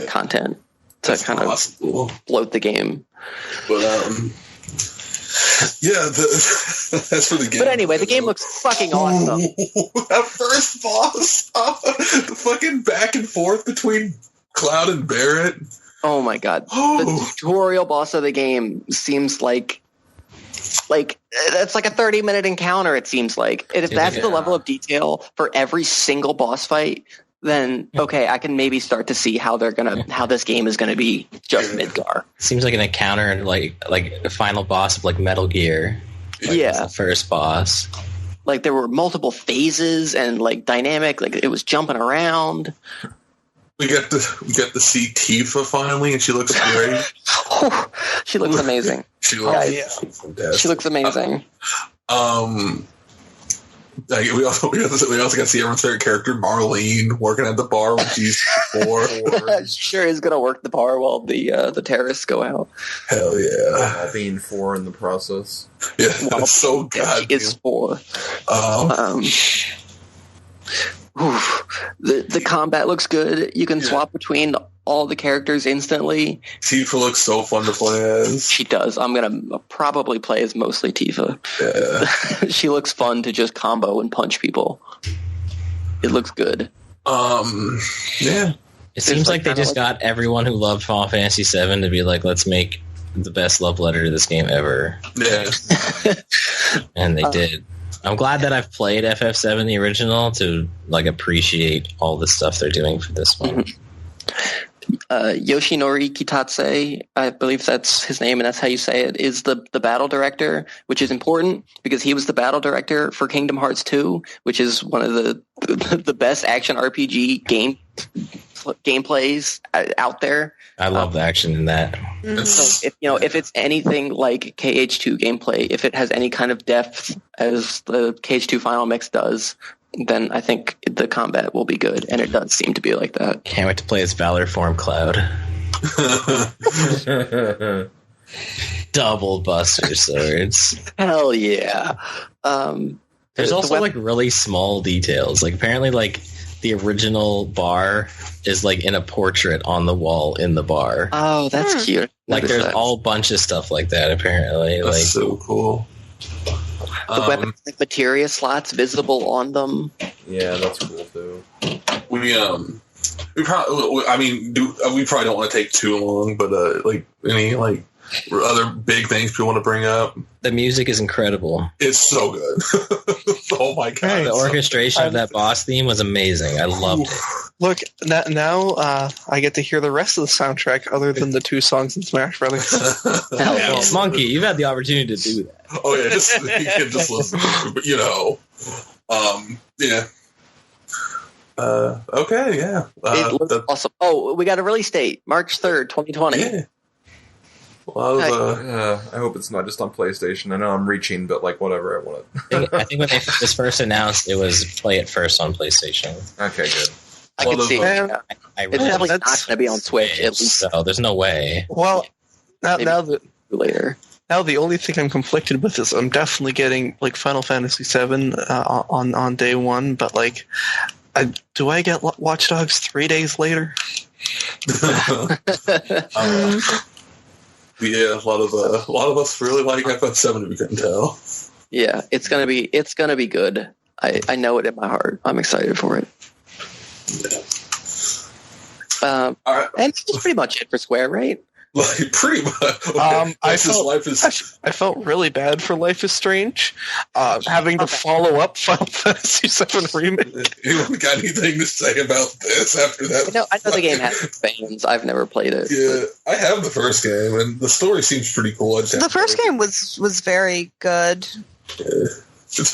content to kind of float the game? But that's for the game. But anyway, the game looks fucking awesome. That first boss, the fucking back and forth between Cloud and Barrett. Oh my god, the tutorial boss of the game seems like that's a 30-minute encounter. It seems like, and if that's the level of detail for every single boss fight, then okay, I can maybe start to see how how this game is gonna be just Midgar. Seems like an encounter, like the final boss of Metal Gear. The first boss. There were multiple phases and dynamic. It was jumping around. We got to see Tifa finally, and she looks great. She looks amazing. She looks amazing. We also got to see everyone's favorite character, Marlene, working at the bar when she's 4. Sure is going to work the bar while the terrorists go out. Hell yeah. While being 4 in the process. Yeah, that's so good. She is 4. The combat looks good. You can swap between all the characters instantly. Tifa looks so fun to play as. She does. I'm going to probably play as mostly Tifa. Yeah. She looks fun to just combo and punch people. It looks good. Yeah. It seems like they kinda just got everyone who loved Final Fantasy VII to be like, let's make the best love letter to this game ever. Yeah. And they did. I'm glad that I've played FF7, the original, to like appreciate all the stuff they're doing for this one. Yoshinori Kitatse, I believe that's his name, and that's how you say it, is the battle director, which is important because he was the battle director for Kingdom Hearts 2, which is one of the best action RPG gameplays out there. I love the action in that. So if it's anything like KH2 gameplay, if it has any kind of depth as the KH2 Final Mix does, then I think the combat will be good, and it does seem to be like that. Can't wait to play as Valor Form Cloud. Double Buster Swords. Hell yeah! There's also like really small details. Like apparently, like the original bar is like in a portrait on the wall in the bar. Oh, that's cute. Like there's all bunch of stuff like that. Apparently, That's like so cool. The weapon materia slots visible on them. Yeah, that's cool too. We probably. I mean, we probably don't want to take too long, but like any like other big things people want to bring up. the music is incredible. It's so good. Oh my god! The orchestration of that boss theme was amazing. I loved it. Look, now I get to hear the rest of the soundtrack other than the two songs in Smash Brothers. Yeah. Monkey, you've had the opportunity to do that. Oh yeah, you can just listen. But yeah. Okay, yeah. It looks awesome. Oh, we got a release date, March 3rd, 2020. Yeah. A lot of, I hope it's not just on PlayStation. I know I'm reaching, but like whatever, I want it. I think when they was first announced, it was play it first on PlayStation. Okay, good. I can see it. I It's definitely not that's- going to be on Switch, at least So there's no way. Well, now later. the only thing I'm conflicted with is I'm definitely getting like Final Fantasy VII on day one, but like, do I get Watch Dogs 3 days later? yeah, a lot of us really like FF7, if we couldn't tell. Yeah, it's gonna be good. I know it in my heart. I'm excited for it. All right. And that's pretty much it for Square, right? Like pretty much. Okay. I felt really bad for Life is Strange, having to follow up Final Fantasy VII Remake. You got anything to say about this after that? I know the game has fans. I've never played it. Yeah, I have the first game, and the story seems pretty cool. The first game was very good. Yeah. This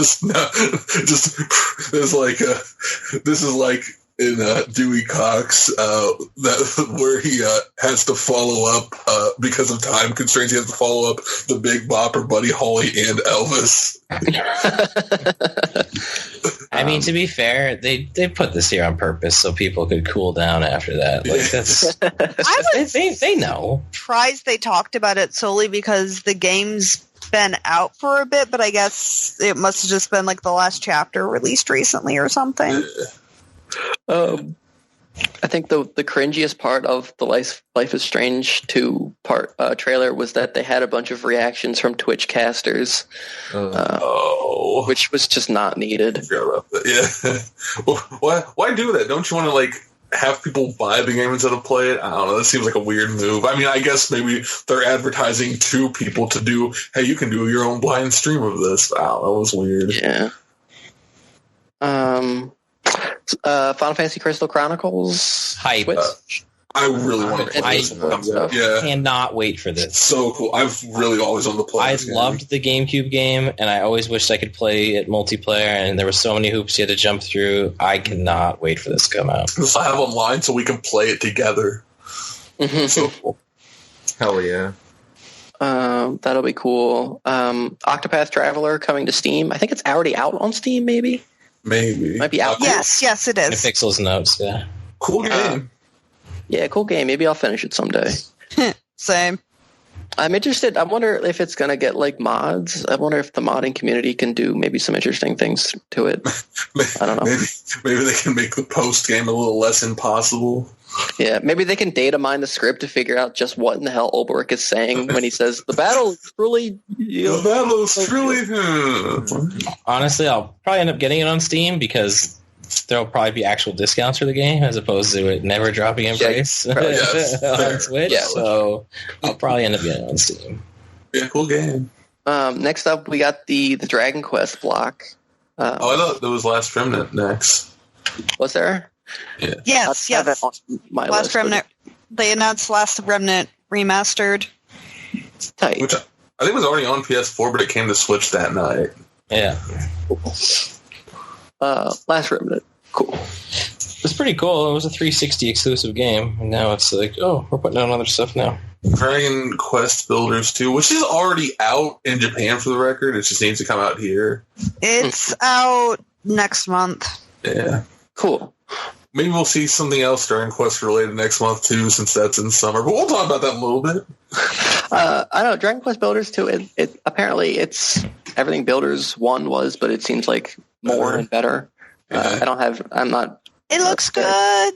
is like in Dewey Cox where he has to follow up because of time constraints. He has to follow up the Big Bopper, Buddy Holly, and Elvis. I mean, to be fair, they put this here on purpose so people could cool down after that. Like they know. Surprised they talked about it solely because the game's been out for a bit, but I guess it must have just been like the last chapter released recently or something. I think the cringiest part of the Life is Strange 2 trailer was that they had a bunch of reactions from Twitch casters, which was just not needed. I forgot about that. Yeah. Why do that? Don't you want to like have people buy the game instead of play it? I don't know. That seems like a weird move. I mean, I guess maybe they're advertising to people to do, hey, you can do your own blind stream of this. Wow, that was weird. Yeah. Final Fantasy Crystal Chronicles Hype. Switch. I really want to play this one. Yeah. Cannot wait for this. It's so cool. I've really always wanted to play I this game. loved the GameCube game, and I always wished I could play it multiplayer, and there were so many hoops you had to jump through. I cannot wait for this to come out. Let's have online so we can play it together. So cool. Hell yeah. That'll be cool. Octopath Traveler coming to Steam. I think it's already out on Steam, maybe? Maybe. Might be out. Yes, it And is. Pixel's notes, yeah. Cool game. Yeah, cool game. Maybe I'll finish it someday. Same. I'm interested. I wonder if it's going to get like mods. I wonder if the modding community can do maybe some interesting things to it. I don't know. Maybe they can make the post game a little less impossible. Yeah, maybe they can data mine the script to figure out just what in the hell Ulbrich is saying when he says the battle is truly. The battle is truly. Honestly, I'll probably end up getting it on Steam because there'll probably be actual discounts for the game as opposed to it never dropping in price yes. on Switch. Yeah. So I'll probably end up getting it on Steam. Yeah, cool game. Next up, we got the Dragon Quest block. I thought there was Last Remnant next. Was there? Yeah. Yes, I have it yes. on my Last list, Remnant. They announced Last Remnant remastered. It's tight. Which I think was already on PS4, but it came to Switch that night. Yeah. Last Remnant. Cool. It's pretty cool. It was a 360 exclusive game, and now it's like, oh, we're putting out other stuff now. Dragon Quest Builders 2, which is already out in Japan for the record. It just needs to come out here. It's out next month. Yeah. Cool. Maybe we'll see something else Dragon Quest related next month too, since that's in summer. But we'll talk about that in a little bit. I don't know. Dragon Quest Builders 2, it apparently it's everything Builders 1 was, but it seems like more and better. I'm not. It looks good.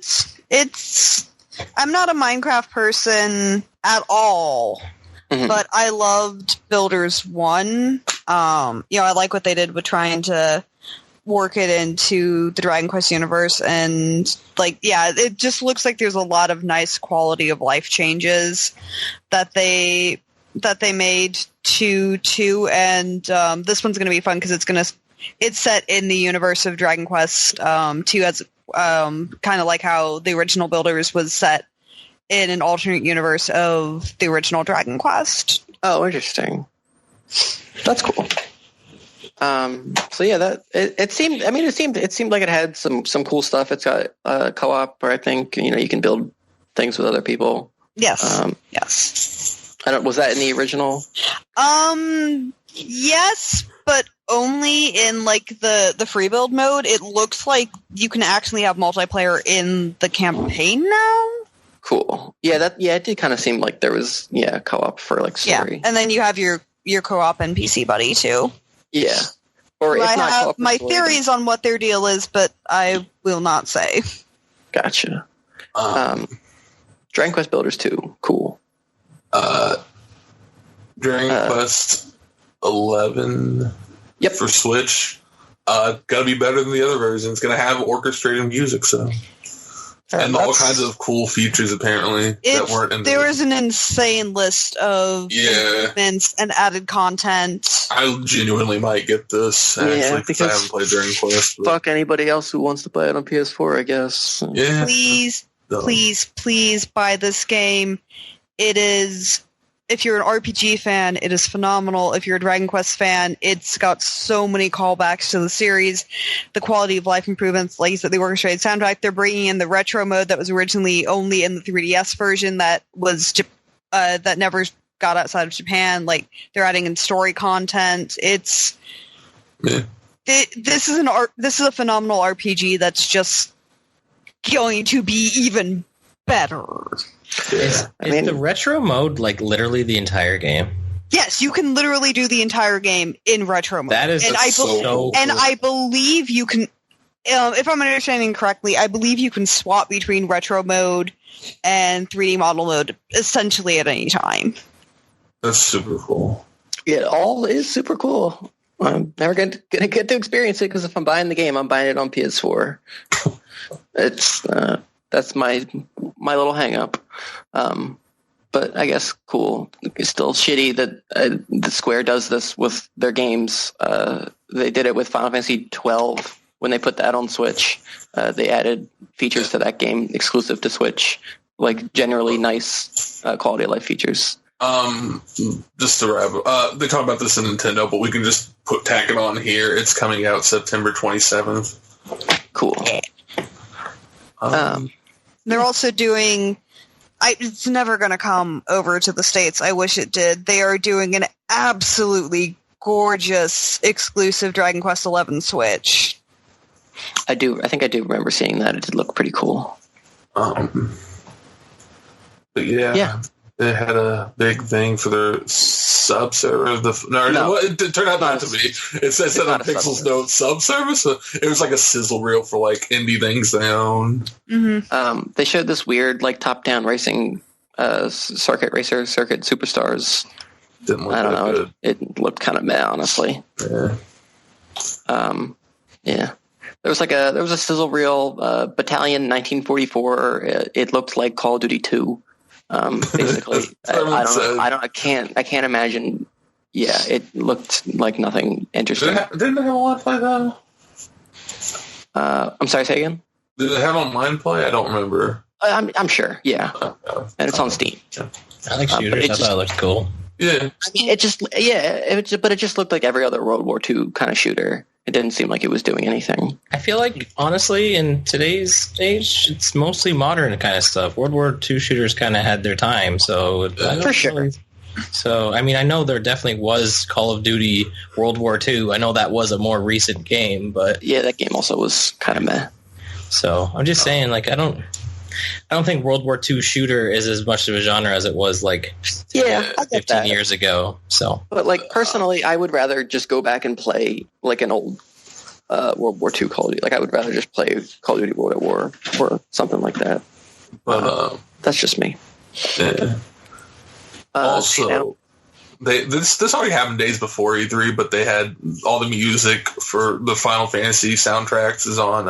I'm not a Minecraft person at all, but I loved Builders 1. I like what they did with trying to work it into the Dragon Quest universe, and it just looks like there's a lot of nice quality of life changes that they made to 2, and this one's going to be fun because it's set in the universe of Dragon Quest 2, as kind of like how the original Builders was set in an alternate universe of the original Dragon Quest. Oh, interesting. That's cool. It seemed like it had some cool stuff. It's got co-op where I think you can build things with other people. Yes. Yes. Was that in the original? Yes, but only in the free build mode. It looks like you can actually have multiplayer in the campaign now. Cool. Yeah, it did kind of seem like there was co-op for story. Yeah, and then you have your co-op NPC buddy too. Yeah. Or I have my theories on what their deal is, but I will not say. Gotcha. Dragon Quest Builders 2. Cool. Dragon Quest 11 for Switch. Gotta be better than the other version. It's gonna have orchestrated music, so. And all kinds of cool features, apparently, that weren't in there is an insane list of improvements and added content. I genuinely might get this, actually, because I haven't played Dragon Quest. Fuck anybody else who wants to play it on PS4, I guess. Yeah. Please buy this game. It is... If you're an RPG fan, it is phenomenal. If you're a Dragon Quest fan, it's got so many callbacks to the series. The quality of life improvements, like you said, the orchestrated soundtrack. They're bringing in the retro mode that was originally only in the 3DS version that never got outside of Japan. They're adding in story content. This is a phenomenal RPG that's just going to be even better. Is the retro mode literally the entire game? Yes, you can literally do the entire game in retro mode. That is so cool. And I believe you can, if I'm understanding correctly, I believe you can swap between retro mode and 3D model mode essentially at any time. That's super cool. It all is super cool. I'm never going to get to experience it because if I'm buying the game, I'm buying it on PS4. That's my little hang up. But I guess cool. It's still shitty that the Square does this with their games. They did it with Final Fantasy 12 when they put that on Switch. They added features to that game exclusive to Switch, generally nice quality of life features. Just to wrap up, they talk about this in Nintendo, but we can just tack it on here. It's coming out September 27th. Cool. They're also doing... it's never going to come over to the States. I wish it did. They are doing an absolutely gorgeous exclusive Dragon Quest XI Switch. I think I do remember seeing that. It did look pretty cool. But yeah. They had a big thing for their sub-server. No, it turned out not to be. It said on Pixel's note sub-service. It was like a sizzle reel for indie things they own. Mm-hmm. They showed this weird top-down racing circuit superstars. Didn't look I don't know. good. It looked kind of meh, honestly. Yeah. Yeah. There was a sizzle reel, Battalion 1944. It looked like Call of Duty 2. Basically, I can't imagine. Yeah, it looked like nothing interesting. Didn't it have online play though? I'm sorry, say again. Did it have online play? I don't remember. I'm sure. Yeah, and it's on Steam. I like shooters. I thought it looked cool. Yeah, I mean, it just looked like every other World War II kind of shooter. It didn't seem like it was doing anything. I feel like, honestly, in today's age, it's mostly modern kind of stuff. World War II shooters kind of had their time, so for sure. So, I mean, I know there definitely was Call of Duty World War II. I know that was a more recent game, but yeah, that game also was kind of meh. So I'm just saying, like, I don't think World War II shooter is as much of a genre as it was like 15 years ago. So, but like personally, I would rather just go back and play like an old World War II Call of Duty. Like I would rather just play Call of Duty World at War or something like that. But that's just me. Yeah. Also, this already happened days before E3, but they had all the music for the Final Fantasy soundtracks is on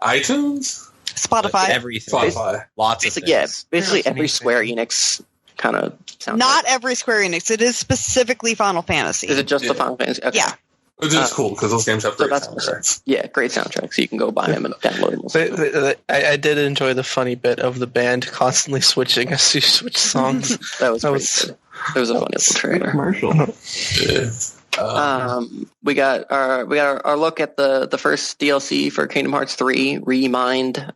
iTunes. Spotify. Everything. Spotify. Lots of things. Yeah, basically every Square Enix kind of soundtrack. Not every Square Enix. It is specifically Final Fantasy. Is it just the Final Fantasy? Okay. Yeah. Which is cool because those games have great that's soundtracks. Yeah, great soundtracks. So you can go buy them and download them. I did enjoy the funny bit of the band constantly switching as you switch songs. That was good. It was a funny little trailer. Commercial. Yeah. We got our look at the first DLC for Kingdom Hearts 3, Remind.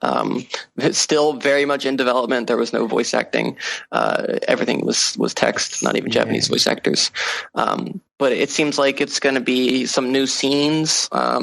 It's still very much in development. There was no voice acting. Everything was text, not even Japanese voice actors. But it seems like it's going to be some new scenes. A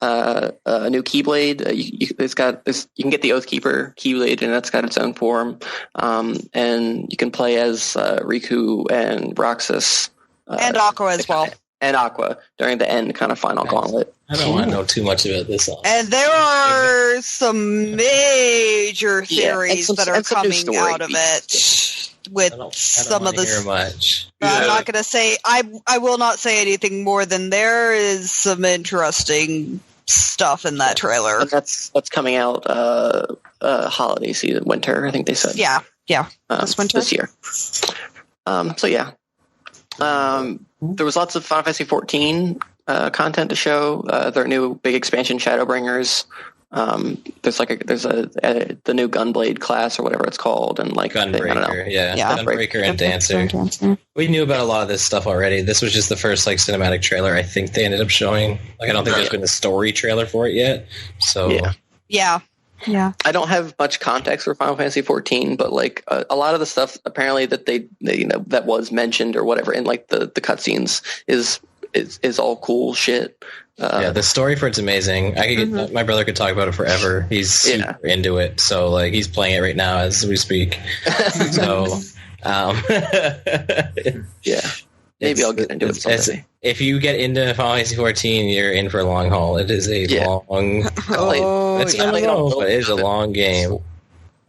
new Keyblade. You can get the Oathkeeper Keyblade, and that's got its own form. And you can play as Riku and Roxas. And Aqua as well. And Aqua during the end kind of final gauntlet. I don't want to know too much about this song. And there are some major theories that are coming out of it with some of the much. I'm not going to say. I will not say anything more than there is some interesting stuff in that trailer. And that's coming out holiday season, winter. I think they said. Yeah. This winter, this year. So yeah. There was lots of Final Fantasy 14 content to show. Their new big expansion, Shadowbringers. There's the new Gunblade class or whatever it's called, and like Gunbreaker, Gunbreaker and Dancer. We knew about a lot of this stuff already. This was just the first like cinematic trailer I think they ended up showing. Like I don't think there's been a story trailer for it yet. So yeah. I don't have much context for Final Fantasy 14, but like a lot of the stuff apparently that they that was mentioned or whatever in like the cutscenes is all cool shit. The story for it's amazing. I could get, my brother could talk about it forever. He's super into it, so like he's playing it right now as we speak. So maybe I'll get into it someday. If you get into Final Fantasy 14, you're in for a long haul. It is a long. But it is a long game.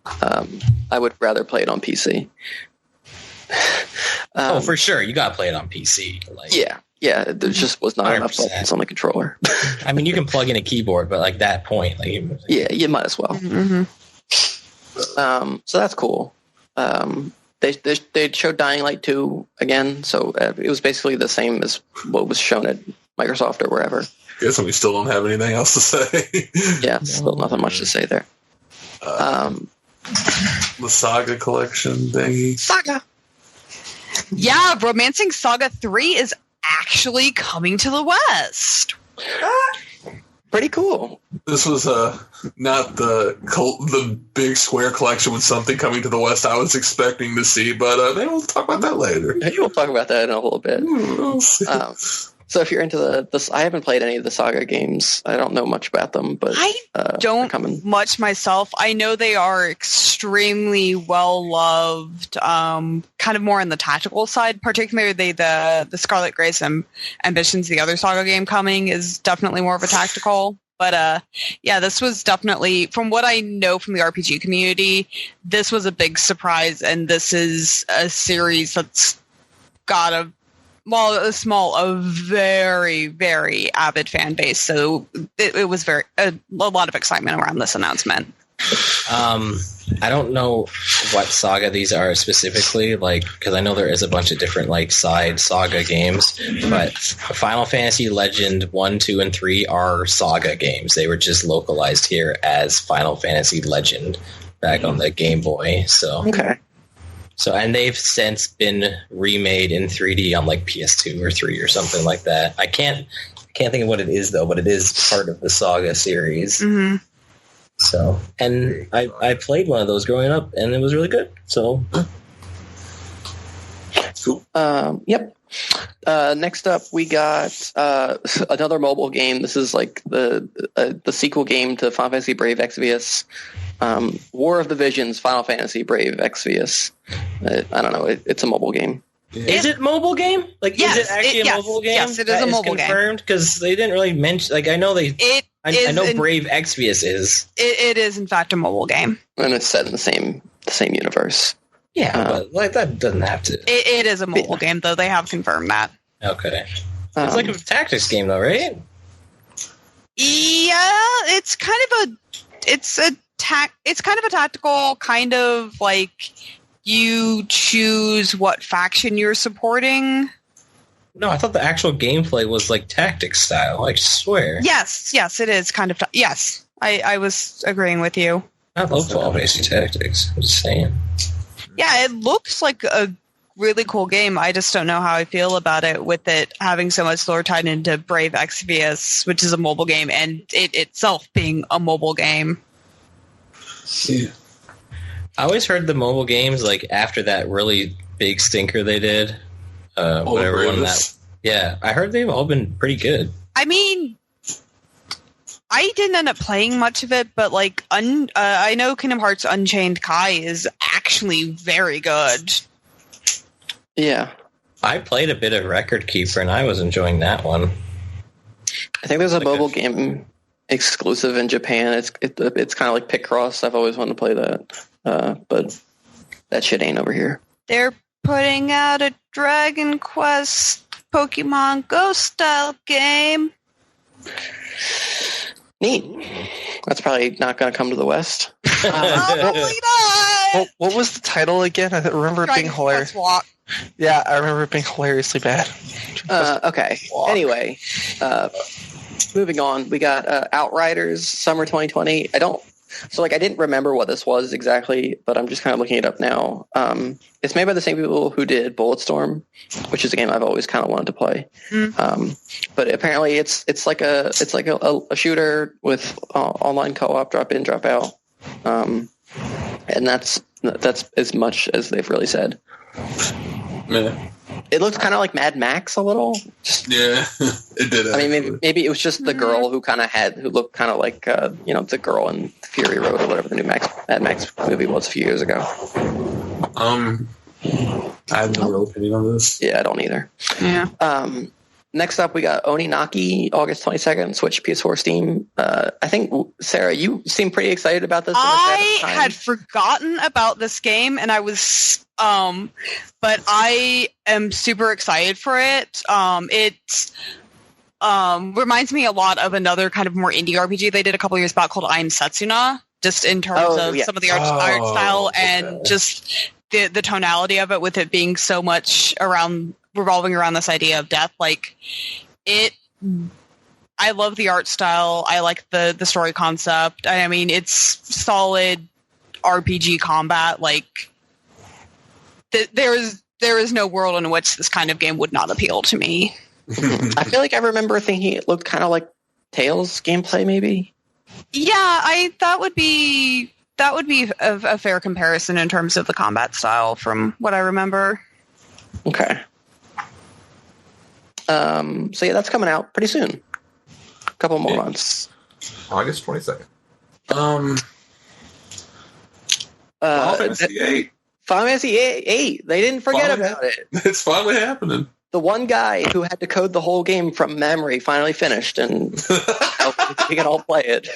I would rather play it on PC. For sure, you got to play it on PC. Like, yeah. There just was not 100%. Enough buttons on the controller. I mean, you can plug in a keyboard, but like that point, like you might as well. Mm-hmm. So that's cool. They showed Dying Light 2 again, so it was basically the same as what was shown at Microsoft or wherever. Guess we still don't have anything else to say. Yeah, still nothing much to say there. The Saga collection thingy. Saga! Yeah, Romancing Saga 3 is actually coming to the West. Pretty cool. This was not the big Square collection with something coming to the West I was expecting to see, but maybe we'll talk about that later. Maybe we'll talk about that in a little bit. We'll see. So if you're into I haven't played any of the Saga games. I don't know much about them, but I don't much myself. I know they are extremely well loved. Kind of more on the tactical side, particularly the Scarlet Grace Ambitions, the other Saga game coming, is definitely more of a tactical. But this was definitely, from what I know from the RPG community, this was a big surprise, and this is a series that's got a a very, very avid fan base. So it was a lot of excitement around this announcement. I don't know what saga these are specifically, because I know there is a bunch of different side saga games, but Final Fantasy Legend 1, 2, and 3 are saga games. They were just localized here as Final Fantasy Legend back on the Game Boy. So Okay. So, and they've since been remade in 3D on PS2 or 3 or something like that. I can't think of what it is though, but it is part of the Saga series. Mm-hmm. So, and I played one of those growing up, and it was really good. So, Cool. Yep. Next up, we got another mobile game. This is the sequel game to Final Fantasy Brave Exvius. War of the Visions, Final Fantasy Brave Exvius. I don't know. It's a mobile game. Is it mobile game? Yes, is it actually yes, a mobile game? yes, it is a mobile game. Confirmed because they didn't really mention. I know they. I know Brave Exvius is. It is in fact a mobile game, And it's set in the same universe. Yeah, but that doesn't have to. It is a mobile game, though. They have confirmed that. Okay, it's like a tactics game, though, right? Yeah, it's kind of a tactical kind of you choose what faction you're supporting. No, I thought the actual gameplay was tactics style. I swear. Yes, it is kind of. Yes, I was agreeing with you. I love 12 AC Tactics. I'm just saying. Yeah, it looks like a really cool game. I just don't know how I feel about it with it having so much lore tied into Brave Exvius, which is a mobile game, and it itself being a mobile game. Yeah. I always heard the mobile games after that really big stinker they did. Whatever one that. Yeah, I heard they've all been pretty good. I mean, I didn't end up playing much of it, but I know Kingdom Hearts Unchained Kai is actually very good. Yeah. I played a bit of Record Keeper, and I was enjoying that one. I think there's a mobile game exclusive in Japan. It's kind of like Picross. I've always wanted to play that, but that shit ain't over here. They're putting out a Dragon Quest Pokemon Go style game. Neat. That's probably not going to come to the West. Probably not. What was the title again? I remember it being hilarious. Walk. Yeah, I remember it being hilariously bad. Okay. Anyway, moving on. We got Outriders Summer 2020. I didn't remember what this was exactly, but I'm just kind of looking it up now. It's made by the same people who did Bulletstorm, which is a game I've always kind of wanted to play. But apparently it's like a shooter with online co-op, drop in, drop out, and that's as much as they've really said. Yeah. It looked kind of like Mad Max a little. Yeah, it did. I mean, maybe it was just the girl who looked kind of like the girl in Fury Road or whatever the new Mad Max movie was a few years ago. I have no real opinion on this. Yeah, I don't either. Yeah. Next up, we got Oninaki, August 22nd, Switch, PS4, Steam. I think, Sarah, you seem pretty excited about this. I had forgotten about this game, and I was, but I am super excited for it. It reminds me a lot of another kind of more indie RPG they did a couple years back called I Am Setsuna, just in terms of some of the art style and just the tonality of it, with it being so much revolving around this idea of death. I love the art style. I like the story concept. I mean, it's solid RPG combat. There is no world in which this kind of game would not appeal to me. I feel like I remember thinking it looked kind of like Tales gameplay, maybe. Yeah, that would be a fair comparison in terms of the combat style from what I remember. Okay. So yeah, that's coming out pretty soon. A couple more months. August 22nd. Final Fantasy VIII. Final Fantasy 8. They didn't forget about it. It's finally happening. The one guy who had to code the whole game from memory finally finished, and we can all play it.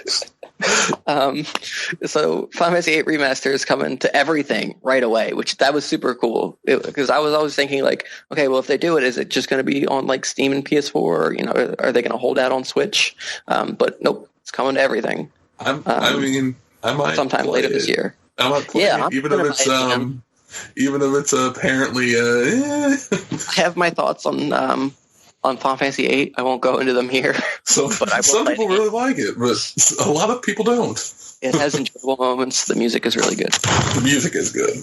So Final Fantasy VIII Remaster is coming to everything right away, which that was super cool. Because I was always thinking like, okay, well, if they do it, is it just going to be on like Steam and PS4, or are they going to hold out on Switch? But nope, it's coming to everything. I might sometime play later it. this year. I might play it, even if it's apparently. I have my thoughts on Final Fantasy VIII. I won't go into them here. Some people really like it, but a lot of people don't. It has enjoyable moments. The music is really good. The music is good.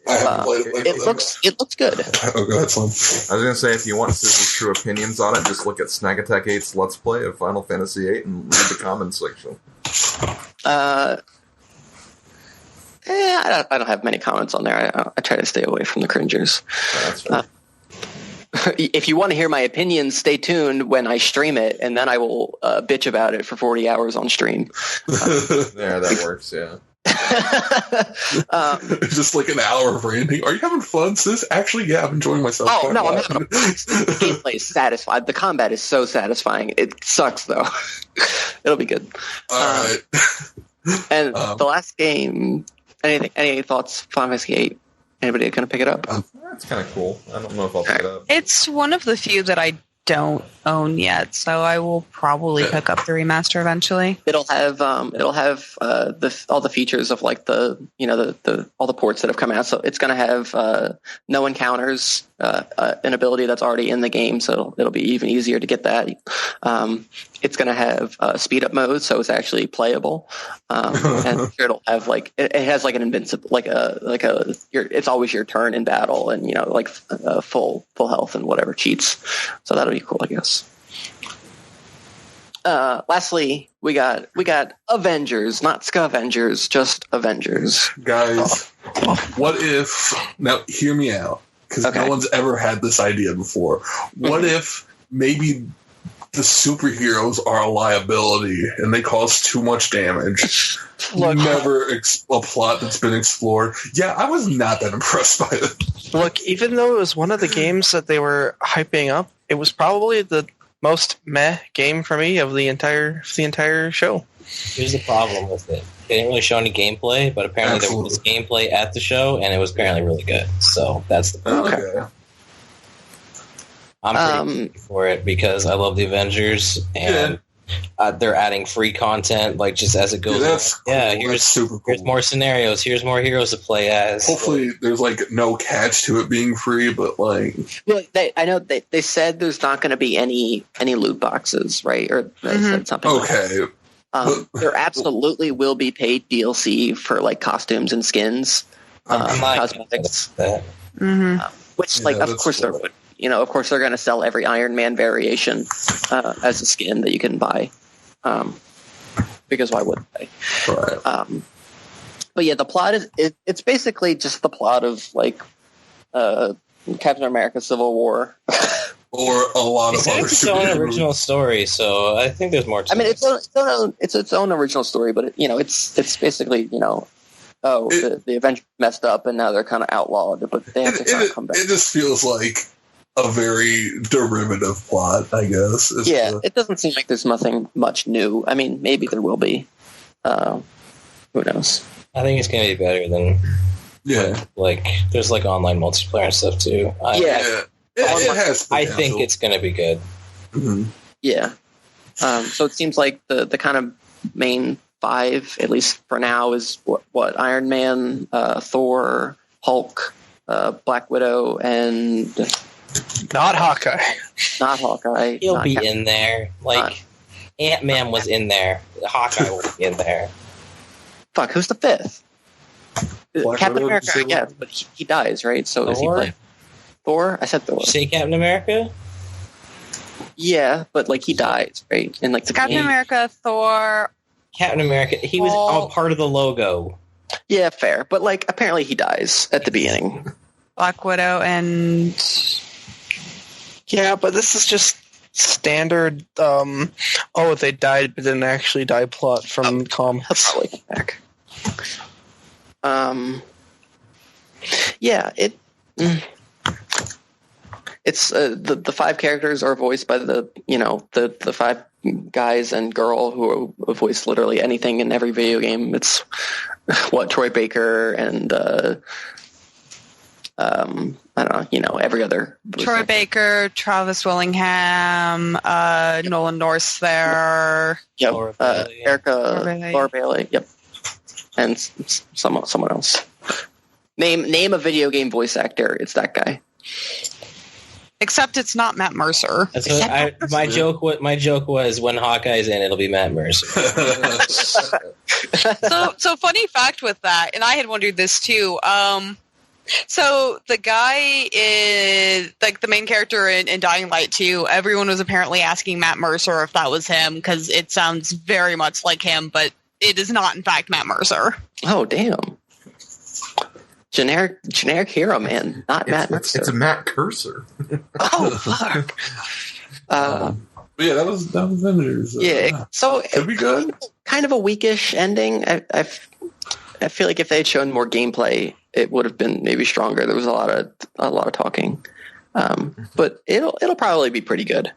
I haven't played it. It looks good. Oh, go ahead, Slim. I was going to say, if you want Susan's true opinions on it, just look at Snag Attack 8's Let's Play of Final Fantasy VIII and read the comments section. I don't have many comments on there. I try to stay away from the cringers. That's fair. If you want to hear my opinions, stay tuned when I stream it, and then I will bitch about it for 40 hours on stream. Yeah, that works, yeah. Just like an hour of ranting. Are you having fun, sis? Actually, yeah, I'm enjoying myself. Oh, no, I'm having a blast. The gameplay is satisfying. The combat is so satisfying. It sucks, though. It'll be good. All right. And the last game, any thoughts, Final Fantasy VIII? Anybody going to pick it up? That's kind of cool. I don't know if I'll pick it up. It's one of the few that I don't own yet, so I will probably pick up the remaster eventually. It'll have all the features of like the all the ports that have come out. So it's going to have no encounters, an ability that's already in the game, so it'll be even easier to get that. It's going to have speed up mode, so it's actually playable, and it'll have like it has like an invincible it's always your turn in battle, and like full health and whatever cheats. So that'll be cool, I guess. Lastly, we got Avengers, not Scavengers, just Avengers. Guys, what if, now hear me out, because no one's ever had this idea before. What if maybe the superheroes are a liability and they cause too much damage? Never a plot that's been explored. Yeah, I was not that impressed by it. Look, even though it was one of the games that they were hyping up, it was probably the most meh game for me of the entire show. Here's the problem with it. They didn't really show any gameplay, but apparently there was gameplay at the show, and it was apparently really good. So that's the problem. Okay. I'm pretty excited for it because I love the Avengers, and they're adding free content like just as it goes. Here's super cool. Here's more scenarios. Here's more heroes to play as. Hopefully, there's like no catch to it being free, but like, well, I know they said there's not going to be any loot boxes, right? Or they said something. Okay. There absolutely will be paid DLC for like costumes and skins, cosmetics. Which, of course, there would. Of course, they're going to sell every Iron Man variation as a skin that you can buy, because why wouldn't they? Right. But yeah, the plot it's basically just the plot of like Captain America: Civil War, or a lot of other. It's its own original story, so I think there's more to it. I mean, it's its own original story, but it's basically the Avengers messed up and now they're kind of outlawed, but they have to kind of come back. It just feels like a very derivative plot, I guess. It doesn't seem like there's nothing much new. I mean, maybe there will be. Who knows? I think it's going to be better than... Yeah. Like, there's like online multiplayer and stuff too. It has potential. I think it's going to be good. Mm-hmm. Yeah. So it seems like the kind of main 5, at least for now, is what Iron Man, Thor, Hulk, Black Widow, and... Not Hawkeye. Not Hawkeye. He'll be in there. Like, Ant-Man was in there. Hawkeye will be in there. Fuck, who's the 5th? Captain America, I guess, but he dies, right? So is he playing Thor? I said Thor. Did you say Captain America? Yeah, but like he dies, right? And like the Captain America, Thor. Captain America, he was all part of the logo. Yeah, fair. But like apparently he dies at the beginning. Black Widow and... Yeah, but this is just standard, they died but didn't actually die plot from comics. He'll probably come back. It's the 5 characters are voiced by the 5 guys and girl who voice literally anything in every video game. It's Troy Baker and I don't know, every other Troy Baker, Travis Willingham, Nolan North there. Yep. Laura Bailey. Laura Bailey. Yep. And someone else. Name a video game voice actor. It's that guy. Except it's not Matt Mercer. That's what my joke was when Hawkeye's in, it'll be Matt Mercer. So funny fact with that, and I had wondered this too. So the guy is like the main character in Dying Light 2. Everyone was apparently asking Matt Mercer if that was him because it sounds very much like him, but it is not, in fact, Matt Mercer. Oh, damn. Generic hero, man. Not Matt Mercer. It's a Matt Cursor. Oh, fuck. Yeah, that was Avengers. Yeah, so Could be good. Kind of a weakish ending. I feel like if they had shown more gameplay, it would have been maybe stronger. There was a lot of talking, but it'll probably be pretty good.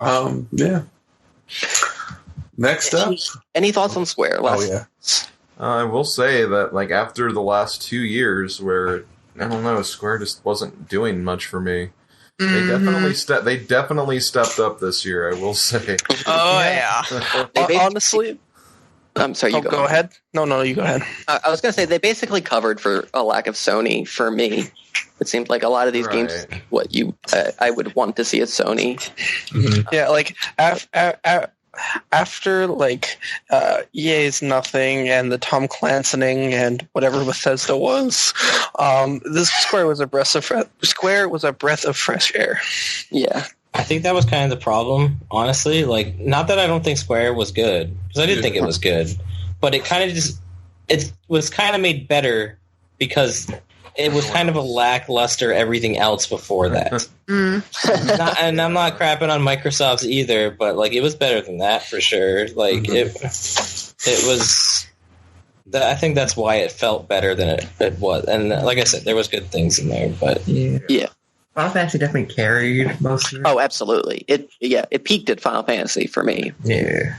Yeah. Next up. Any thoughts on Square? I will say that, like, after the last 2 years, where I don't know, Square just wasn't doing much for me. Mm-hmm. They definitely stepped up this year. I will say. Oh yeah. Honestly, I'm sorry. You go ahead. No, you go ahead. I was going to say they basically covered for a lack of Sony for me. It seemed like a lot of these games, what I would want to see at Sony. Mm-hmm. Yeah, like after like EA's Nothing and the Tom Clancying and whatever Bethesda was, this Square was a breath of fresh air. Yeah. I think that was kind of the problem, honestly. Like, not that I don't think Square was good, because I did think it was good, but it kind of it was kind of made better because it was kind of a lackluster everything else before that. And I'm not crapping on Microsoft's either, but like it was better than that for sure. Like it was. I think that's why it felt better than it was. And like I said, there was good things in there, but yeah. Final Fantasy definitely carried most of it. Oh, absolutely. It peaked at Final Fantasy for me. Yeah.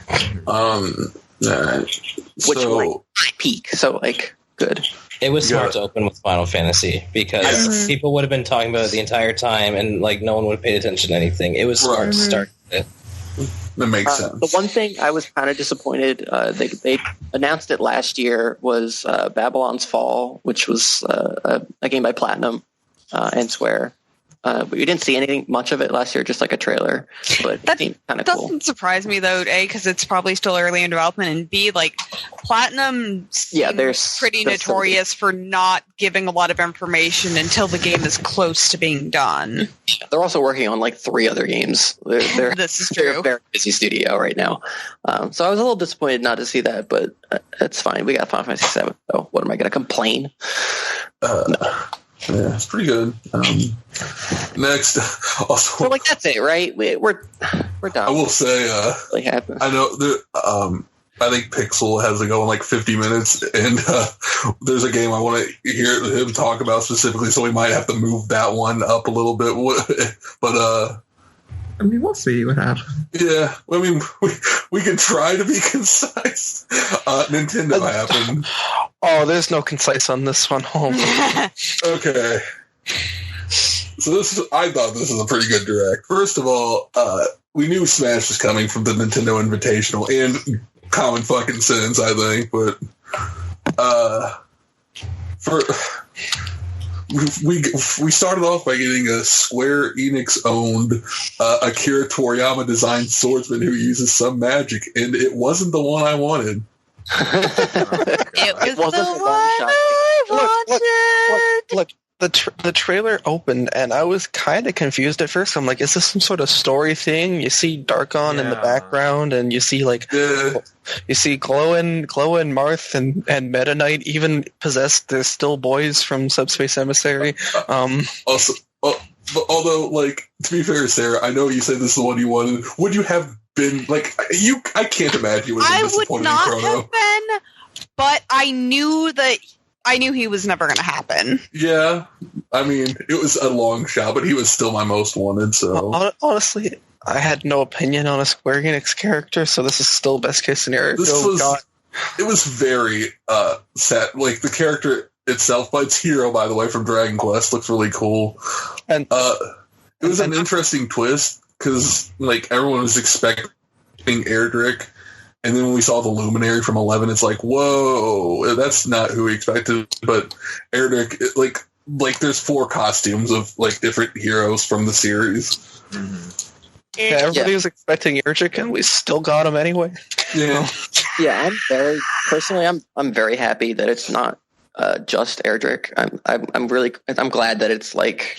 Which like peak. So like good. It was smart to open with Final Fantasy because people would have been talking about it the entire time and like no one would have paid attention to anything. It was smart to start it. That makes sense. The one thing I was kind of disappointed, they announced it last year, was Babylon's Fall, which was a game by Platinum and Square. But we didn't see anything much of it last year, just like a trailer. But it seemed kind of cool. Doesn't surprise me though, A, because it's probably still early in development, and B, like Platinum seems pretty notorious for not giving a lot of information until the game is close to being done. They're also working on like 3 other games. This is true. They're a very busy studio right now. So I was a little disappointed not to see that, but it's fine. We got Final Fantasy VII, so what am I going to complain? No. Yeah, it's pretty good. Next, also, So like that's it, right? We're done. I will say, really happy. I know I think Pixel has to go in like 50 minutes, and there's a game I want to hear him talk about specifically, so we might have to move that one up a little bit. But I mean, we'll see what happens. yeah, I mean, we can try to be concise. Nintendo happened. Oh, there's no concise on this one. Okay. So I thought this was a pretty good direct. First of all, we knew Smash was coming from the Nintendo Invitational, and common fucking sense, I think, but we started off by getting a Square Enix owned Akira Toriyama designed swordsman who uses some magic, and it wasn't the one I wanted. It was the one I wanted. Look, the trailer opened, and I was kind of confused at first. I'm like, is this some sort of story thing? You see Darkon in the background, and you see you see Glowin, Marth, and Meta Knight even possessed. They're still boys from Subspace Emissary. Also, although, like, to be fair, Sarah, I know you said this is the one you wanted. Would you have been like you? I can't imagine you would have been disappointed in Chrono. I would not have been, but I knew he was never going to happen. Yeah, I mean, it was a long shot, but he was still my most wanted. So Honestly, I had no opinion on a Square Enix character, so this is still best case scenario. It was very sad. Like the character itself, but its hero, by the way, from Dragon Quest, looks really cool. And it was an interesting twist because like everyone was expecting Erdrick, and then when we saw the Luminary from 11, it's like, whoa, that's not who we expected. But Erdrick, like there's 4 costumes of like different heroes from the series. Mhm. yeah, everybody was expecting Erdrick, and we still got him anyway. Yeah, Yeah, I'm very happy that it's not just Erdrick. I'm glad that it's like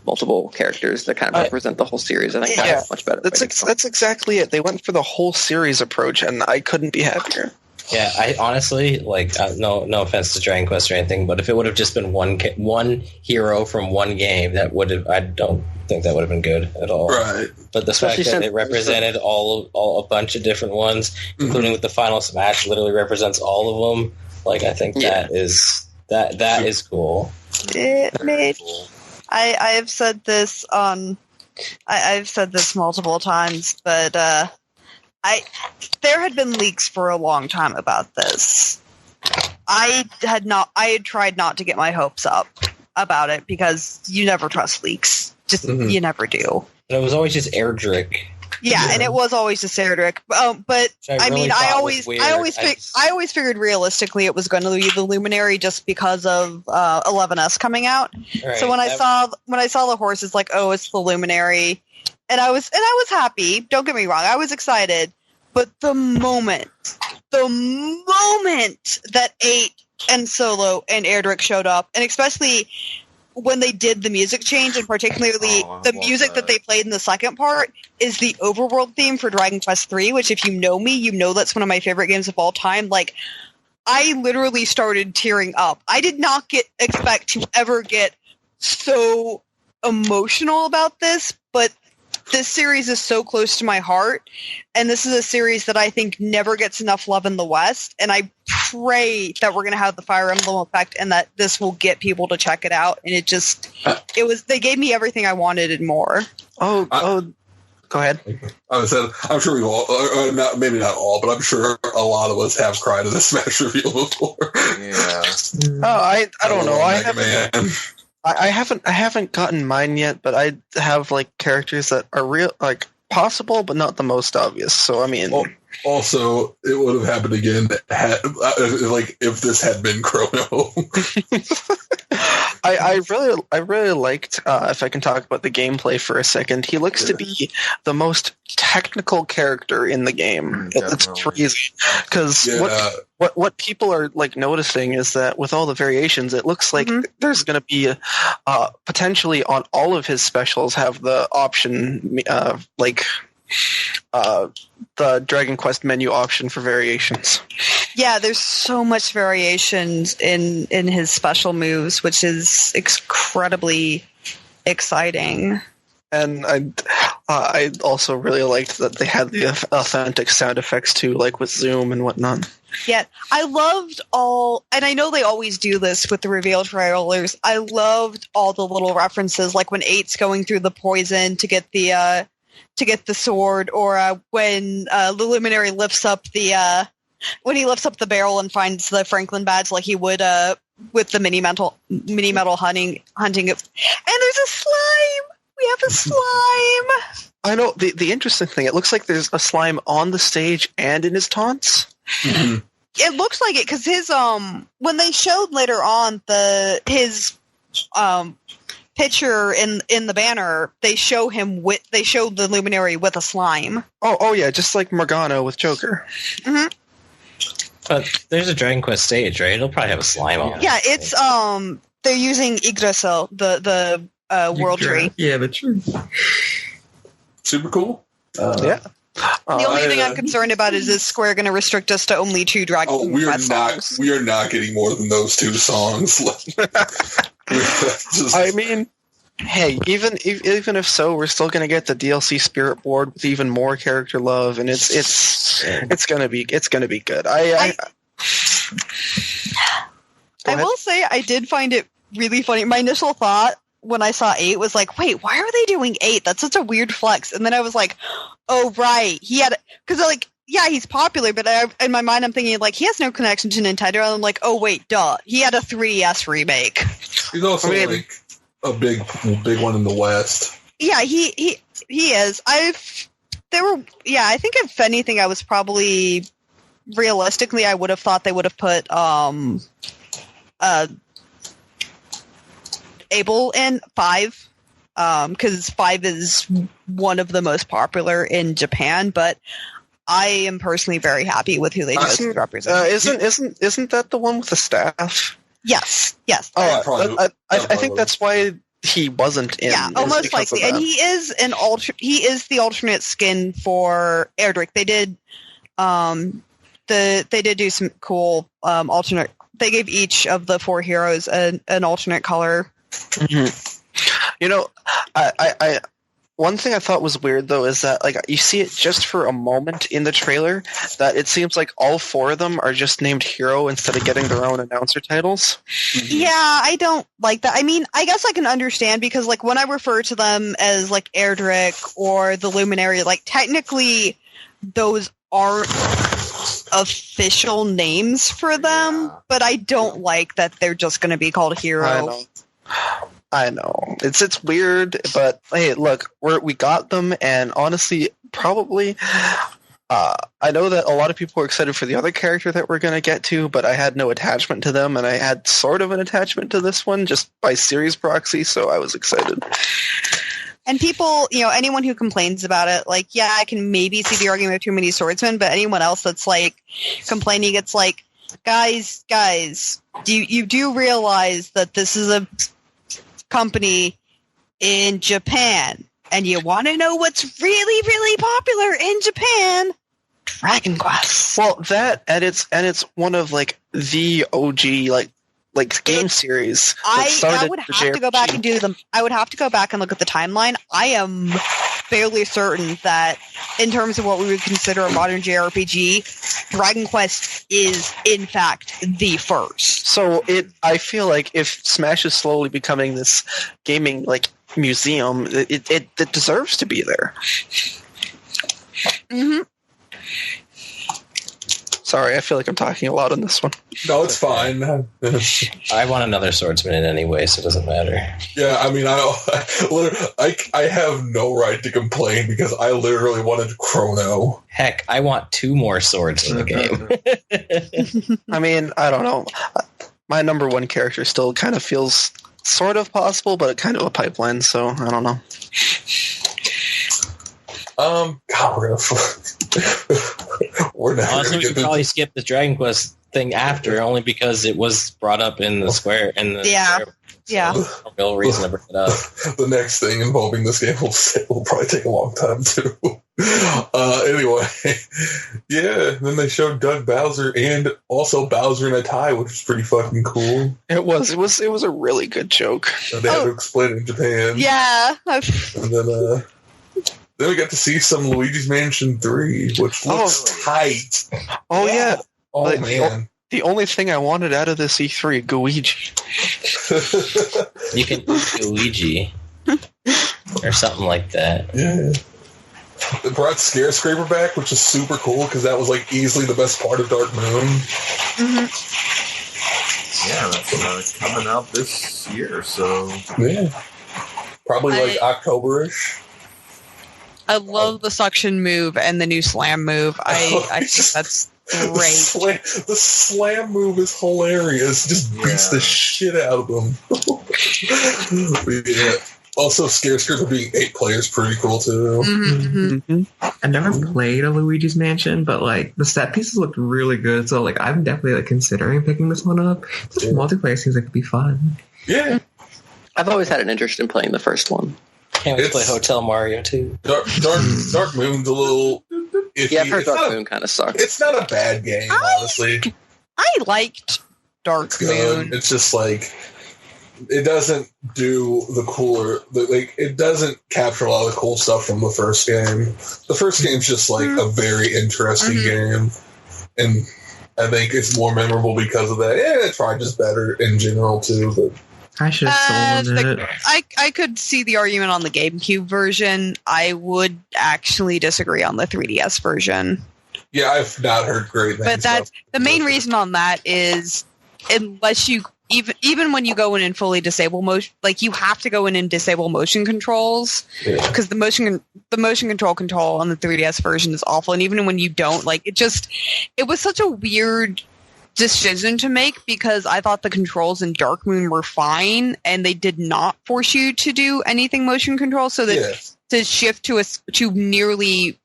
multiple characters that kind of represent the whole series. I think that's much better. That's exactly it. They went for the whole series approach, and I couldn't be happier. Yeah, I honestly no offense to Dragon Quest or anything, but if it would have just been one hero from one game, I don't think that would have been good at all. right. But the fact that it represented all a bunch of different ones, including with the final smash, literally represents all of them. Like I think that is cool. It made. I have said this on. I've said this multiple times, but there had been leaks for a long time about this. I had tried not to get my hopes up about it because you never trust leaks. Just you never do. But it was always just Erdrick. Yeah, and it was always just Erdrick. But I always figured realistically it was going to be the Luminary just because of 11S coming out. Right, so when I saw the horses, like, oh, it's the Luminary, and I was happy. Don't get me wrong, I was excited. But the moment that 8 and Solo and Erdrick showed up, and especially when they did the music change, and particularly the music that they played in the second part is the overworld theme for Dragon Quest III, which if you know me, you know that's one of my favorite games of all time. Like, I literally started tearing up. I did not expect to ever get so emotional about this, but this series is so close to my heart, and this is a series that I think never gets enough love in the West, and I pray that we're going to have the Fire Emblem effect and that this will get people to check it out. And they gave me everything I wanted and more. Go ahead. I'm sure we all, maybe not all, but I'm sure a lot of us have cried at a Smash reveal before. Yeah. I don't know. I haven't gotten mine yet, but I have like characters that are real, like possible, but not the most obvious. So I mean, also it would have happened again if this had been Chrono. I really liked. If I can talk about the gameplay for a second, he looks to be the most technical character in the game. It's crazy because what people are like noticing is that with all the variations, it looks like there's going to be potentially on all of his specials have the option the Dragon Quest menu option for variations. Yeah, there's so much variations in his special moves, which is incredibly exciting. And I also really liked that they had the authentic sound effects too, like with Zoom and whatnot. Yeah, I loved and I know they always do this with the reveal trailers, I loved all the little references, like when 8's going through the poison to get the sword, or when the Luminary lifts up when he lifts up the barrel and finds the Franklin badge, like he would with the mini metal hunting it. And there's a slime. We have a slime. I know the interesting thing. It looks like there's a slime on the stage and in his taunts. Mm-hmm. It looks like it because his when they showed later on his picture in the banner, they showed the Luminary with a slime. Oh yeah, just like Morgana with Joker. Mm-hmm. But there's a Dragon Quest stage, right? It'll probably have a slime on it. Yeah, it's they're using Yggdrasil, the world tree. Yeah, the tree. Super cool. Yeah. The only thing I'm concerned about is Square going to restrict us to only 2 Dragon Quest songs? We are not getting more than those 2 songs. I mean, hey, even if so, we're still going to get the DLC Spirit Board with even more character love, and it's going to be good. I will say I did find it really funny. My initial thought when I saw 8 was like, wait, why are they doing 8? That's such a weird flex. And then I was like, oh, right. He had, because like, yeah, he's popular, but in my mind I'm thinking like, he has no connection to Nintendo. And I'm like, oh, wait, duh. He had a 3DS remake. He's also like a big one in the West. Yeah, he is. I think if anything, I was probably, realistically, I would have thought they would have put, Abel in 5, because 5 is one of the most popular in Japan, but I am personally very happy with who they chose to represent. Isn't that the one with the staff? Yes. Oh, I think that's why he wasn't in. Yeah, almost likely. And he is the alternate skin for Erdrick. They did they did do some cool alternate. They gave each of the 4 heroes an alternate color. Mm-hmm. You know, I one thing I thought was weird though is that like you see it just for a moment in the trailer that it seems like all 4 of them are just named hero instead of getting their own announcer titles. Yeah, I don't like that. I mean, I guess I can understand because like when I refer to them as like Erdrick or the Luminary, like technically those aren't official names for them, but I don't like that they're just going to be called hero. I know. It's weird, but hey, look, we got them, and honestly, probably, I know that a lot of people are excited for the other character that we're going to get to, but I had no attachment to them, and I had sort of an attachment to this one just by series proxy, so I was excited. And people, anyone who complains about it, like, yeah, I can maybe see the argument of too many swordsmen, but anyone else that's like complaining, it's like, guys, you do realize that this is a company in Japan, and you want to know what's really, really popular in Japan? Dragon Quest. Well, that and it's one of like the OG like game series. I would have to go back and do them. I would have to go back and look at the timeline. I am fairly certain that in terms of what we would consider a modern JRPG, Dragon Quest is in fact the first. So I feel like if Smash is slowly becoming this gaming like museum, it deserves to be there. Mm-hmm. Sorry, I feel like I'm talking a lot on this one. No, it's fine. I want another swordsman in anyway, so it doesn't matter. Yeah, I mean, I have no right to complain because I literally wanted Chrono. Heck, I want 2 more swords in the game. I mean, I don't know. My number 1 character still kind of feels sort of possible, but kind of a pipeline, so I don't know. God, we're not. Honestly, we should probably skip the Dragon Quest thing after, only because it was brought up in the square. Yeah. No real reason to bring it up. The next thing involving this game will probably take a long time too. Anyway, yeah. Then they showed Doug Bowser and also Bowser in a tie, which was pretty fucking cool. It was a really good joke. And they had to explain it in Japan. Yeah. And then we got to see some Luigi's Mansion 3, which looks tight. Oh, yeah. Oh, man. The only thing I wanted out of this E3, Luigi. You can Luigi. Or something like that. Yeah. They brought Scare Scraper back, which is super cool, because that was like easily the best part of Dark Moon. Mm-hmm. Yeah, that's coming out this year, so... Yeah. Probably like October-ish. I love the suction move and the new slam move. I think that's great. The slam move is hilarious. Just beats the shit out of them. Yeah. Also, Scare Scraper being 8 players pretty cool too. Mm-hmm. I've never played a Luigi's Mansion, but like the set pieces looked really good. So like I'm definitely like considering picking this one up. Just multiplayer seems like it'd be fun. Yeah. I've always had an interest in playing the first one. Can't wait to play Hotel Mario too. Dark Moon's a little iffy. Yeah, I've heard Dark Moon kind of sucks. It's not a bad game, honestly. I liked Dark Moon. It's just like it doesn't do it doesn't capture a lot of the cool stuff from the first game. The first game's just like a very interesting game, and I think it's more memorable because of that. Yeah, it's probably just better in general too, but I should have stolen it. I could see the argument on the GameCube version. I would actually disagree on the 3DS version. Yeah, I've not heard great things. But that's the main reason on that is unless you even when you go in and fully disable motion, like you have to go in and disable motion controls because the motion control on the 3DS version is awful, and even when you don't, like it was such a weird decision to make because I thought the controls in Dark Moon were fine and they did not force you to do anything motion control, so that to shift to nearly,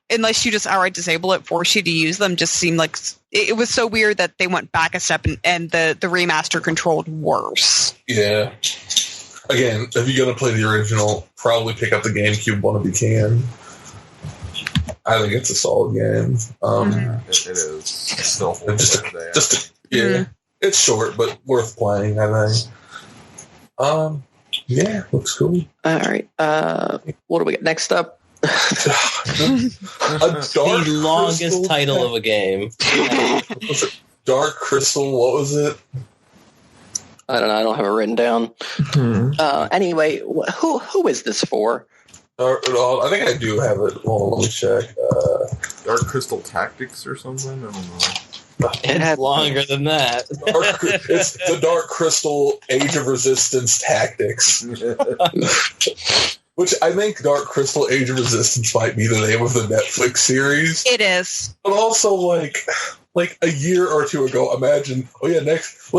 unless you just outright disable it, force you to use them, just seemed like it was so weird that they went back a step and the remaster controlled worse. Yeah. Again, if you're going to play the original, probably pick up the GameCube one if you can. I think it's a solid game. It is. Still it's short, but worth playing, I think. Yeah, looks cool. All right. What do we got next up? The longest title of a game. Was it Dark Crystal? What was it? I don't know. I don't have it written down. Anyway, who is this for? I think I do have it. Hold on, let me check. Dark Crystal Tactics or something? I don't know. It's longer than that. It's the Dark Crystal Age of Resistance Tactics. Which I think Dark Crystal Age of Resistance might be the name of the Netflix series. It is. But also, like a year or two ago, imagine, if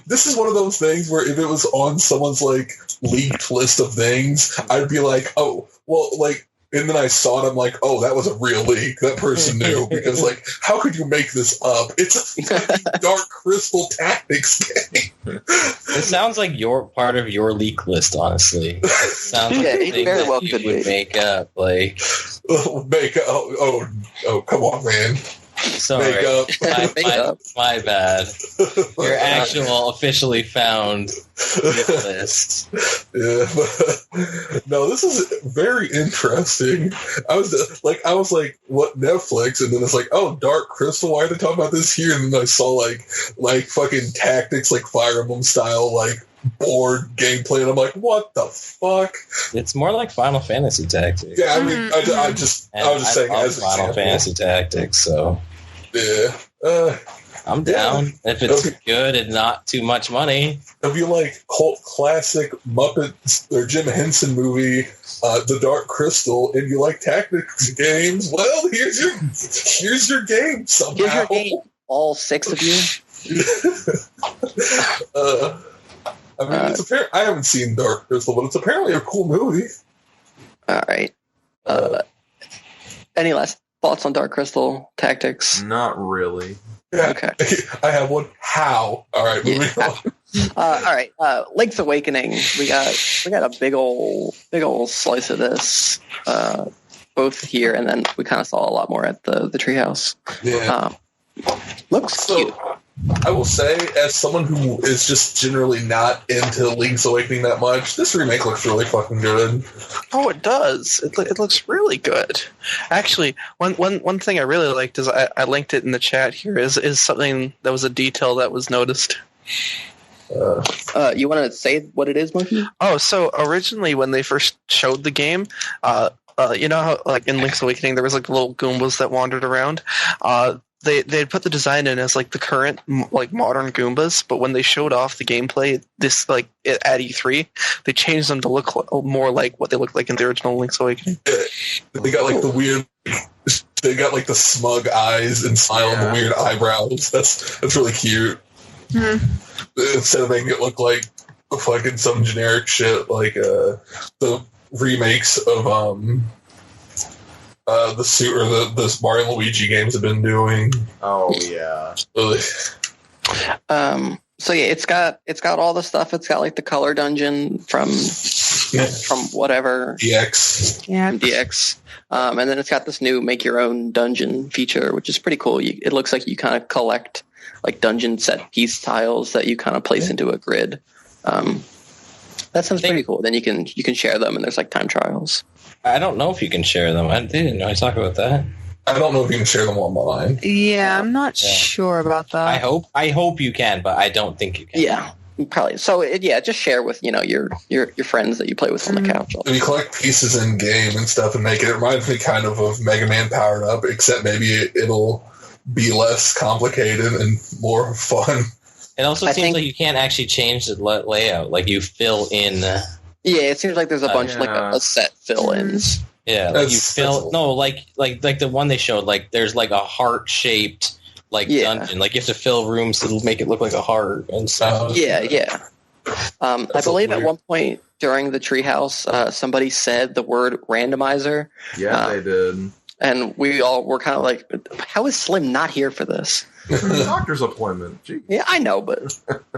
this is one of those things where if it was on someone's, like, leaked list of things, I'd be like, oh, well, like, and then I saw it, I'm like, oh, that was a real leak. That person knew. Because, like, how could you make this up? It's a Dark Crystal Tactics game. It sounds like part of your leak list, honestly. It sounds like a thing very well that could you would be. make up. Like, come on, man. sorry, Make up. my bad. Your actual officially found leak list. Yeah, but, no, this is very interesting. I was like, what, Netflix? And then it's like, oh, Dark Crystal. Why are they talking about this here? And then I saw like fucking tactics, like Fire Emblem style, like board gameplay, and I'm like, what the fuck? It's more like Final Fantasy Tactics. Yeah, I mean, I was just saying love as an Final example. Fantasy Tactics, so Yeah. I'm down if it's good and not too much money. If you like cult classic Muppets or Jim Henson movie, The Dark Crystal, and you like tactics games, well, here's your game somehow. Here's your game. All 6 of you. I mean, I haven't seen Dark Crystal, but it's apparently a cool movie. All right. Any last thoughts on Dark Crystal Tactics? Not really. Yeah, Okay. I have one. How? All right, moving on. All right. Link's Awakening. We got a big old slice of this, both here, and then we kind of saw a lot more at the treehouse. Yeah. Looks cute. I will say, as someone who is just generally not into Link's Awakening that much, this remake looks really fucking good. Oh, it does. It looks really good. Actually, one thing I really liked is I linked it in the chat here is something that was a detail that was noticed. You want to say what it is, Monkey? Oh, so originally when they first showed the game, you know how like in Link's Awakening there was like little Goombas that wandered around. They put the design in as like the current like modern Goombas, but when they showed off the gameplay, this like at E3, they changed them to look more like what they looked like in the original Link's Awakening. They got like the weird. They got like the smug eyes and smile and the weird eyebrows. That's really cute. Mm-hmm. Instead of making it look like fucking some generic shit like the remakes of the suit or the Mario and Luigi games have been doing. Oh yeah. So yeah, it's got all the stuff. It's got like the color dungeon from whatever DX. Yeah. DX, and then it's got this new make your own dungeon feature, which is pretty cool. It looks like you kind of collect like dungeon set piece tiles that you kind of place into a grid. That sounds pretty cool. Then you can share them, and there's like time trials. I don't know if you can share them. They didn't know I talked about that. I don't know if you can share them online. Yeah, I'm not sure about that. I hope you can, but I don't think you can. Yeah, Probably. So just share with your friends that you play with on the couch. And you collect pieces in game and stuff and make it. It reminds me kind of Mega Man Powered Up, except maybe it'll be less complicated and more fun. It also seems like you can't actually change the layout. Like you fill in. Yeah, it seems like there's a bunch like a set fill-ins. Yeah, like you fill. No, like the one they showed. Like there's like a heart-shaped dungeon. Like you have to fill rooms to make it look like a heart and stuff. Yeah. I believe at one point during the treehouse, somebody said the word randomizer. Yeah, they did. And we all were kind of like, how is Slim not here for this? Doctor's appointment. Jeez. Yeah, I know, but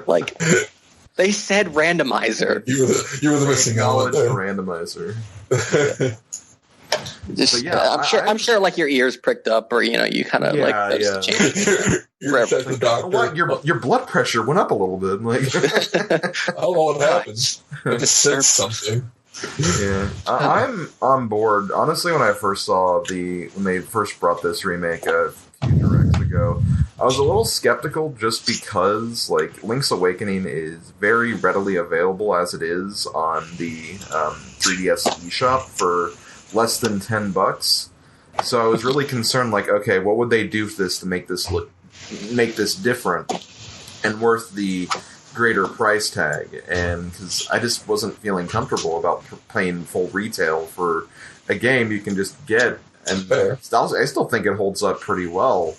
like they said randomizer. You were the missing element there. Randomizer. Just, I'm sure like your ears pricked up, or you kind of like those changes. The doctor. What? Your blood pressure went up a little bit. Like I don't know what happened. I just said something. Yeah, I'm on board. Honestly, when I first saw when they first brought this remake a few directs ago, I was a little skeptical just because like Link's Awakening is very readily available as it is on the 3DS eShop for less than $10. So I was really concerned, like, okay, what would they do for this to make this different and worth the greater price tag? And because I just wasn't feeling comfortable about paying full retail for a game you can just get, and I still think it holds up pretty well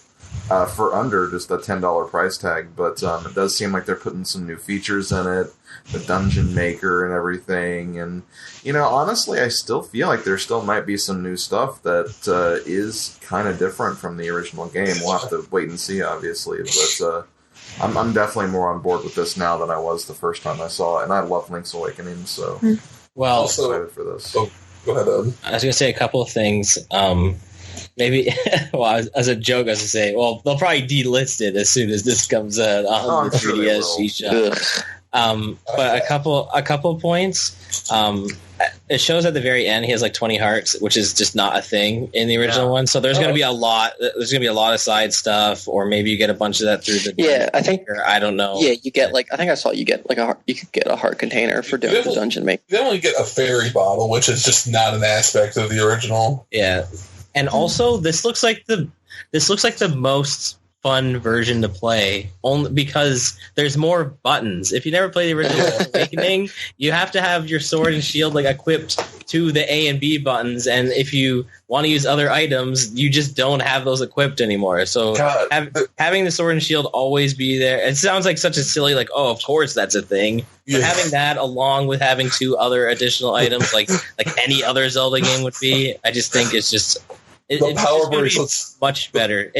for under just a $10 price tag. But it does seem like they're putting some new features in it, the dungeon maker and everything. And honestly, I still feel like there still might be some new stuff that is kind of different from the original game. We'll have to wait and see, obviously, but I'm definitely more on board with this now than I was the first time I saw it, and I love Link's Awakening, so well, I'm excited for this. Oh, go ahead, Ed. I was going to say a couple of things. Maybe, as a joke, I was going to say, well, they'll probably delist it as soon as this comes out on the 3DS eShop. But a couple points. It shows at the very end he has like 20 hearts, which is just not a thing in the original one. So there's going to be a lot. There's going to be a lot of side stuff, or maybe you get a bunch of that through the. Yeah, I think. I don't know. Yeah, you get I think I saw you get you could get a heart container for doing the dungeon make. You only get a fairy bottle, which is just not an aspect of the original. Yeah, and also this looks like the most fun version to play, only because there's more buttons. If you never played the original Awakening, you have to have your sword and shield equipped to the A and B buttons, and if you want to use other items, you just don't have those equipped anymore. So having the sword and shield always be there, it sounds like such a silly of course that's a thing. But having that along with having two other additional items like any other Zelda game would be, I just think it's just the power bracelets much better.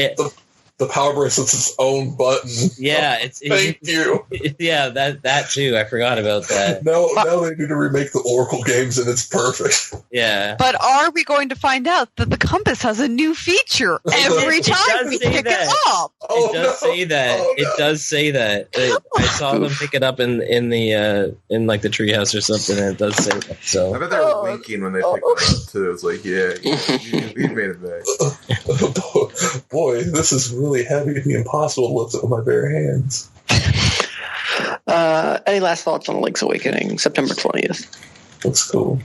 The power bracelet's its own button. Yeah, Thank you. Yeah, that too. I forgot about that. Now they need to remake the Oracle games, and it's perfect. Yeah. But are we going to find out that the compass has a new feature every time we pick it up? It does say that. It does say that. I saw them pick it up in the treehouse or something, and it does say that. So I bet they were winking when they picked it up too. It's like, yeah, you made it back. Boy, this is really heavy and impossible to lift it with my bare hands. Any last thoughts on Link's Awakening, September 20th? That's cool.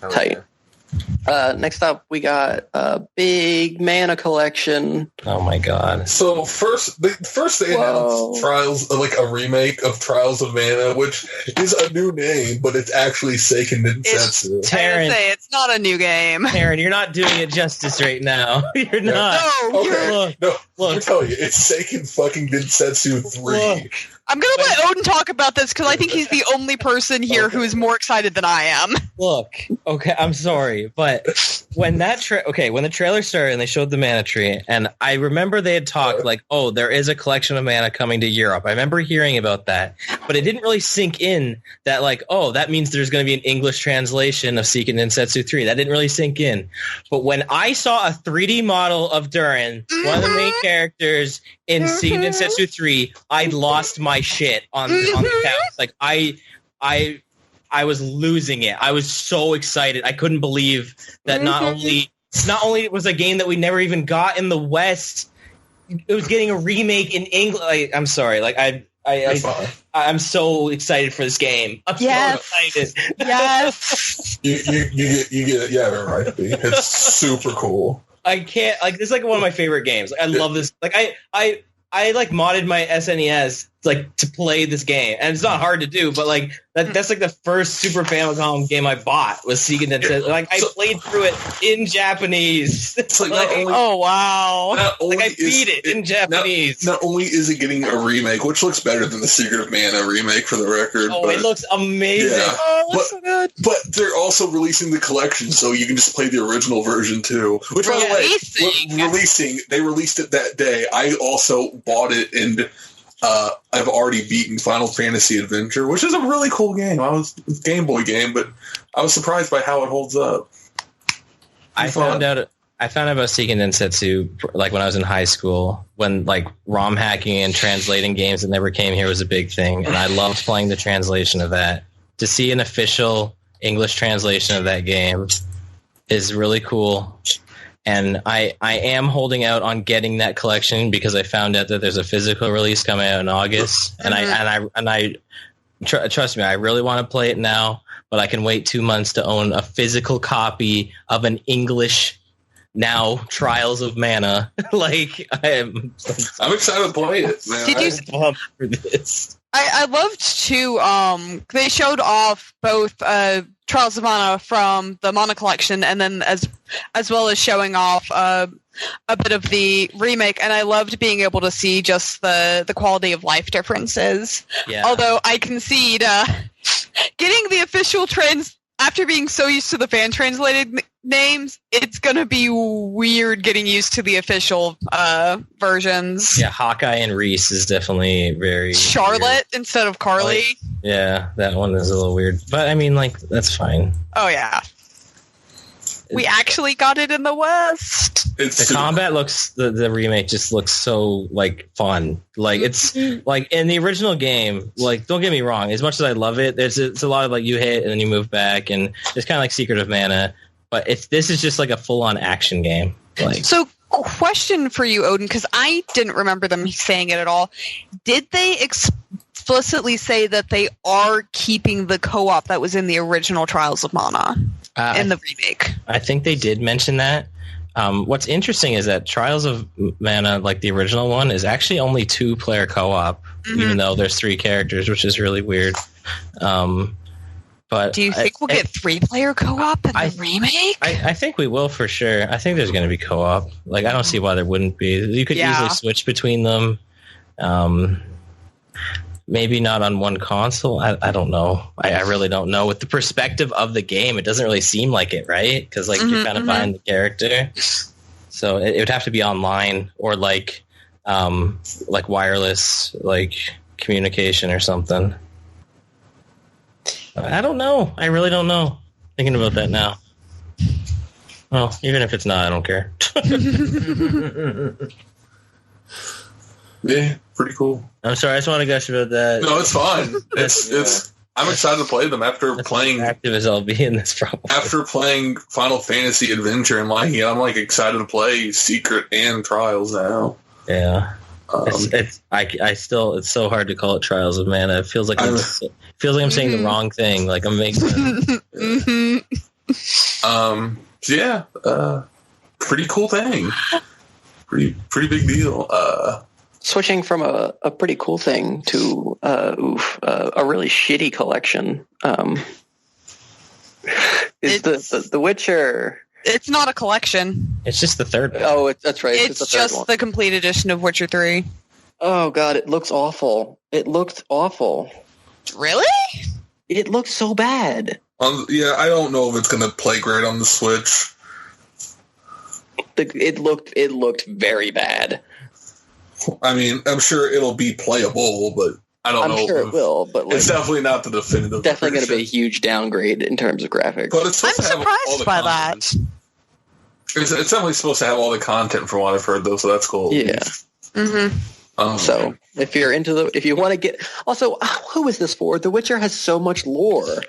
Tight. Next up, we got a big mana collection. Oh my god! So first they announced Trials, a remake of Trials of Mana, which is a new name, but it's actually Seiken Densetsu. Taryn, it's not a new game. Taryn, you're not doing it justice right now. You're not. No, okay. Look, I'm telling you, it's Seiken fucking Densetsu 3. Look. I'm going to let Odin talk about this because I think he's the only person here who is more excited than I am. Look, okay, I'm sorry, but when when the trailer started and they showed the mana tree, and I remember they had talked there is a collection of mana coming to Europe. I remember hearing about that, but it didn't really sink in that that means there's going to be an English translation of Seiken Densetsu 3. That didn't really sink in. But when I saw a 3D model of Durin, one of the main characters in Seiken Densetsu 3, I lost my shit on the couch. I was losing it. I was so excited. I couldn't believe that not only was a game that we never even got in the West, it was getting a remake in English. I'm sorry. I'm so excited for this game. I'm so excited. Yes. You get yeah, right. It's super cool. I can't this is like one of my favorite games. I love this. Like I like modded my SNES like to play this game, and it's not hard to do. But like that's like the first Super Famicom game I bought was Seiken Densetsu. Like I played through it in Japanese. It's like, Oh wow! Like I beat it in Japanese. Not only is it getting a remake, which looks better than the Secret of Mana remake for the record. Oh, it looks amazing. Yeah. Oh, it looks so good. But they're also releasing the collection, so you can just play the original version too. Which, by the way, they released it that day. I also bought it, and I've already beaten Final Fantasy Adventure, which is a really cool game. It's a Game Boy game, but I was surprised by how it holds up. I found out about Seiken Densetsu like when I was in high school, when like ROM hacking and translating games that never came here was a big thing, and I loved playing the translation of that. To see an official English translation of that game is really cool. And I am holding out on getting that collection because I found out that there's a physical release coming out in August, and I trust me, I really want to play it now, but I can wait 2 months to own a physical copy of an English now Trials of Mana. Like I'm excited to play it, man. Did you pumped for this? I loved to they showed off both Trials of Mana from the Mana collection, and then as well as showing off a bit of the remake, and I loved being able to see just the quality of life differences. Yeah. Although I concede getting the official after being so used to the fan translated names, it's gonna be weird getting used to the official versions. Yeah, Hawkeye and Reese is definitely very Charlotte weird. Instead of Carly. Yeah, that one is a little weird, but I mean, like, that's fine. Oh yeah, we actually got it in the West. The combat looks, the remake just looks so like fun. Like it's like in the original game. Like, don't get me wrong, as much as I love it, it's a lot of like you hit and then you move back, and it's kind of like Secret of Mana. But this is just like a full-on action game. Like, so, question for you, Odin, because I didn't remember them saying it at all. Did they explicitly say that they are keeping the co-op that was in the original Trials of Mana in the remake? I think they did mention that. What's interesting is that Trials of Mana, like the original one, is actually only 2-player co-op, even though there's 3 characters, which is really weird. But do you think we'll get 3-player co-op in the remake? I think we will for sure. I think there's going to be co-op. Like, I don't see why there wouldn't be. You could easily switch between them. Maybe not on one console. I don't know. I really don't know. With the perspective of the game, it doesn't really seem like it, right? Because like you're kind of behind the character. So it would have to be online or like wireless like communication or something. I don't know. I really don't know. Thinking about that now. Well, even if it's not, I don't care. Yeah, pretty cool. I'm sorry, I just want to gush about that. No, it's fine. It's. I'm excited to play them after playing. Active as I'll be in this problem. After playing Final Fantasy Adventure and liking it, I'm like excited to play Secret and Trials now. Yeah. It's so hard to call it Trials of Mana. It feels like I'm saying the wrong thing. Like I'm making. Pretty cool thing. Pretty big deal. Switching from a pretty cool thing to a really shitty collection is the Witcher. It's not a collection. It's just the third one. Oh, that's right. It's just the complete edition of Witcher 3. Oh, God, it looks awful. It looked awful. Really? It looks so bad. I don't know if it's going to play great on the Switch. It looked very bad. I mean, I'm sure it'll be playable, but I don't know. I'm sure it will, but it's definitely not the definitive. Definitely going to be a huge downgrade in terms of graphics. But it's I'm surprised by that. It's definitely supposed to have all the content from what I've heard, though, so that's cool. Yeah. So if you want to get, also, who is this for? The Witcher has so much lore.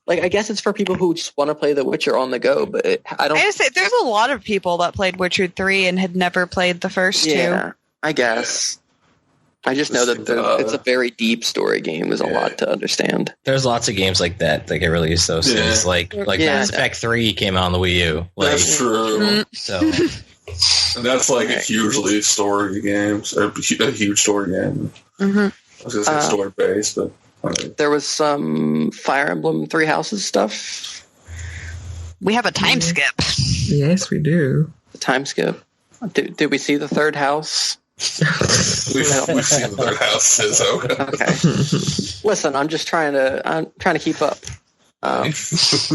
Like, I guess it's for people who just want to play The Witcher on the go, but I don't. I say there's a lot of people that played Witcher 3 and had never played the first two. I guess. I just know that it's a very deep story game. There's a lot to understand. There's lots of games like that that get released though. So it's like Mass Effect 3 came out on the Wii U. Like, that's true. So and that's like a hugely story game, a huge story game. Mm-hmm. I was going to say story based, but there was some Fire Emblem Three Houses stuff. We have a time skip. Yes, we do. The time skip. Did we see the third house? we've seen the third house. So. Okay. Listen, I'm trying to keep up. There's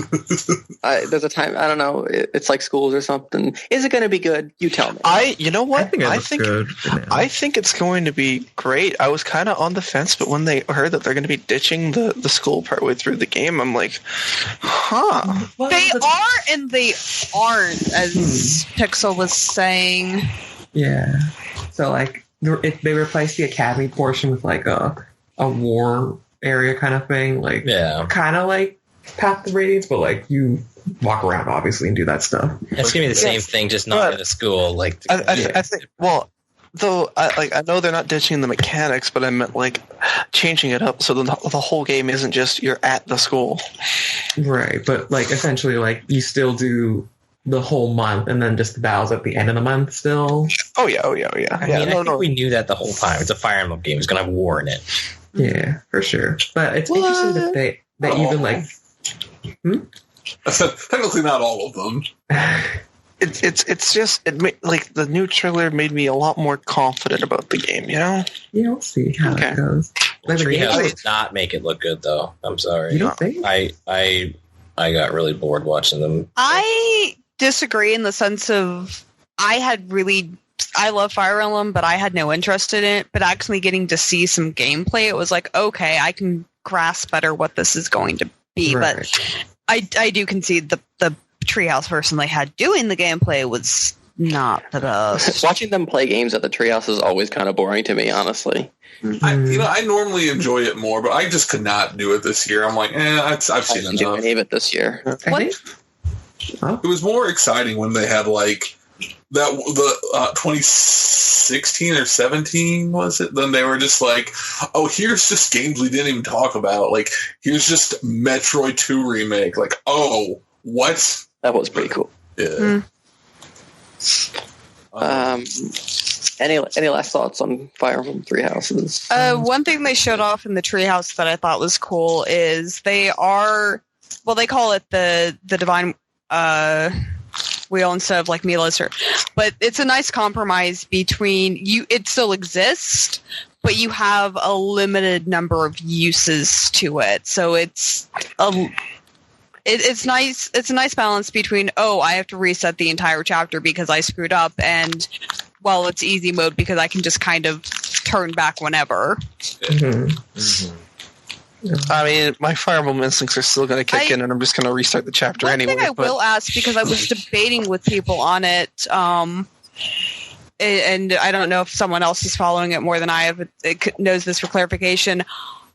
a time, I don't know, it's like schools or something. Is it going to be good? You tell me. You know what? I think it's going to be great. I was kind of on the fence, but when they heard that they're going to be ditching the school partway through the game, I'm like, huh. They are and they aren't, as Pixel was saying. Yeah. So, like, if they replaced the academy portion with, like, a war area kind of thing, like, kind of like Path to Radiance, but, like, you walk around, obviously, and do that stuff. It's going to be the same thing, just not in a school. Like, I think, well, though, I know they're not ditching the mechanics, but I meant, like, changing it up so the whole game isn't just you're at the school. Right, but, like, essentially, like, you still do the whole month, and then just the battles at the end of the month still. Oh yeah. I think we knew that the whole time. It's a Fire Emblem game. It's going to have war in it. Yeah, for sure. But it's interesting that they even like. I said technically not all of them. It's just like the new trailer made me a lot more confident about the game. You know. Yeah, we'll see how it goes. Like, Treehouse did not make it look good, though. I'm sorry. You don't think? I got really bored watching them. I disagree in the sense of I love Fire Emblem, but I had no interest in it. But actually getting to see some gameplay, it was like, okay, I can grasp better what this is going to be. Right. But I do concede the Treehouse person they had doing the gameplay was not the best. Watching them play games at the Treehouse is always kind of boring to me, honestly. I normally enjoy it more, but I just could not do it this year. I'm like, I've seen enough. I didn't do any of it this year. It was more exciting when they had like that the 2016 or 17 was it? Then they were just like, oh, here's just games we didn't even talk about. Like, here's just Metroid 2 remake. Like, oh, what? That was pretty cool. Yeah. Mm. Any last thoughts on Fire Emblem Three Houses? One thing they showed off in the Treehouse that I thought was cool is they call it the Divine Wheel instead of like Mila's, but it's a nice compromise between it still exists, but you have a limited number of uses to it. So it's nice. It's a nice balance between, I have to reset the entire chapter because I screwed up, and it's easy mode because I can just kind of turn back whenever. Mm-hmm. Mm-hmm. I mean, my Fire Emblem instincts are still going to kick in, and I'm just going to restart the chapter anyway. One thing I will ask, because I was debating with people on it, and I don't know if someone else is following it more than I have, knows this for clarification.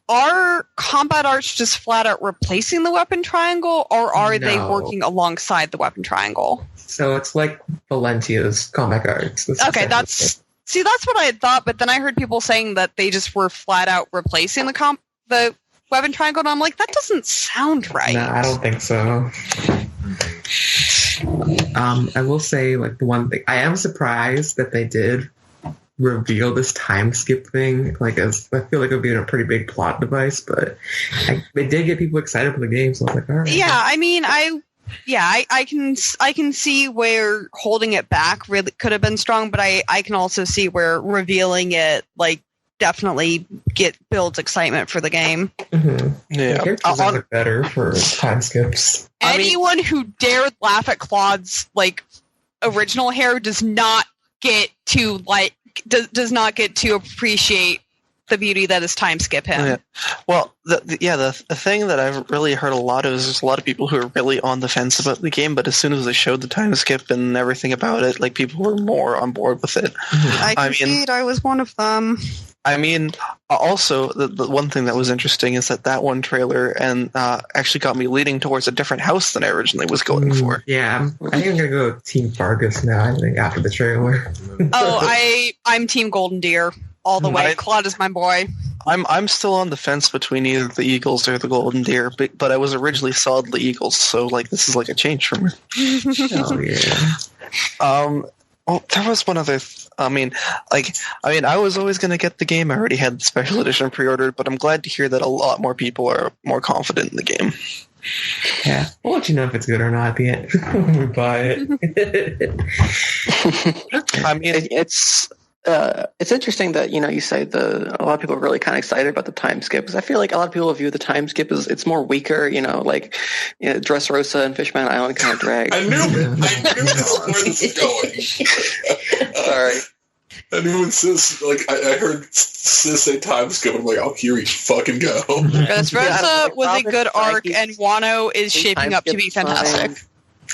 Are combat arts just flat out replacing the weapon triangle, or are they working alongside the weapon triangle? So it's like Valentia's combat arts. Okay, that's what I had thought, but then I heard people saying that they just were flat out replacing the weapon triangle, and I'm like, that doesn't sound right. No, I don't think so. I will say, like, the one thing, I am surprised that they did reveal this time skip thing. Like, I feel like it would be a pretty big plot device, but they did get people excited for the game, so I was like, all right. Yeah, I mean, I can see where holding it back really could have been strong, but I can also see where revealing it, like, definitely builds excitement for the game. Mm-hmm. Yeah, the characters look better for time skips. Anyone who dared laugh at Claude's like original hair does not get to does not get to appreciate the beauty that is time skip him. Yeah. Well, the thing that I've really heard a lot of is there's a lot of people who are really on the fence about the game, but as soon as they showed the time skip and everything about it, like, people were more on board with it. I was one of them. I mean, also, the one thing that was interesting is that one trailer actually got me leaning towards a different house than I originally was going for. Yeah, I think I'm going to go Team Vargas now, I think, after the trailer. I'm Team Golden Deer. all the way. Claude is my boy. I'm still on the fence between either the Eagles or the Golden Deer, but I was originally solidly Eagles, so like this is like a change for me. Oh yeah. Well, there was one other. I mean, I was always going to get the game. I already had the special edition pre-ordered, but I'm glad to hear that a lot more people are more confident in the game. Yeah, we'll let you know if it's good or not at the end when we buy it. I mean, it's interesting that you say a lot of people are really kind of excited about the time skip, because I feel like a lot of people view the time skip as it's more weaker. Dressrosa and Fishman Island kind of drag. I knew this was where this is going. Sorry. I knew when Sis, I heard Sis say time skip. I'm like, oh, here we fucking go. Dressrosa was a good arc, and Wano is shaping up to be fantastic.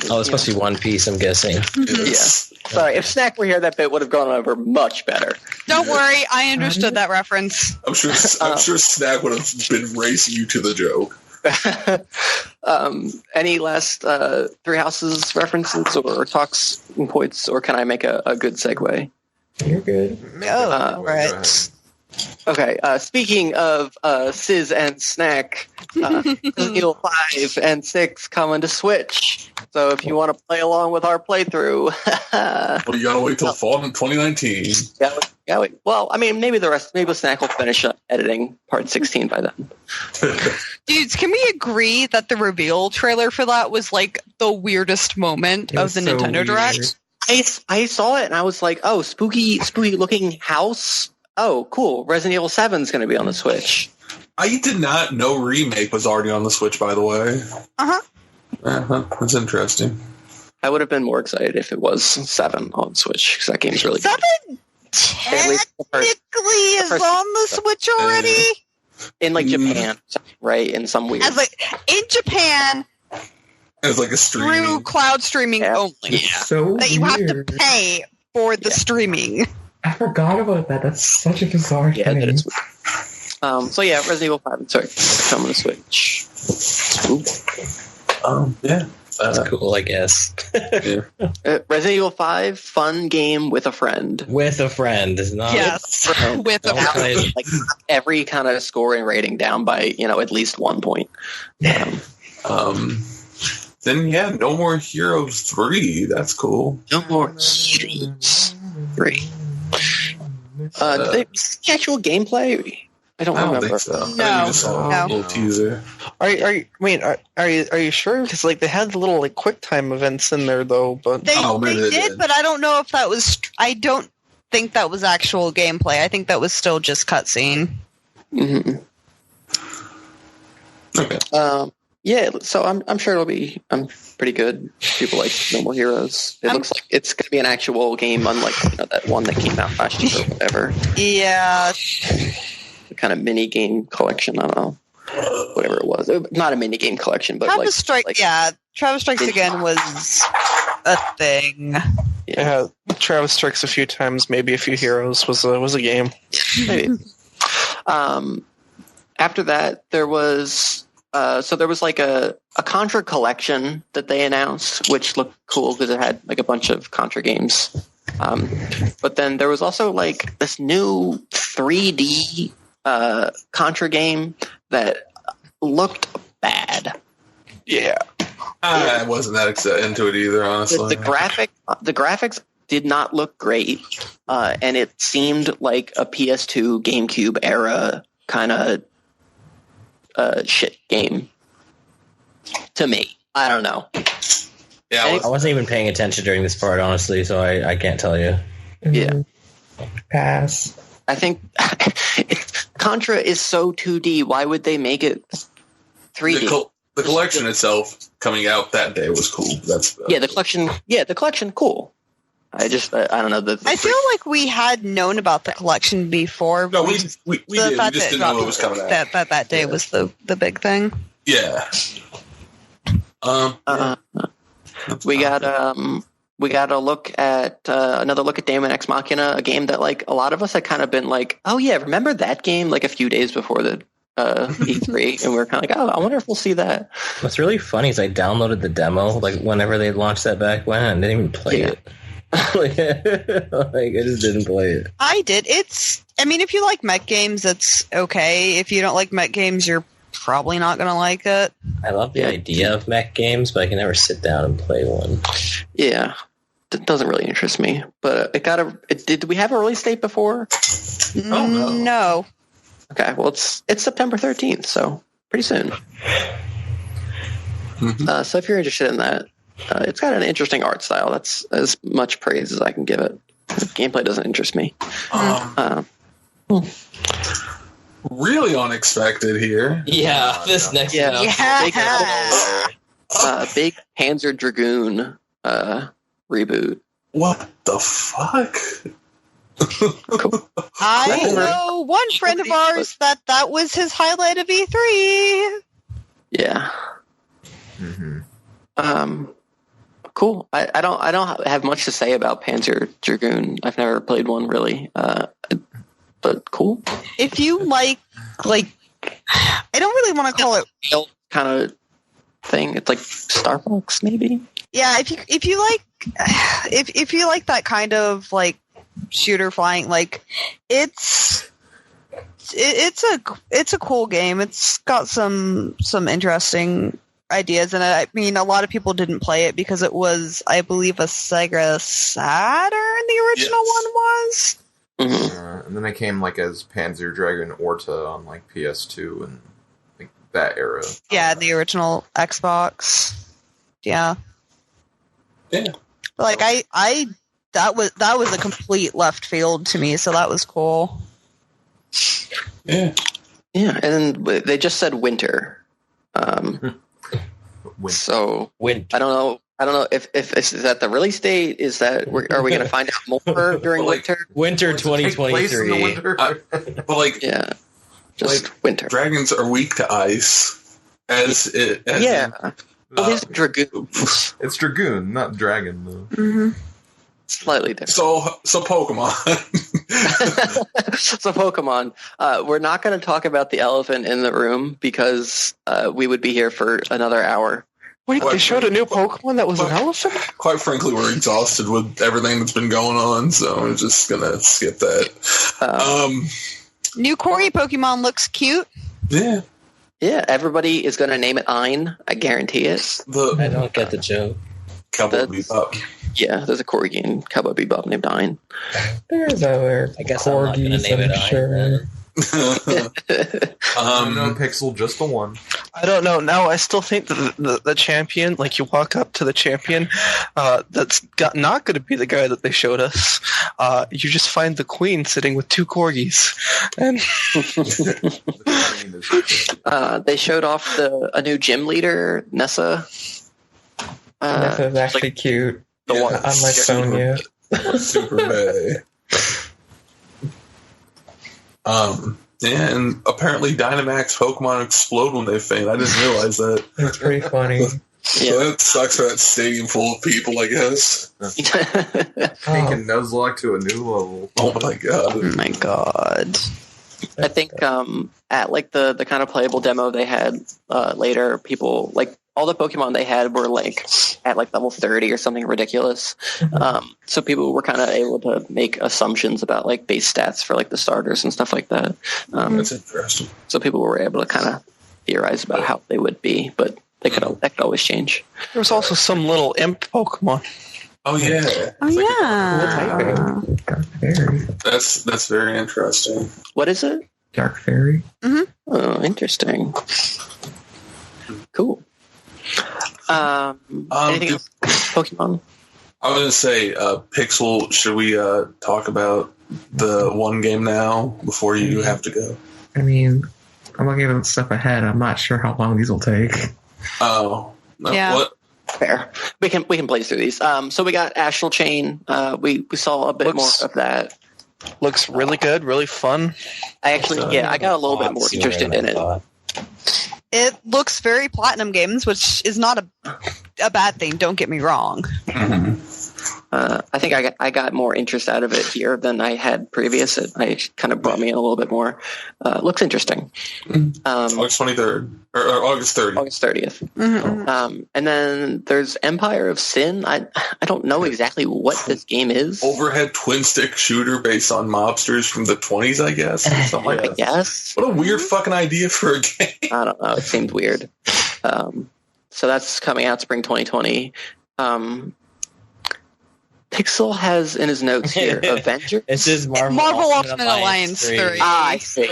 Oh, it's supposed to be One Piece, I'm guessing. Yeah. Sorry, if Snack were here, that bit would have gone over much better. Don't worry, I understood that reference. I'm sure Snack would have been racing you to the joke. Any last Three Houses references or talks and points, or can I make a good segue? You're good. Right. Okay, speaking of Sizz and Snack, Resident Evil 5 and 6 coming to Switch. So if you want to play along with our playthrough... Well, you gotta wait till fall in 2019. Yeah, wait. Well, I mean, maybe Snack will finish editing part 16 by then. Dudes, can we agree that the reveal trailer for that was like the weirdest moment of the Nintendo Direct? I saw it and I was like, oh, spooky looking house. Oh, cool. Resident Evil 7 is going to be on the Switch. I did not know Remake was already on the Switch, by the way. That's interesting. I would have been more excited if it was 7 on Switch, because that game's really 7 technically is on the Switch already? In Japan, right? In some weird... in Japan... It's like a streaming. Through cloud streaming only. So that you have to pay for the streaming. I forgot about that. That's such a bizarre thing. That is weird. So yeah, Resident Evil 5 coming to Switch. Yeah. That's cool, I guess. Yeah. Resident Evil 5, fun game with a friend. With a friend. Not yes, with a friend. Every kind of score and rating down by, at least 1 point. Then, yeah, No More Heroes 3. That's cool. No More Heroes 3. Did they see actual gameplay? I don't remember. Think so. No. I just saw a little teaser. Are you sure? Because they had the little QuickTime events in there though, but they did, but I don't know if that was. I don't think that was actual gameplay. I think that was still just cutscene. Mm-hmm. Okay. Yeah, so I'm sure it'll be pretty good. People like No More Heroes. It looks like it's going to be an actual game, unlike that one that came out last year or whatever. Yeah. The kind of mini game collection. I don't know, whatever it was. Not a mini game collection, but Travis Strikes Again was a thing. Yeah, Travis Strikes a few times, maybe a few Heroes was a game. Maybe. After that, there was. There was a Contra collection that they announced, which looked cool because it had a bunch of Contra games. But then there was also this new 3D Contra game that looked bad. Yeah. I wasn't that into it either, honestly. The graphics did not look great, and it seemed like a PS2 GameCube era kind of shit game to me. I don't know. Yeah, I wasn't even paying attention during this part, honestly, so I can't tell you. Yeah. Pass. I think Contra is so 2D. Why would they make it 3D? The collection itself coming out that day was cool. The collection. Yeah, the collection cool. I don't know. I feel like we had known about the collection before. No, we did. We just didn't know it was coming out. That day was the big thing. Yeah. We got a look at another look at Daemon X Machina, a game that a lot of us had kind of been oh yeah, remember that game a few days before the E3, and we were kind of I wonder if we'll see that. What's really funny is I downloaded the demo whenever they launched that back when, and didn't even play it. Like, I just didn't play it. I did. If you like mech games, it's okay. If you don't like mech games, you're probably not going to like it. I love the idea of mech games, but I can never sit down and play one. Yeah. It doesn't really interest me. But did we have a release date before? Oh, no. No. Okay, well, it's September 13th, so pretty soon. Mm-hmm. So if you're interested in that, it's got an interesting art style. That's as much praise as I can give it. The gameplay doesn't interest me. Really unexpected here. Yeah, this next Yeah. Yeah. Big Panzer Dragoon reboot. What the fuck? Cool. I know one friend of ours that was his highlight of E3. Yeah. Mm-hmm. Cool. I don't have much to say about Panzer Dragoon. I've never played one really. But cool. If you like, I don't really want to call it kind of thing. It's like Star Fox, maybe. Yeah, if you like that kind of like shooter flying, like it's a cool game. It's got some interesting ideas in it. I mean, a lot of people didn't play it because it was, I believe, a Sega Saturn. The original one was. Mm-hmm. And then it came like as Panzer Dragoon Orta on like PS2 and like that era. Yeah, the original Xbox. Yeah. Yeah. Like that was a complete left field to me, so that was cool. Yeah. Yeah, and then they just said winter. So Winter. I don't know if is that the release date? Is that are we going to find out more during winter? Winter Take place in the 2023. winter? But like, Yeah, just winter. dragons are weak to ice. Yeah. Well, these dragoons. It's Dragoon, not Dragon, though. Mm-hmm. Slightly different. So Pokemon. So Pokemon, we're not going to talk about the elephant in the room because we would be here for another hour. Wait, they showed a new Pokemon that was an elephant? Quite frankly, we're exhausted with everything that's been going on, so we're just gonna skip that. New Corgi Pokemon looks cute. Yeah. Yeah, everybody is going to name it Ein. I guarantee it. I don't get the joke. Cowboy Bebop. Yeah, there's a Corgi in Cowboy Bebop named Ein. There's other I guess I'm not going to corgis, name it I'm Iron sure. then. No Pixel, just the one. I don't know. Now I still think that the champion, like you walk up to the champion, that's not going to be the guy that they showed us. You just find the queen sitting with two corgis, and they showed off a new gym leader, Nessa. This is actually cute. The one, Unlike Sonya. Super Bay. And apparently Dynamax Pokemon explode when they faint. I didn't realize that. It's pretty funny. So that sucks for that stadium full of people, I guess. Taking Nuzlocke to a new level. Oh my god. Oh my god. I think at like the kind of playable demo they had later, people like all the Pokemon they had were like at like level 30 or something ridiculous. So people were kind of able to make assumptions about like base stats for like the starters and stuff like that. That's interesting. So people were able to kind of theorize about how they would be, but that could always change. there was also some little imp Pokemon. Oh yeah. Oh yeah. Dark Fairy. That's very interesting. What is it? Dark Fairy. Oh, interesting. Cool. Anything else? Pokemon? I was gonna say, Pixel, should we talk about the one game now before you have to go? I mean, I'm looking at stuff ahead. I'm not sure how long these will take. Oh. Yeah. What? Fair. We can blaze through these. So we got Astral Chain. We saw a bit more of that. Looks really good, really fun. I got a little bit more interested in it. It looks very Platinum Games, which is not a bad thing. Don't get me wrong. Mm-hmm. I think I got more interest out of it here than I had previous. It kind of brought me in a little bit more. Looks interesting. August 23rd or August 30th. August 30th. Mm-hmm. And then there's Empire of Sin. I don't know exactly what this game is. Overhead twin stick shooter based on mobsters from the 20s, I guess. I guess. What a weird fucking idea for a game. I don't know. It seemed weird. So that's coming out spring 2020. Pixel has in his notes here Avenger. This is Marvel Ultimate Alliance 3. I see.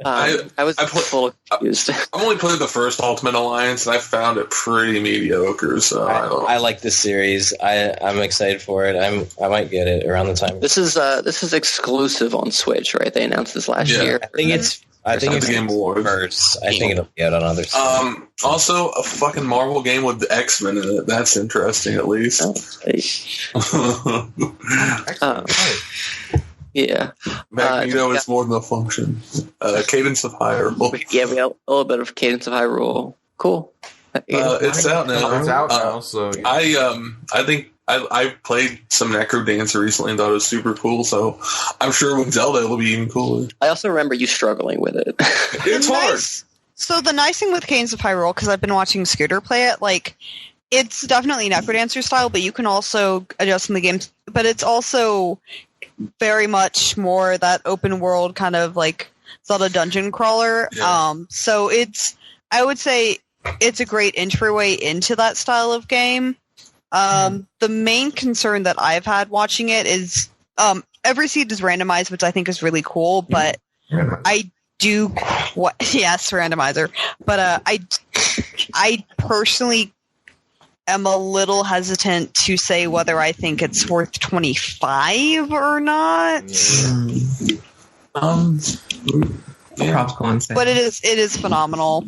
I was a little confused. I've only played the first Ultimate Alliance, and I found it pretty mediocre. So I like this series. I'm excited for it. I might get it around the time. This is exclusive on Switch, right? They announced this last year. I think it's Game Awards first. I think it'll be out on other stuff. Also, a fucking Marvel game with the X-Men in it. That's interesting, at least. Yeah. Magneto is more than a function. Cadence of Hyrule. Yeah, we have a little bit of Cadence of Hyrule. Cool. It's out now. It's out now, so... Yeah. I think I played some Necro Dancer recently and thought it was super cool, so I'm sure with Zelda it'll be even cooler. I also remember you struggling with it. It's hard. So the nice thing with Cadence of Hyrule, because I've been watching Scooter play it, like, it's definitely Necro Dancer style, but you can also adjust in the game. But it's also very much more that open world kind of like Zelda dungeon crawler. Yeah. So I would say it's a great entryway into that style of game. The main concern that I've had watching it is every seed is randomized, which I think is really cool, but yes, randomizer. But I personally am a little hesitant to say whether I think it's worth 25 or not. But it is phenomenal.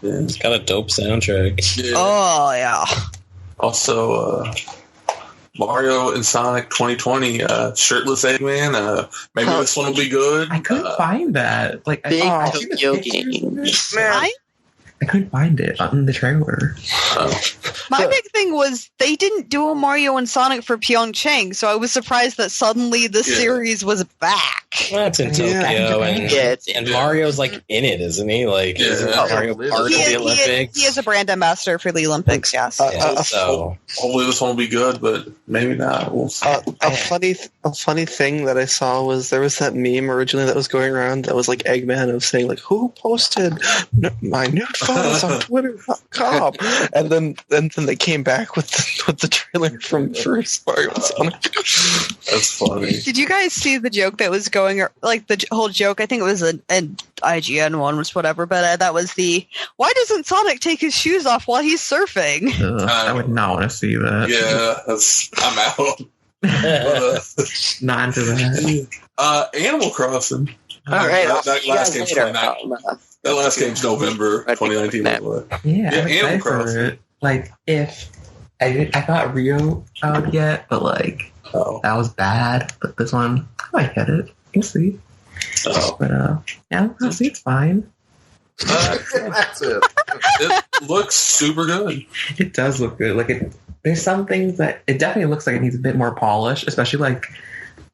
Yeah. It's got a dope soundtrack. Yeah. Oh yeah. Also, Mario and Sonic 2020, shirtless Eggman. Maybe this one will be good. I couldn't find that. Like, Big I Tokyo games. I couldn't find it on the trailer. My big thing was they didn't do a Mario and Sonic for Pyeongchang, so I was surprised that suddenly the series was back. Well, that's in Tokyo, and Mario's like in it, isn't he? Like, isn't Mario part of the Olympics? He is a brand ambassador for the Olympics, yes. So hopefully this one will be good, but maybe not. We'll see. A funny thing that I saw was there was that meme originally that was going around that was like Eggman of saying like, who posted my nude photos on Twitter.com, and then they came back with the trailer from first Mario and Sonic. That's funny. Did you guys see the joke that was going, like the whole joke? I think it was an IGN one, was whatever, but that was why doesn't Sonic take his shoes off while he's surfing? I would not want to see that. Yeah, I'm out. Not into that. Animal Crossing. All right, that last game's 2019. That last game's November 2019. Yeah, Animal Crossing. Like, if I thought Rio out yet, but like that was bad. But this one, I might get it. We'll see. But yeah, I'll see. It's fine. That's it. It looks super good. It does look good. Like there's some things that it definitely looks like it needs a bit more polish, especially like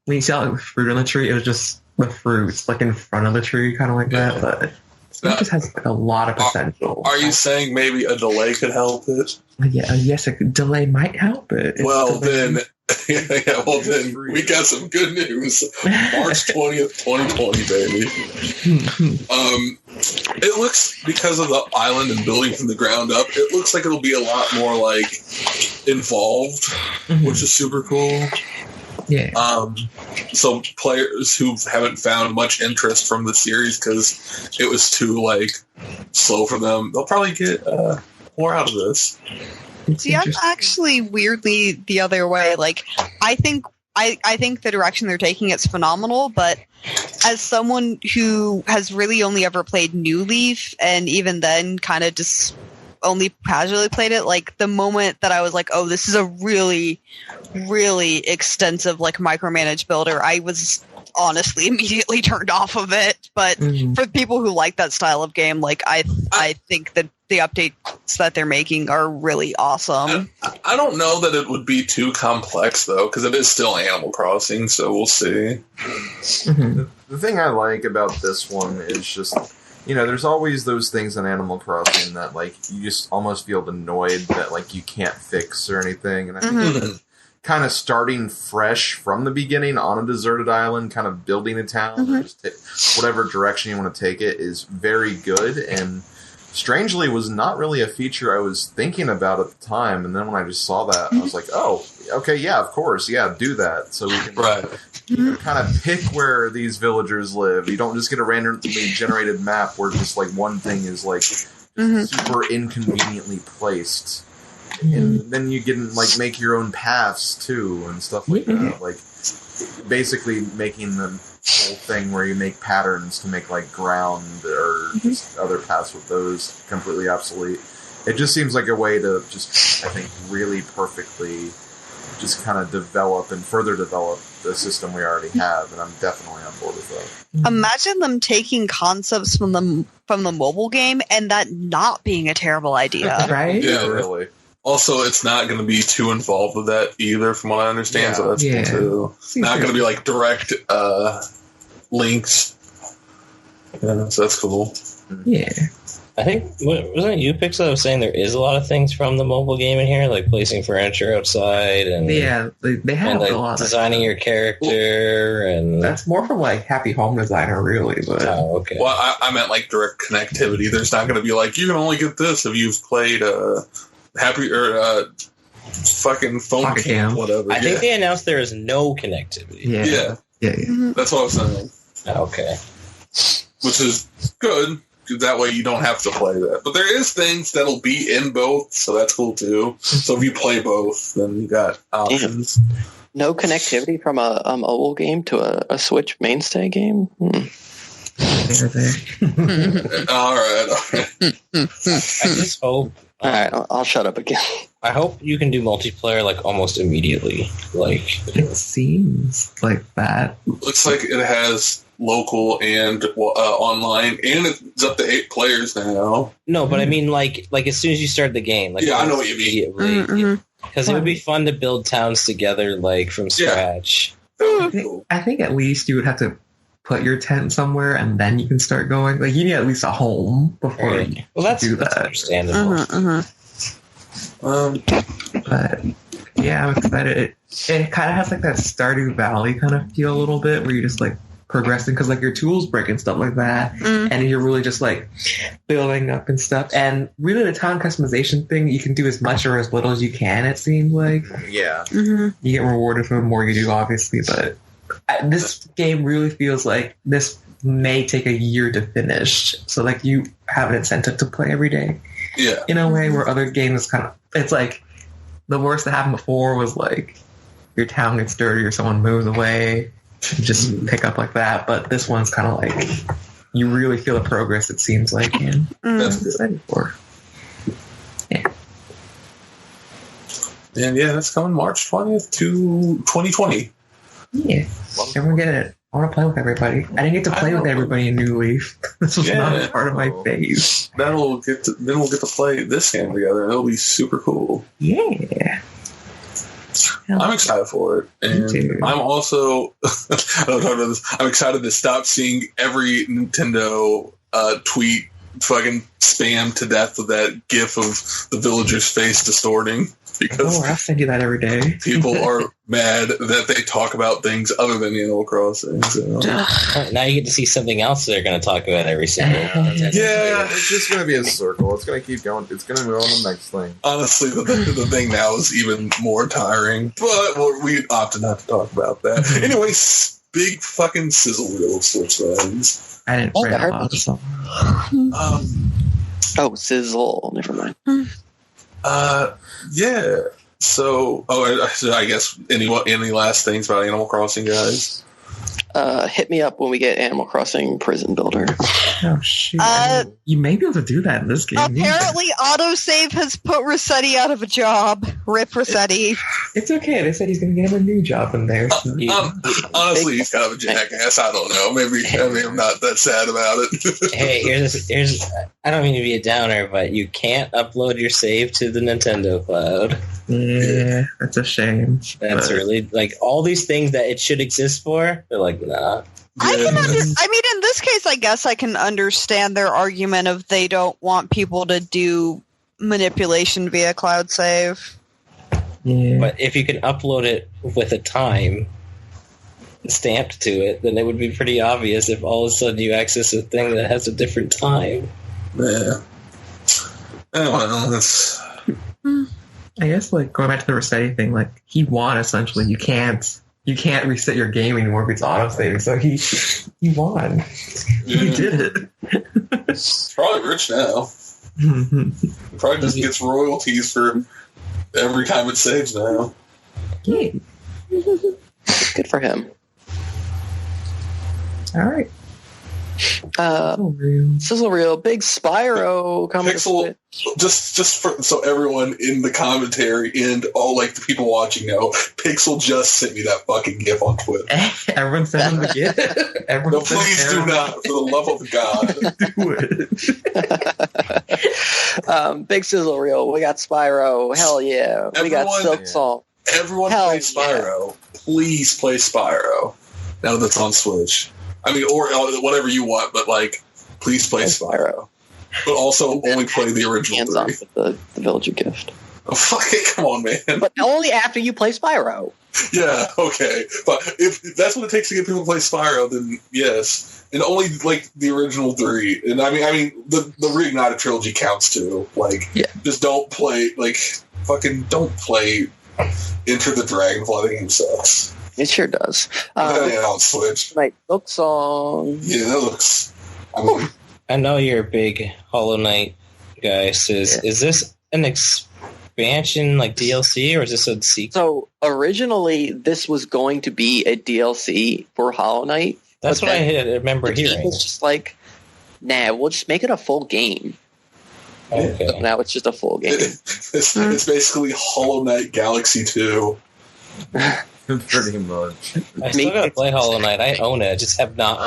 when you see all the fruit on the tree. It was just the fruits like in front of the tree, kind of like that. But it just has like, a lot of potential. Are you saying maybe a delay could help it? Yeah, yes, a delay might help it. Well, then we got some good news. March 20th, 2020, baby. It looks, because of the island and building from the ground up, it looks like it'll be a lot more like involved, which is super cool. Yeah. So players who haven't found much interest from the series because it was too like slow for them, they'll probably get more out of this. See, I'm actually weirdly the other way. Like, I think the direction they're taking it's phenomenal, but as someone who has really only ever played New Leaf, and even then kind of just only casually played it, like the moment that I was like, oh, this is a really, really extensive like micromanaged builder, I was honestly immediately turned off of it. But for people who like that style of game, like I think that the updates that they're making are really awesome. I don't know that it would be too complex though, because it is still Animal Crossing, so we'll see. The thing I like about this one is just, there's always those things in Animal Crossing that, like, you just almost feel annoyed that, like, you can't fix or anything. And I think that kind of starting fresh from the beginning on a deserted island, kind of building a town, or just whatever direction you want to take it, is very good. And strangely was not really a feature I was thinking about at the time. And then when I just saw that, I was like, oh, okay, yeah, of course. Yeah, do that. So we can kind of pick where these villagers live. You don't just get a randomly generated map where just like one thing is like super inconveniently placed. And then you can like make your own paths too and stuff like that. Like basically making the whole thing where you make patterns to make like ground or just other paths with those completely obsolete. It just seems like a way to just, I think, really perfectly just kind of develop and further develop the system we already have, and I'm definitely on board with that. Imagine them taking concepts from the mobile game and that not being a terrible idea. Right? Yeah, really. Also, it's not going to be too involved with that either, from what I understand. So that's cool too. Not going to be like direct links. Yeah, so that's cool. Yeah. I think, wasn't it you, Pixel, that was saying there is a lot of things from the mobile game in here, like placing furniture outside and they have and, like, a lot designing your character, and that's more from like Happy Home Designer, really. But okay. Well, I meant like direct connectivity. There's not going to be like, you can only get this if you've played Happy or fucking phone cam, whatever. I think they announced there is no connectivity. Yeah. That's what I was saying. Okay. Which is good. That way you don't have to play that. But there is things that'll be in both, so that's cool too. So if you play both, then you got options. No connectivity from a mobile game to a Switch mainstay game? All right. I just hope... All right, I'll shut up again. I hope you can do multiplayer like almost immediately. Like it seems like that. Looks like it has local and online, and it's up to 8 players now. No, but I mean like as soon as you start the game. Like, yeah, I know what you mean. Because it would be fun to build towns together like from scratch. I think at least you would have to put your tent somewhere and then you can start going. Like you need at least a home before you do that. That's understandable. But yeah, I'm excited. It kind of has like that Stardew Valley kind of feel a little bit, where you're just like progressing because like your tools break and stuff like that, and you're really just like building up and stuff. And really, the town customization thing, you can do as much or as little as you can. It seems like you get rewarded for the more you do, obviously. But this game really feels like this may take a year to finish, so like you have an incentive to play every day. Yeah, in a way where other games kind of, it's like the worst that happened before was like your town gets dirty or someone moves away, you just pick up like that. But this one's kind of like you really feel the progress, it seems like, and that's excited for. Yeah. And yeah, that's coming March 20th to 2020. Yeah, everyone get it. I want to play with everybody. I didn't get to play with everybody in New Leaf. This was not part of my phase. Then we'll get to play this game together, and it'll be super cool. Yeah. I'm excited for it. And I'm also I'm excited to stop seeing every Nintendo tweet fucking spam to death with that gif of the villager's face distorting. Because I send you that every day. People are mad that they talk about things other than Animal Crossing. So. Now you get to see something else they're going to talk about every single Yeah, it's just going to be a circle. It's going to keep going. It's going to move on to the next thing. Honestly, the thing now is even more tiring. But we opted not to talk about that. Anyway, big fucking sizzle wheel switch things. I didn't play a lot of stuff. Sizzle. Never mind. Yeah. So, I guess any last things about Animal Crossing, guys? hit me up when we get Animal Crossing Prison Builder. Oh shoot! You may be able to do that in this game. Apparently, autosave has put Rossetti out of a job. Rip Rossetti. It's okay. They said he's going to get him a new job in there. Honestly, he's kind of a jackass. I don't know. Maybe I'm not that sad about it. Hey, here's. I don't mean to be a downer, but you can't upload your save to the Nintendo Cloud. Yeah, that's a shame. That's really like all these things that it should exist for. They're like, nah. I mean, in this case, I guess I can understand their argument of they don't want people to do manipulation via cloud save. Yeah. But if you can upload it with a time stamped to it, then it would be pretty obvious if all of a sudden you access a thing that has a different time. Yeah. Oh, well, that's... I guess, like, going back to the Rossetti thing, like, he won, essentially. You can't reset your game anymore if it's auto-saving, so he won. Yeah. He did it. He's probably rich now. Probably just gets royalties for every time it saves now. Yeah. Good for him. All right. Sizzle Reel, big Spyro coming. Pixel, just for, so everyone in the commentary and all like the people watching know, Pixel just sent me that fucking GIF on Twitter. Everyone sent him the GIF. No, please do not, for the love of God. Do it. Big Sizzle Reel. We got Spyro. Hell yeah. We got Silk Song. Everyone play Spyro. Yeah. Please play Spyro. Now that it's on Switch. I mean, or whatever you want, but like, please play Spyro. But also only play the original hands off with the Villager gift. Oh, fuck it, come on, man. But only after you play Spyro. Yeah, okay. But if that's what it takes to get people to play Spyro, then yes. And only, like, the original 3. And I mean, the Reignited trilogy counts too. Like, just don't play, like, fucking don't play Enter the Dragonfly. The game sucks. It sure does. On Switch. Like Silk Song. Yeah, that looks. I know you're a big Hollow Knight guy. So is this an expansion, like DLC, or is this a sequel? So originally, this was going to be a DLC for Hollow Knight. That's what I remember hearing. It was just like, nah, we'll just make it a full game. Okay. So now it's just a full game. It's basically Hollow Knight Galaxy 2. Pretty much. I still gotta play Hollow Knight. I own it. I just have not.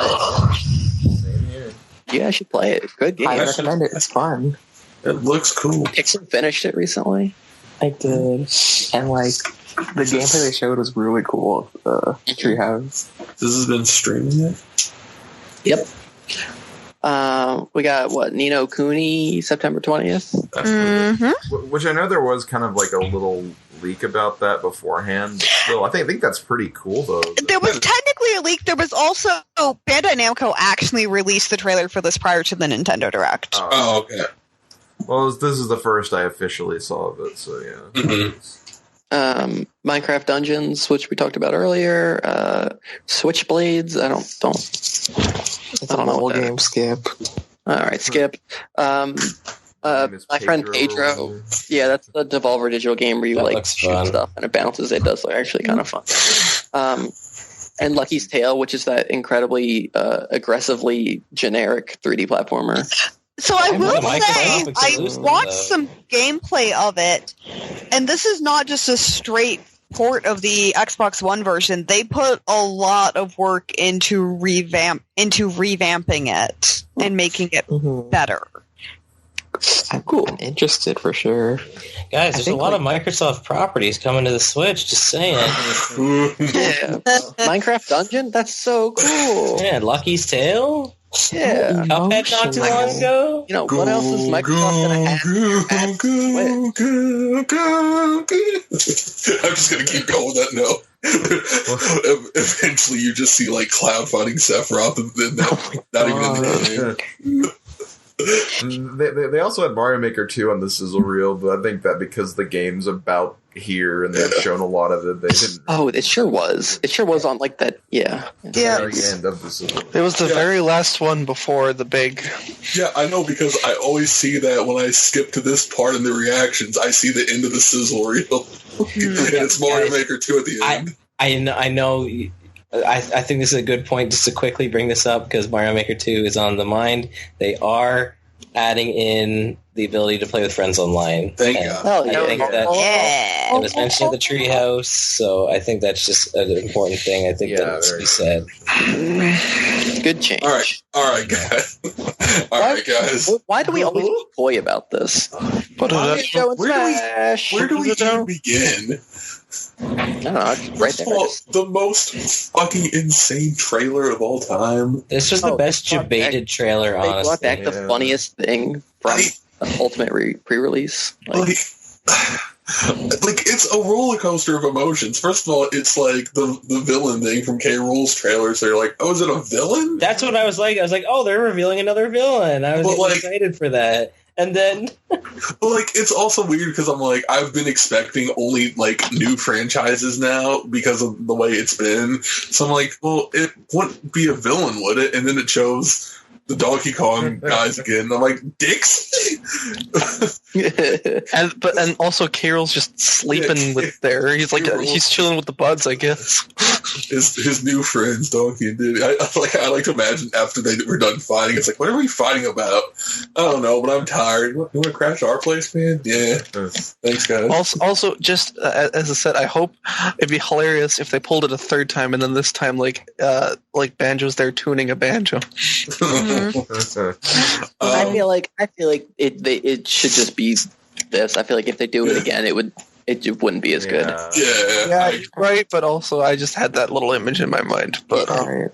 Same here. Yeah, I should play it. Good game. I recommend it. It's fun. It looks cool. Pixel finished it recently. I did. And, like, the gameplay they showed was really cool. Treehouse. This has been streaming yet? Yep. We got, what, Ni no Kuni, September 20th? Mm-hmm. Which I know there was kind of like a little leak about that beforehand. Still, I think that's pretty cool, though. There was technically a leak. There was also Bandai Namco actually released the trailer for this prior to the Nintendo Direct. Oh, okay. Well, this is the first I officially saw of it, so yeah. Mm-hmm. Minecraft Dungeons, which we talked about earlier. Switchblades. I don't know what game. Skip. All right, Skip. My friend Pedro. Yeah, that's the Devolver digital game where you shoot stuff and it bounces. It does look actually kind of fun. And Lucky's Tale, which is that incredibly aggressively generic 3D platformer. So I will say, I watched some gameplay of it, and this is not just a straight port of the Xbox One version. They put a lot of work into revamping it and making it better. I'm interested for sure. Guys, there's a lot of Microsoft properties coming to the Switch, just saying. Yeah. Minecraft Dungeon? That's so cool. Yeah, Lucky's Tale? Yeah. Cuphead not too long ago? You know, what else is Microsoft going to have? I'm just going to keep going with that note. Eventually you just see like Cloud fighting Sephiroth and not even in the game. They also had Mario Maker 2 on the sizzle reel, but I think that because the game's about here and they've shown a lot of it, they didn't. Oh, it sure was. It sure was on like that. Yeah. Very end of the sizzle. It was the very last one before the big. Yeah, I know, because I always see that when I skip to this part in the reactions. I see the end of the sizzle reel, and it's Mario Maker 2 at the end. I know. I think this is a good point just to quickly bring this up because Mario Maker 2 is on the mind. They are adding in the ability to play with friends online. Thank God. I think that it was mentioned at the Treehouse, so I think that's just an important thing. I think that needs to be said. Good change. All right, guys. Why do we always be coy about this? Where do we even begin? I don't know. It's right First of all, the most fucking insane trailer of all time. This was the best debated trailer, honestly. They brought back the funniest thing from the Ultimate pre-release. Like, it's a roller coaster of emotions. First of all, it's like the villain thing from K. Rool's trailer. So you're like, oh, is it a villain? That's what I was like. I was like, oh, they're revealing another villain. I was excited for that. And then, it's also weird because I'm like, I've been expecting only new franchises now because of the way it's been. So I'm like, well, it wouldn't be a villain, would it? And then it shows the Donkey Kong guys again. I'm like, dicks. and also Carol's just sleeping with there. He's he's chilling with the buds, I guess. His new friends, Donkey and Diddy. I like to imagine after they were done fighting, it's like, what are we fighting about? I don't know, but I'm tired. You want to crash our place, man? Yeah. Thanks, guys. Also, just as I said, I hope it'd be hilarious if they pulled it a third time, and then this time, Banjo's there tuning a banjo. I feel like it should just be this. I feel like if they do it again, it wouldn't be as good. Yeah, right. But also, I just had that little image in my mind. But all right.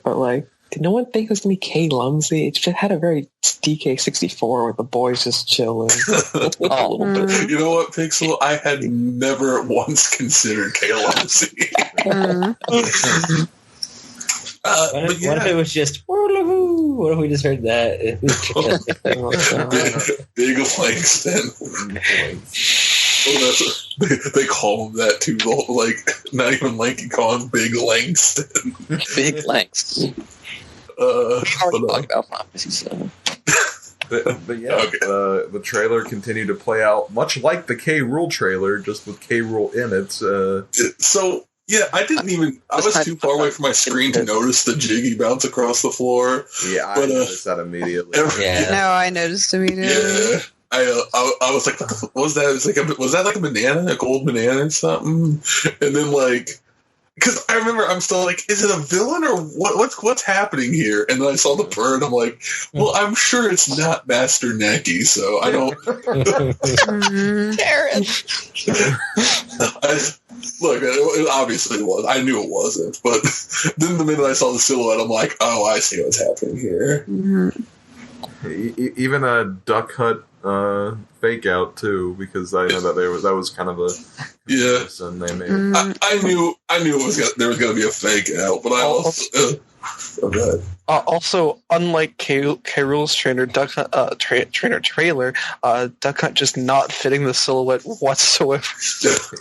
But did no one think it was gonna be K. Lumsey? It just had a very DK64 with the boys just chilling. A little bit. You know what, Pixel? I had never once considered K. Lumsey. What if it was just what if we just heard that? Big Langston. They call him that too. Not even Lanky Kong, Big Langston. Big Langston. Talk about Final Fantasy VII. But yeah, the trailer continued to play out much like the K. Rool trailer, just with K. Rool in it. So. Yeah, I didn't even. I was too far away from my screen to notice the jiggy bounce across the floor. Yeah, I noticed that immediately. No, I noticed immediately. Yeah, I was like, what was that? Was that like a banana, a gold banana or something? And then because I remember I'm still like, is it a villain or what's happening here? And then I saw the bird. I'm like, well, I'm sure it's not Master Necky, so I don't. Karen. Look, it obviously was. I knew it wasn't, but then the minute I saw the silhouette, I'm like, oh, I see what's happening here. Even a Duck Hut fake out too, because I know that was kind of a and they made. I knew there was going to be a fake out, but I also. Also, unlike K. Rool's trailer, Duck Hunt just not fitting the silhouette whatsoever.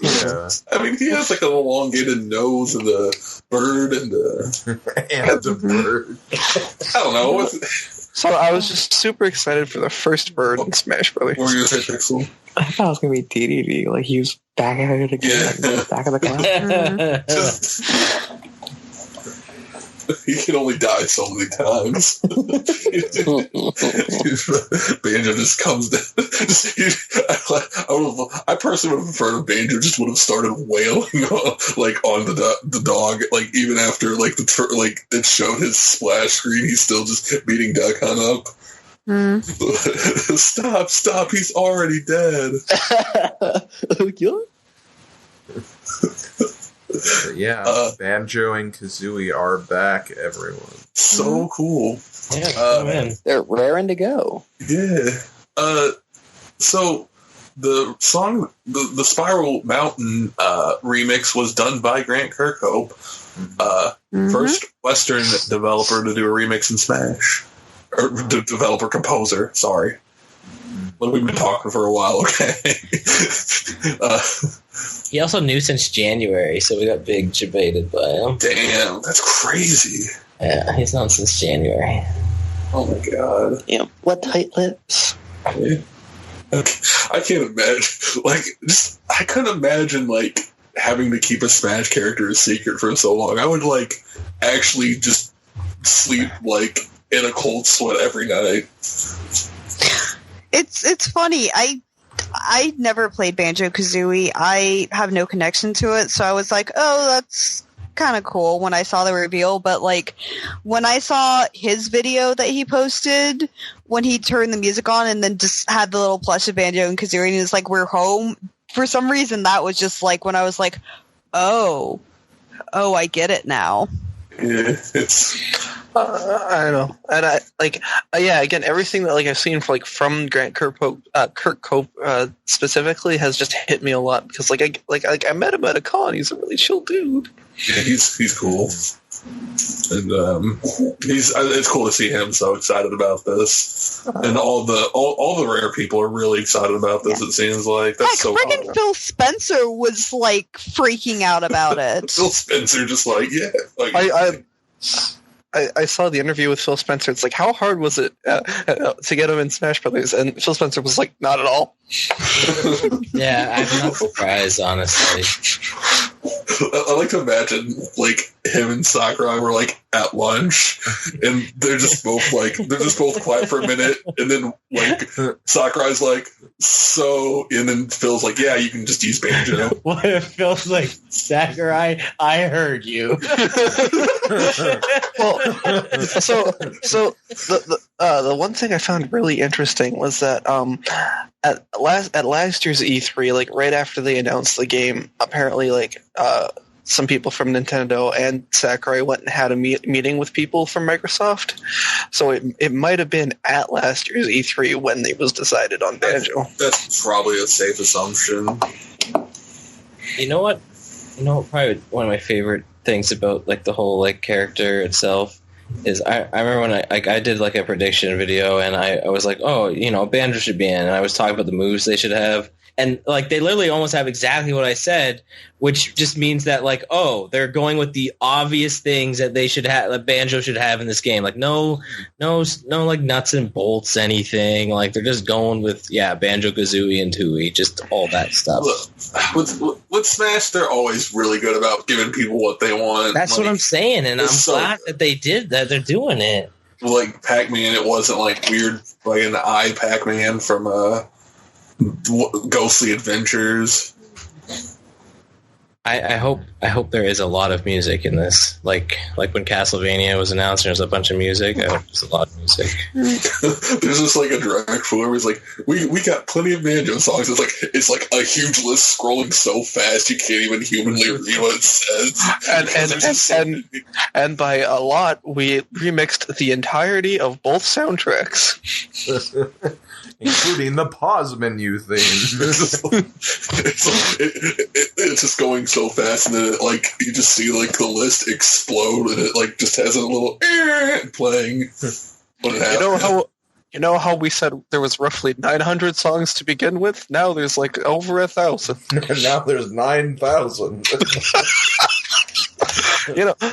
Yeah. I mean, he has an elongated nose and the bird and the bird. I don't know. So I was just super excited for the first bird in Smash Brothers. What were you going to say, Pixel? I thought it was going to be DDD. He was back at it again. Back of the class. He can only die so many times. Banjo just comes down. I personally would have preferred if Banjo just would have started wailing on the dog, even after it showed his splash screen, he's still just beating Duck Hunt up. Stop! He's already dead. But yeah, Banjo and Kazooie are back, everyone. So cool. Yeah, man. They're raring to go. Yeah. So the song, the Spiral Mountain remix was done by Grant Kirkhope, first Western developer to do a remix in Smash. Or developer composer, sorry. Well, we've been talking for a while, okay? He also knew since January, so we got big debated by him. Damn, that's crazy. Yeah, he's known since January. Oh my god. Damn, what tight lips. Yeah. I can't imagine. I couldn't imagine, having to keep a Smash character a secret for so long. I would like actually just sleep like in a cold sweat every night. It's funny. I never played Banjo-Kazooie. I have no connection to it, so I was like, oh, that's kind of cool when I saw the reveal. But like when I saw his video that he posted when he turned the music on and then just had the little plush of Banjo and Kazooie and it's like, we're home. For some reason, that was just like when I was like, oh, I get it now. Yeah, it's... I don't know, and I like, yeah. Again, everything that like I've seen from Grant Kirkhope specifically has just hit me a lot because I met him at a con. He's a really chill dude. Yeah, he's cool, and it's cool to see him so excited about this, and all the rare people are really excited about this. Yeah. It seems like that's so. Friggin' Phil Spencer was like freaking out about it. Phil Spencer just like I saw the interview with Phil Spencer. It's like, how hard was it to get him in Smash Brothers? And Phil Spencer was like, not at all. Yeah, I'm not surprised, honestly. I like to imagine like him and Sakurai were like at lunch, and they're just both quiet for a minute, and then like Sakurai's like, so, and then Phil's like, yeah, you can just use Banjo. What if Phil's like, Sakurai, I heard you. Well, so the one thing I found really interesting was that at last year's E3, like right after they announced the game, apparently like some people from Nintendo and Sakurai went and had a meeting with people from Microsoft. So it might have been at last year's E3 when it was decided on Banjo. That's probably a safe assumption. You know what? Probably one of my favorite things about like the whole like character itself is I remember when I did like a prediction video and I was like, oh, Banjo should be in, and I was talking about the moves they should have. And like they literally almost have exactly what I said, which just means that like, oh, they're going with the obvious things that they should have, that Banjo should have in this game. Like no like nuts and bolts anything. Like they're just going with Banjo-Kazooie and Tooie, just all that stuff. Look, with Smash, they're always really good about giving people what they want. That's what I'm saying, and I'm glad that they did that. They're doing it. Like Pac-Man, it wasn't like weird, like an eye Pac-Man from Ghostly Adventures. I hope there is a lot of music in this. Like when Castlevania was announced, there's a bunch of music. I hope there's a lot of music. There's just like a direct floor where it's like we got plenty of Banjo songs. It's like a huge list scrolling so fast you can't even humanly read what it says. And by a lot, we remixed the entirety of both soundtracks. Including the pause menu thing. It's just going so fast, and then you just see like the list explode, and it like just has a little playing. You know how we said there was roughly 900 songs to begin with? Now there's like over 1,000. Now there's 9,000.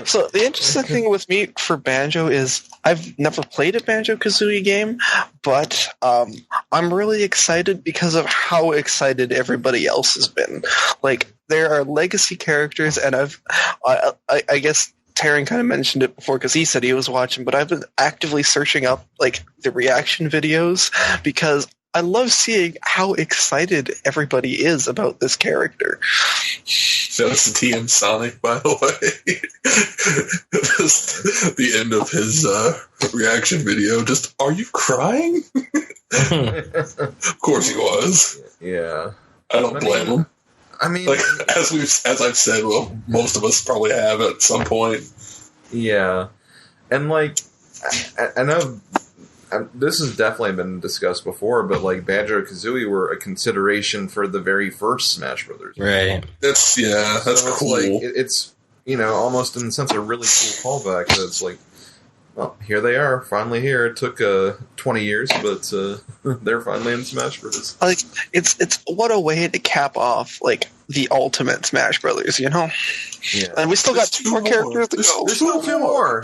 So the interesting thing with me for Banjo is I've never played a Banjo-Kazooie game, but I'm really excited because of how excited everybody else has been. Like, there are legacy characters, and I guess Taryn kind of mentioned it before because he said he was watching, but I've been actively searching up like the reaction videos because I love seeing how excited everybody is about this character. So it's the TM Sonic, by the way. The end of his reaction video. Just, are you crying? Of course he was. Yeah. I don't blame him. I mean, like as I've said, well, most of us probably have at some point. Yeah, and like I know. This has definitely been discussed before, but like Banjo-Kazooie were a consideration for the very first Smash Brothers. Right. That's cool. Like, it's almost in a sense a really cool callback. That it's like, well, here they are, finally here. It took 20 years, but they're finally in Smash Brothers. Like it's what a way to cap off like the ultimate Smash Brothers, Yeah. And we still got two more characters to go. There's still two more.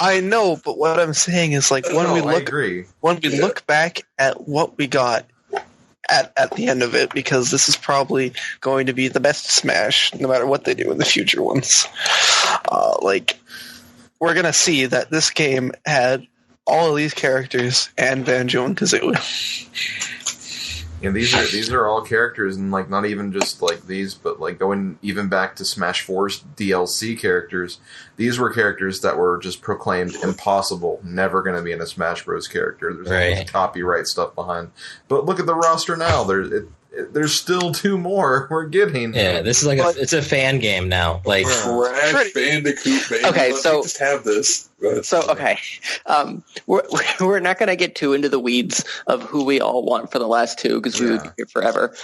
I know, but what I'm saying is like when we look back at what we got at the end of it, because this is probably going to be the best Smash, no matter what they do in the future ones. We're going to see that this game had all of these characters and Banjo and Kazooie. And these are all characters, and like not even just like these, but like going even back to Smash 4's DLC characters. These were characters that were just proclaimed impossible, never going to be in a Smash Bros. Character. There's all this copyright stuff behind. But look at the roster now. There's still 2 more we're getting. Yeah, this is like it's a fan game now. Like Crash Bandicoot, baby. Okay, Let's so just have this. okay, we're not going to get too into the weeds of who we all want for the last 2 because we would be here forever.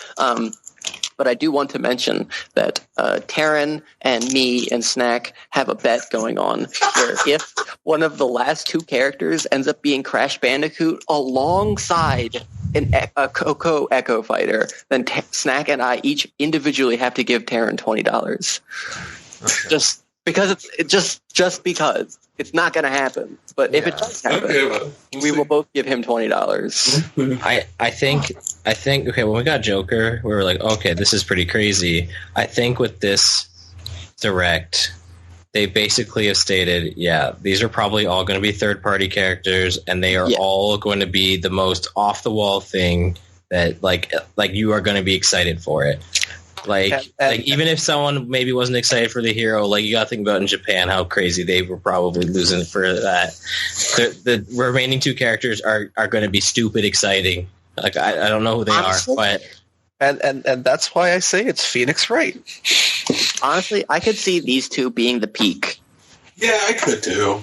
But I do want to mention that Taryn and me and Snack have a bet going on where if one of the last 2 characters ends up being Crash Bandicoot alongside a Coco Echo Fighter, then Snack and I each individually have to give Taryn $20. Okay. Just because just because it's not going to happen. But if it does happen, we will both give him $20. I think okay, when we got Joker, we were like, okay, this is pretty crazy. I think with this Direct, they basically have stated, these are probably all going to be third-party characters, and they are all going to be the most off-the-wall thing that, like you are going to be excited for it. Like even if someone maybe wasn't excited for the hero, like you got to think about in Japan how crazy they were probably losing for that. The remaining 2 characters are going to be stupid exciting. Like I don't know who they are, but and that's why I say it's Phoenix Wright. Honestly, I could see these 2 being the peak. Yeah, I could too.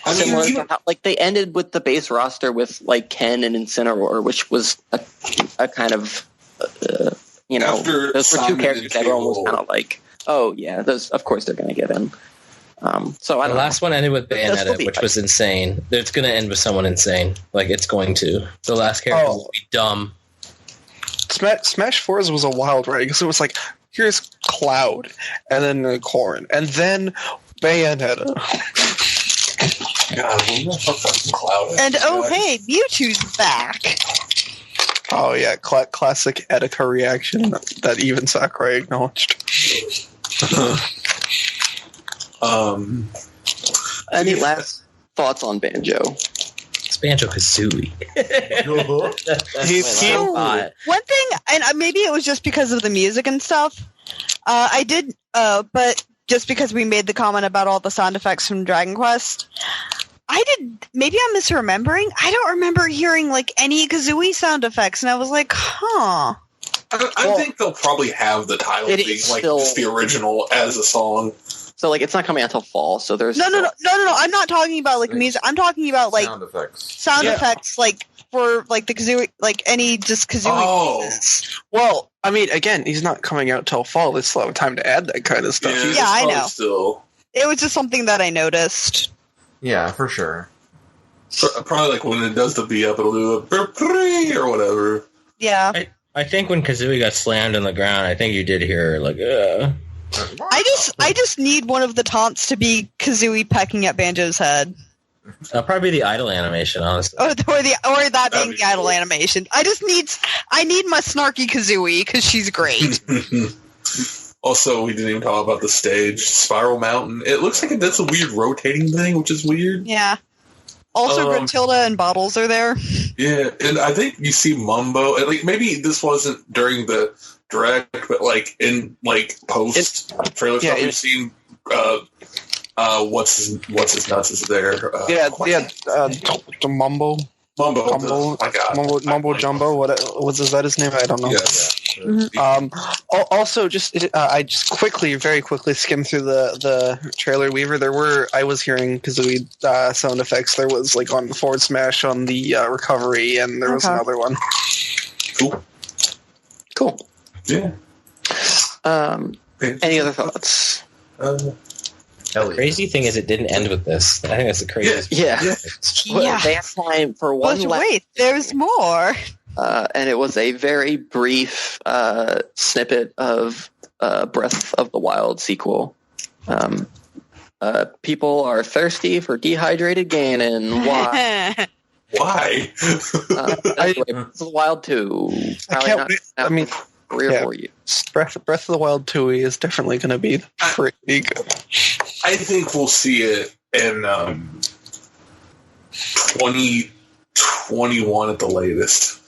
Similar to how, like they ended with the base roster with like Ken and Incineroar, which was a kind of. After those were 2 characters that everyone was kind of like, oh yeah, those of course they're going to get in. So I don't know. Last one ended with Bayonetta, which was insane. It's going to end with someone insane. Like it's going to. The last character will be dumb. Smash 4's was a wild ride because it was like, here's Cloud, and then Corrin, and then Bayonetta. God, Cloud. And hey, Mewtwo's back. Oh yeah, classic Etika reaction that even Sakurai acknowledged. Any last thoughts on Banjo? It's Banjo-Kazooie. One thing, and maybe it was just because of the music and stuff, but just because we made the comment about all the sound effects from Dragon Quest, maybe I'm misremembering. I don't remember hearing like any Kazooie sound effects, and I was like, huh. I think they'll probably have the title being like just the original as a song. So like it's not coming out until fall. So there's no. I'm not talking about like music. I'm talking about like sound effects, like for like the Kazooie, like any just Kazooie. Oh, well, I mean, again, he's not coming out till fall. There's a lot of time to add that kind of stuff. Yeah, I know. Still, it was just something that I noticed. Yeah, for sure. Probably like when it does the beat up, it'll do a or whatever. Yeah. I think when Kazooie got slammed on the ground, I think you did hear like, I just need one of the taunts to be Kazooie pecking at Banjo's head. Probably the idle animation, honestly. Or that being the idle animation. I need my snarky Kazooie because she's great. Also, we didn't even talk about the stage. Spiral Mountain. It looks like that's a weird rotating thing, which is weird. Yeah. Also, Gruntilda and Bottles are there. Yeah, and I think you see Mumbo. And like maybe this wasn't during the direct, but like in like post trailer stuff, we've seen what's his nuts is there. The Mumbo. Mumbo Jumbo. Is that his name? I don't know. Yeah. Mm-hmm. Also, I just very quickly skimmed through the trailer. Weaver, I was hearing Kazooie sound effects. There was like on Forward Smash on the recovery, and there was another one. Cool. Yeah. Any other thoughts? The crazy thing is it didn't end with this. I think that's the craziest. Well, they have time for one last. Wait, there's more. And it was a very brief snippet of Breath of the Wild sequel. People are thirsty for dehydrated Ganon. Why? Why? Breath of the Wild 2. Probably not. I mean, 3 or 4 years. Breath of the Wild 2 is definitely going to be pretty good. I think we'll see it in 2021 at the latest.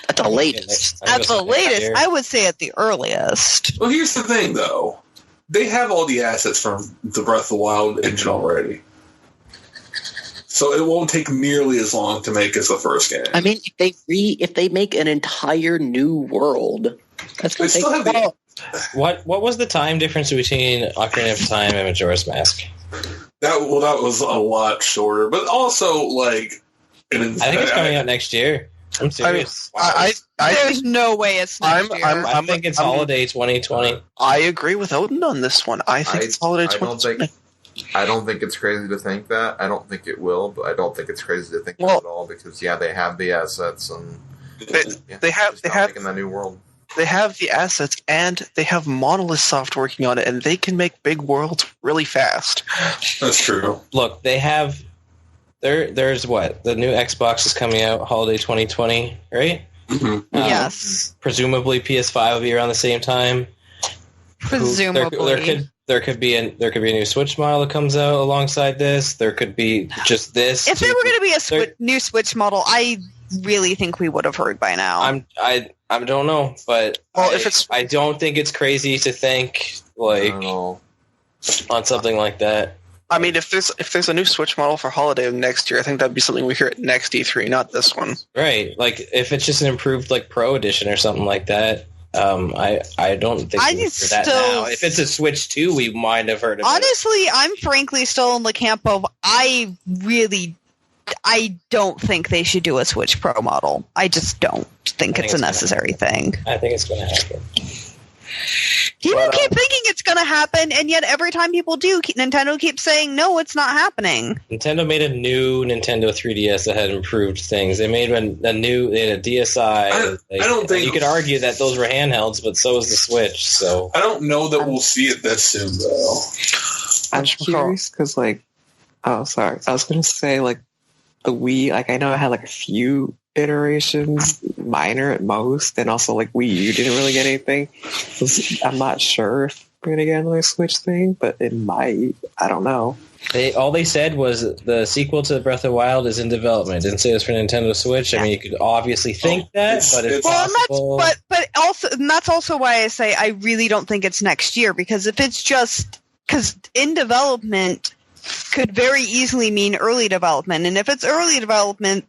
At the latest. At the latest, I would say at the earliest. Well, here's the thing, though. They have all the assets from the Breath of the Wild engine already. So it won't take nearly as long to make as the first game. I mean, if they make an entire new world, that's going to take a while. What was the time difference between Ocarina of Time and Majora's Mask? That was a lot shorter, but also like I think it's coming out next year. I'm serious. There's no way it's next year. I think it's holiday 2020. I agree with Odin on this one. I think it's holiday 2020. I don't think it's crazy to think that. I don't think it will, but I don't think it's crazy to think that at all because they have the assets and they have making that new world. They have the assets and they have Monolith Soft working on it, and they can make big worlds really fast. That's true. Look, they have. There's what the new Xbox is coming out holiday 2020, right? Mm-hmm. Yes. Presumably PS5 will be around the same time. Presumably. There could be a new Switch model that comes out alongside this. There could be just this. If there were going to be a new Switch model, I really think we would have heard by now. I don't know, but I don't think it's crazy to think on something like that. I mean, if there's a new Switch model for holiday of next year, I think that'd be something we hear at next E3, not this one. Right, like if it's just an improved Pro edition or something like that. I don't think we would hear that now. If it's a Switch 2, we might have heard of it. Honestly, I'm frankly still in the camp of I don't think they should do a Switch Pro model. I just don't think it's a necessary thing. I think it's going to happen. People keep thinking it's going to happen, and yet every time people do, Nintendo keeps saying, no, it's not happening. Nintendo made a new Nintendo 3DS that had improved things. They made they had a DSi. I don't think... You could argue that those were handhelds, but so was the Switch. So I don't know that we'll see it that soon, though. I'm curious, because, oh, sorry. I was going to say, the Wii, I know it had, a few iterations, minor at most, and also Wii U didn't really get anything. I'm not sure if we're gonna get another Switch thing, but it might. I don't know. All they said was the sequel to Breath of the Wild is in development. Didn't say it was for Nintendo Switch. I mean, you could obviously think that, but it's possible. But also, and that's also why I say I really don't think it's next year, because if it's just because in development could very easily mean early development, and if it's early development,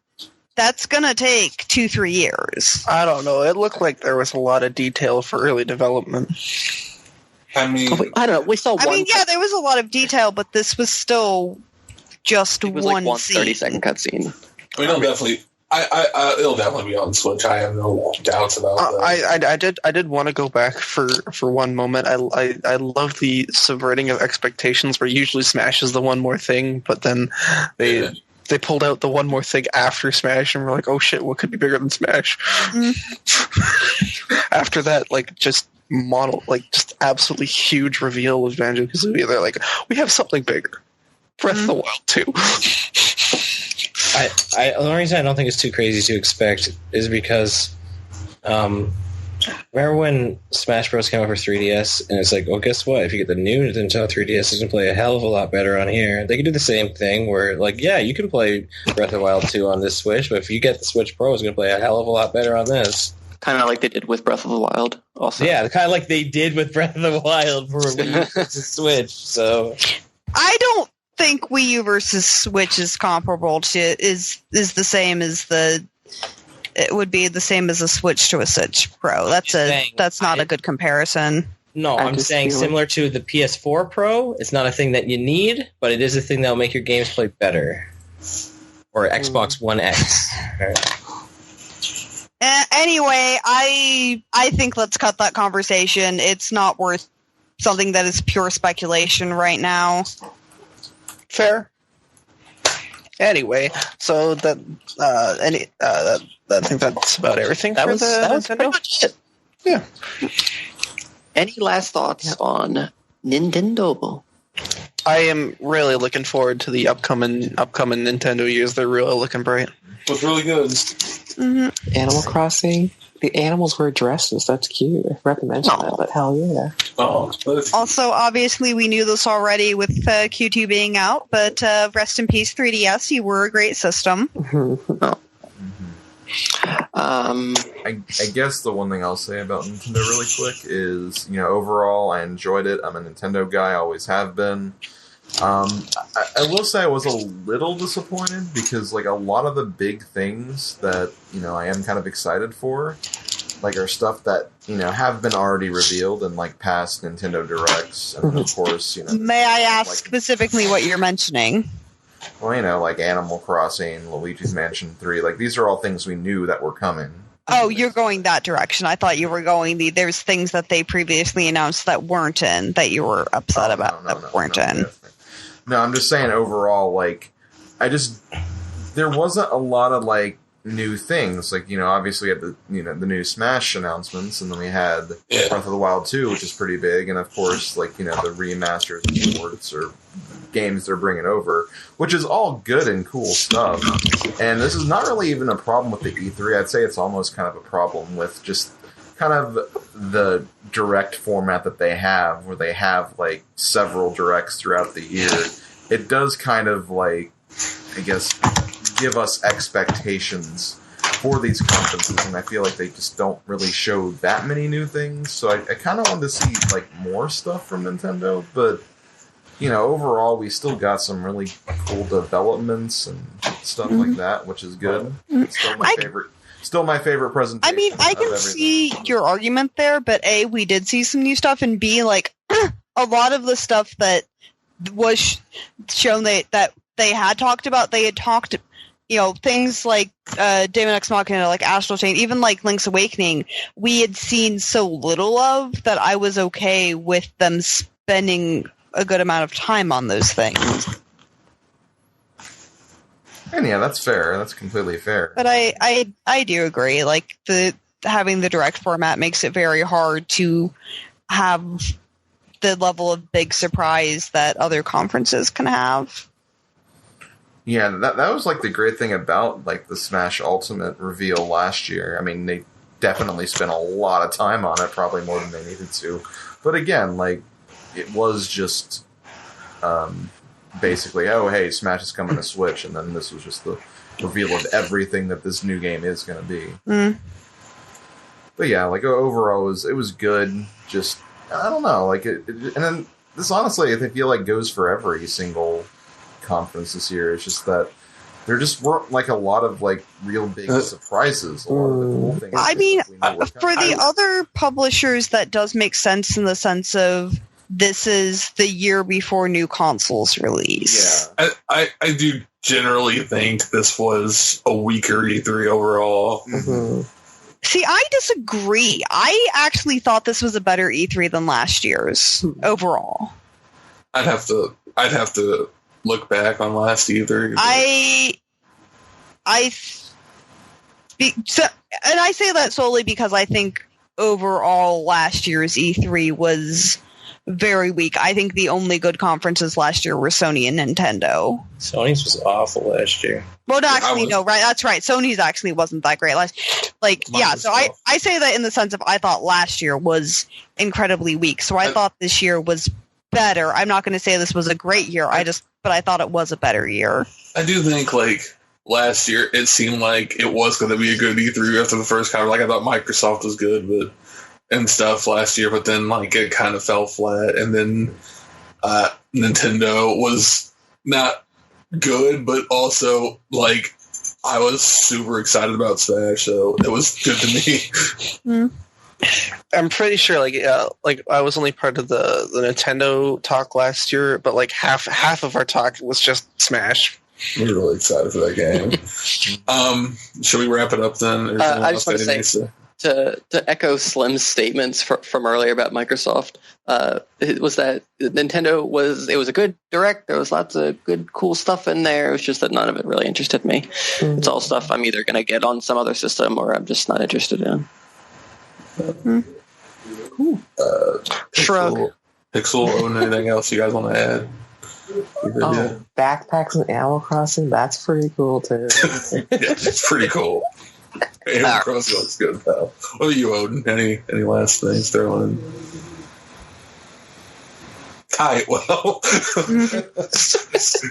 that's going to take 2-3 years. I don't know. It looked like there was a lot of detail for early development. I mean, I don't know. We saw one. There was a lot of detail, but this was still just one scene. 30-second cutscene. I mean, it'll definitely be on Switch. I have no doubts about that. I did want to go back for one moment. I love the subverting of expectations, where usually Smash is the one more thing, but then they pulled out the one more thing after Smash, and we're like, oh shit, what could be bigger than Smash? After that, just absolutely huge reveal of Banjo-Kazooie, they're like, we have something bigger. Breath of the Wild 2. The only reason I don't think it's too crazy to expect is because remember when Smash Bros. Came out for 3DS, and it's like, well, guess what? If you get the new Nintendo 3DS, you can play a hell of a lot better on here. They can do the same thing where, you can play Breath of the Wild 2 on this Switch, but if you get the Switch Pro, it's going to play a hell of a lot better on this. Kind of like they did with Breath of the Wild, also. Yeah, kind of like they did with Breath of the Wild for Wii U versus Switch. So I don't think Wii U versus Switch is comparable to is the same as it would be the same as a Switch to a Switch Pro. That's not a good comparison. No, I'm saying similar to the PS4 Pro. It's not a thing that you need, but it is a thing that will make your games play better. Or Xbox One X. Anyway, I think let's cut that conversation. It's not worth something that is pure speculation right now. Fair. Anyway, so that I think that's about everything. That was pretty much it. Yeah. Any last thoughts on Nintendo? I am really looking forward to the upcoming Nintendo years. They're really looking bright. Looks really good. Mm-hmm. Animal Crossing. The animals wear dresses. That's cute. I forgot to mention that, but hell yeah. Also, obviously, we knew this already with Q2 being out, but rest in peace, 3DS. You were a great system. I guess the one thing I'll say about Nintendo really quick is, overall, I enjoyed it. I'm a Nintendo guy, always have been. I will say I was a little disappointed because, a lot of the big things that, I am kind of excited for, are stuff that, have been already revealed in, past Nintendo Directs. And, of course, May I ask specifically what you're mentioning? Well, Animal Crossing, Luigi's Mansion 3, these are all things we knew that were coming. Oh, you're going that direction. I thought you were going there's things that they previously announced that weren't in, that you were upset about that weren't in. No, I'm just saying overall, there wasn't a lot of, new things. Obviously we had the new Smash announcements, and then we had Breath of the Wild 2, which is pretty big, and of course, the remasters and ports or games they're bringing over, which is all good and cool stuff. And this is not really even a problem with the E3. I'd say it's almost kind of a problem with just kind of the direct format that they have, where they have several directs throughout the year. It does kind of I guess give us expectations for these conferences, and I feel like they just don't really show that many new things. So I kind of wanted to see more stuff from Nintendo, but overall we still got some really cool developments and stuff like that, which is good. It's still my favorite. Still my favorite presentation. I mean, I can see your argument there, but A, we did see some new stuff, and B, a lot of the stuff that was shown that they had talked about, they had talked, things like Daemon X Machina, Astral Chain, even Link's Awakening, we had seen so little of that I was okay with them spending a good amount of time on those things. And yeah, that's fair. That's completely fair. But I do agree. Having the direct format makes it very hard to have the level of big surprise that other conferences can have. Yeah, that was the great thing about the Smash Ultimate reveal last year. I mean, they definitely spent a lot of time on it, probably more than they needed to. But again, it was just basically, oh, hey, Smash is coming to Switch, and then this was just the reveal of everything that this new game is going to be. But yeah, overall, it was good. Just, I don't know, and then this honestly, I feel goes for every single conference this year. It's just that there just weren't a lot of real big surprises. A lot of the cool things. I mean, for the other publishers, that does make sense in the sense of this is the year before new consoles release. Yeah, I do generally think this was a weaker E3 overall. See, I disagree. I actually thought this was a better E3 than last year's overall. I'd have to look back on last E3. And I say that solely because I think overall last year's E3 was very weak. I think the only good conferences last year were Sony and Nintendo. Sony's was awful last year. Well, no, actually, no, right? That's right. Sony's actually wasn't that great last. So I say that in the sense of I thought last year was incredibly weak. So I thought this year was better. I'm not going to say this was a great year. But I thought it was a better year. I do think last year it seemed like it was going to be a good E3 after the first conference. I thought Microsoft was good, and stuff last year, but then it kind of fell flat, and then Nintendo was not good, but also I was super excited about Smash, so it was good to me. I'm pretty sure I was only part of the Nintendo talk last year, but half of our talk was just Smash. We're really excited for that game. Should we wrap it up then? I just want to say to echo Slim's statements from earlier about Microsoft, it was that Nintendo was a good direct. There was lots of good, cool stuff in there. It was just that none of it really interested me. It's all stuff I'm either going to get on some other system or I'm just not interested in. Shrug. Pixel, anything else you guys want to add? Oh, backpacks in Animal Crossing? That's pretty cool, too. Yeah, it's pretty cool. Animal Crossing looks good, pal. What are you, Odin? Any last things throwing in? Tight, well.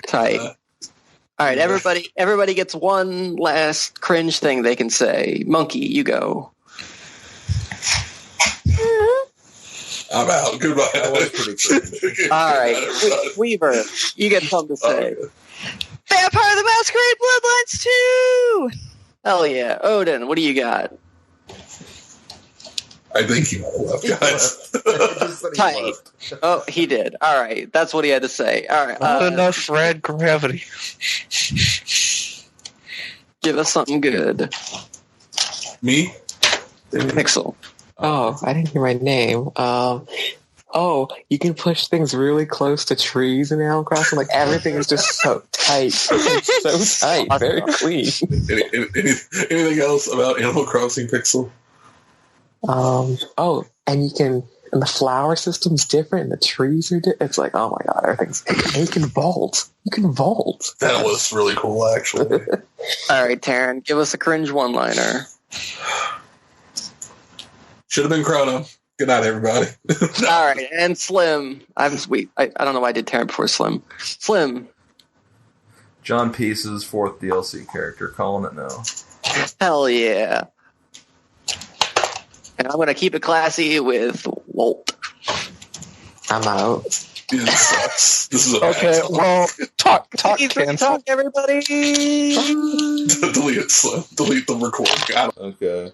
Tight. All right, everybody gets one last cringe thing they can say. Monkey, you go. I'm out. Goodbye. That was pretty cringe. All right, Weaver, you get something to say. Vampire the Masquerade Bloodlines 2! Hell yeah. Odin, what do you got? I think he left, guys. Just that he Tight. left. Oh, he did. All right, that's what he had to say. All right. Not enough red gravity. Give us something good. Me? Pixel. Oh, I didn't hear my name. Oh, you can push things really close to trees in Animal Crossing. Like, everything is just so tight. It's so tight. Very clean. Anything else about Animal Crossing, Pixel? Oh, and and the flower system's different, and the trees are different. It's like, oh my god, everything's. And you can vault. That was really cool, actually. All right, Taryn, give us a cringe one-liner. Should have been Chrono. Good night, everybody. All right, and Slim. I don't know why I did Taryn before Slim. Slim. John Peace's 4th DLC character, calling it now. Hell yeah. And I'm going to keep it classy with Walt. I'm out. This sucks. This is a Okay, well, talk Cancel. cancel. Everybody. delete it, Slim. Delete the recording. Okay.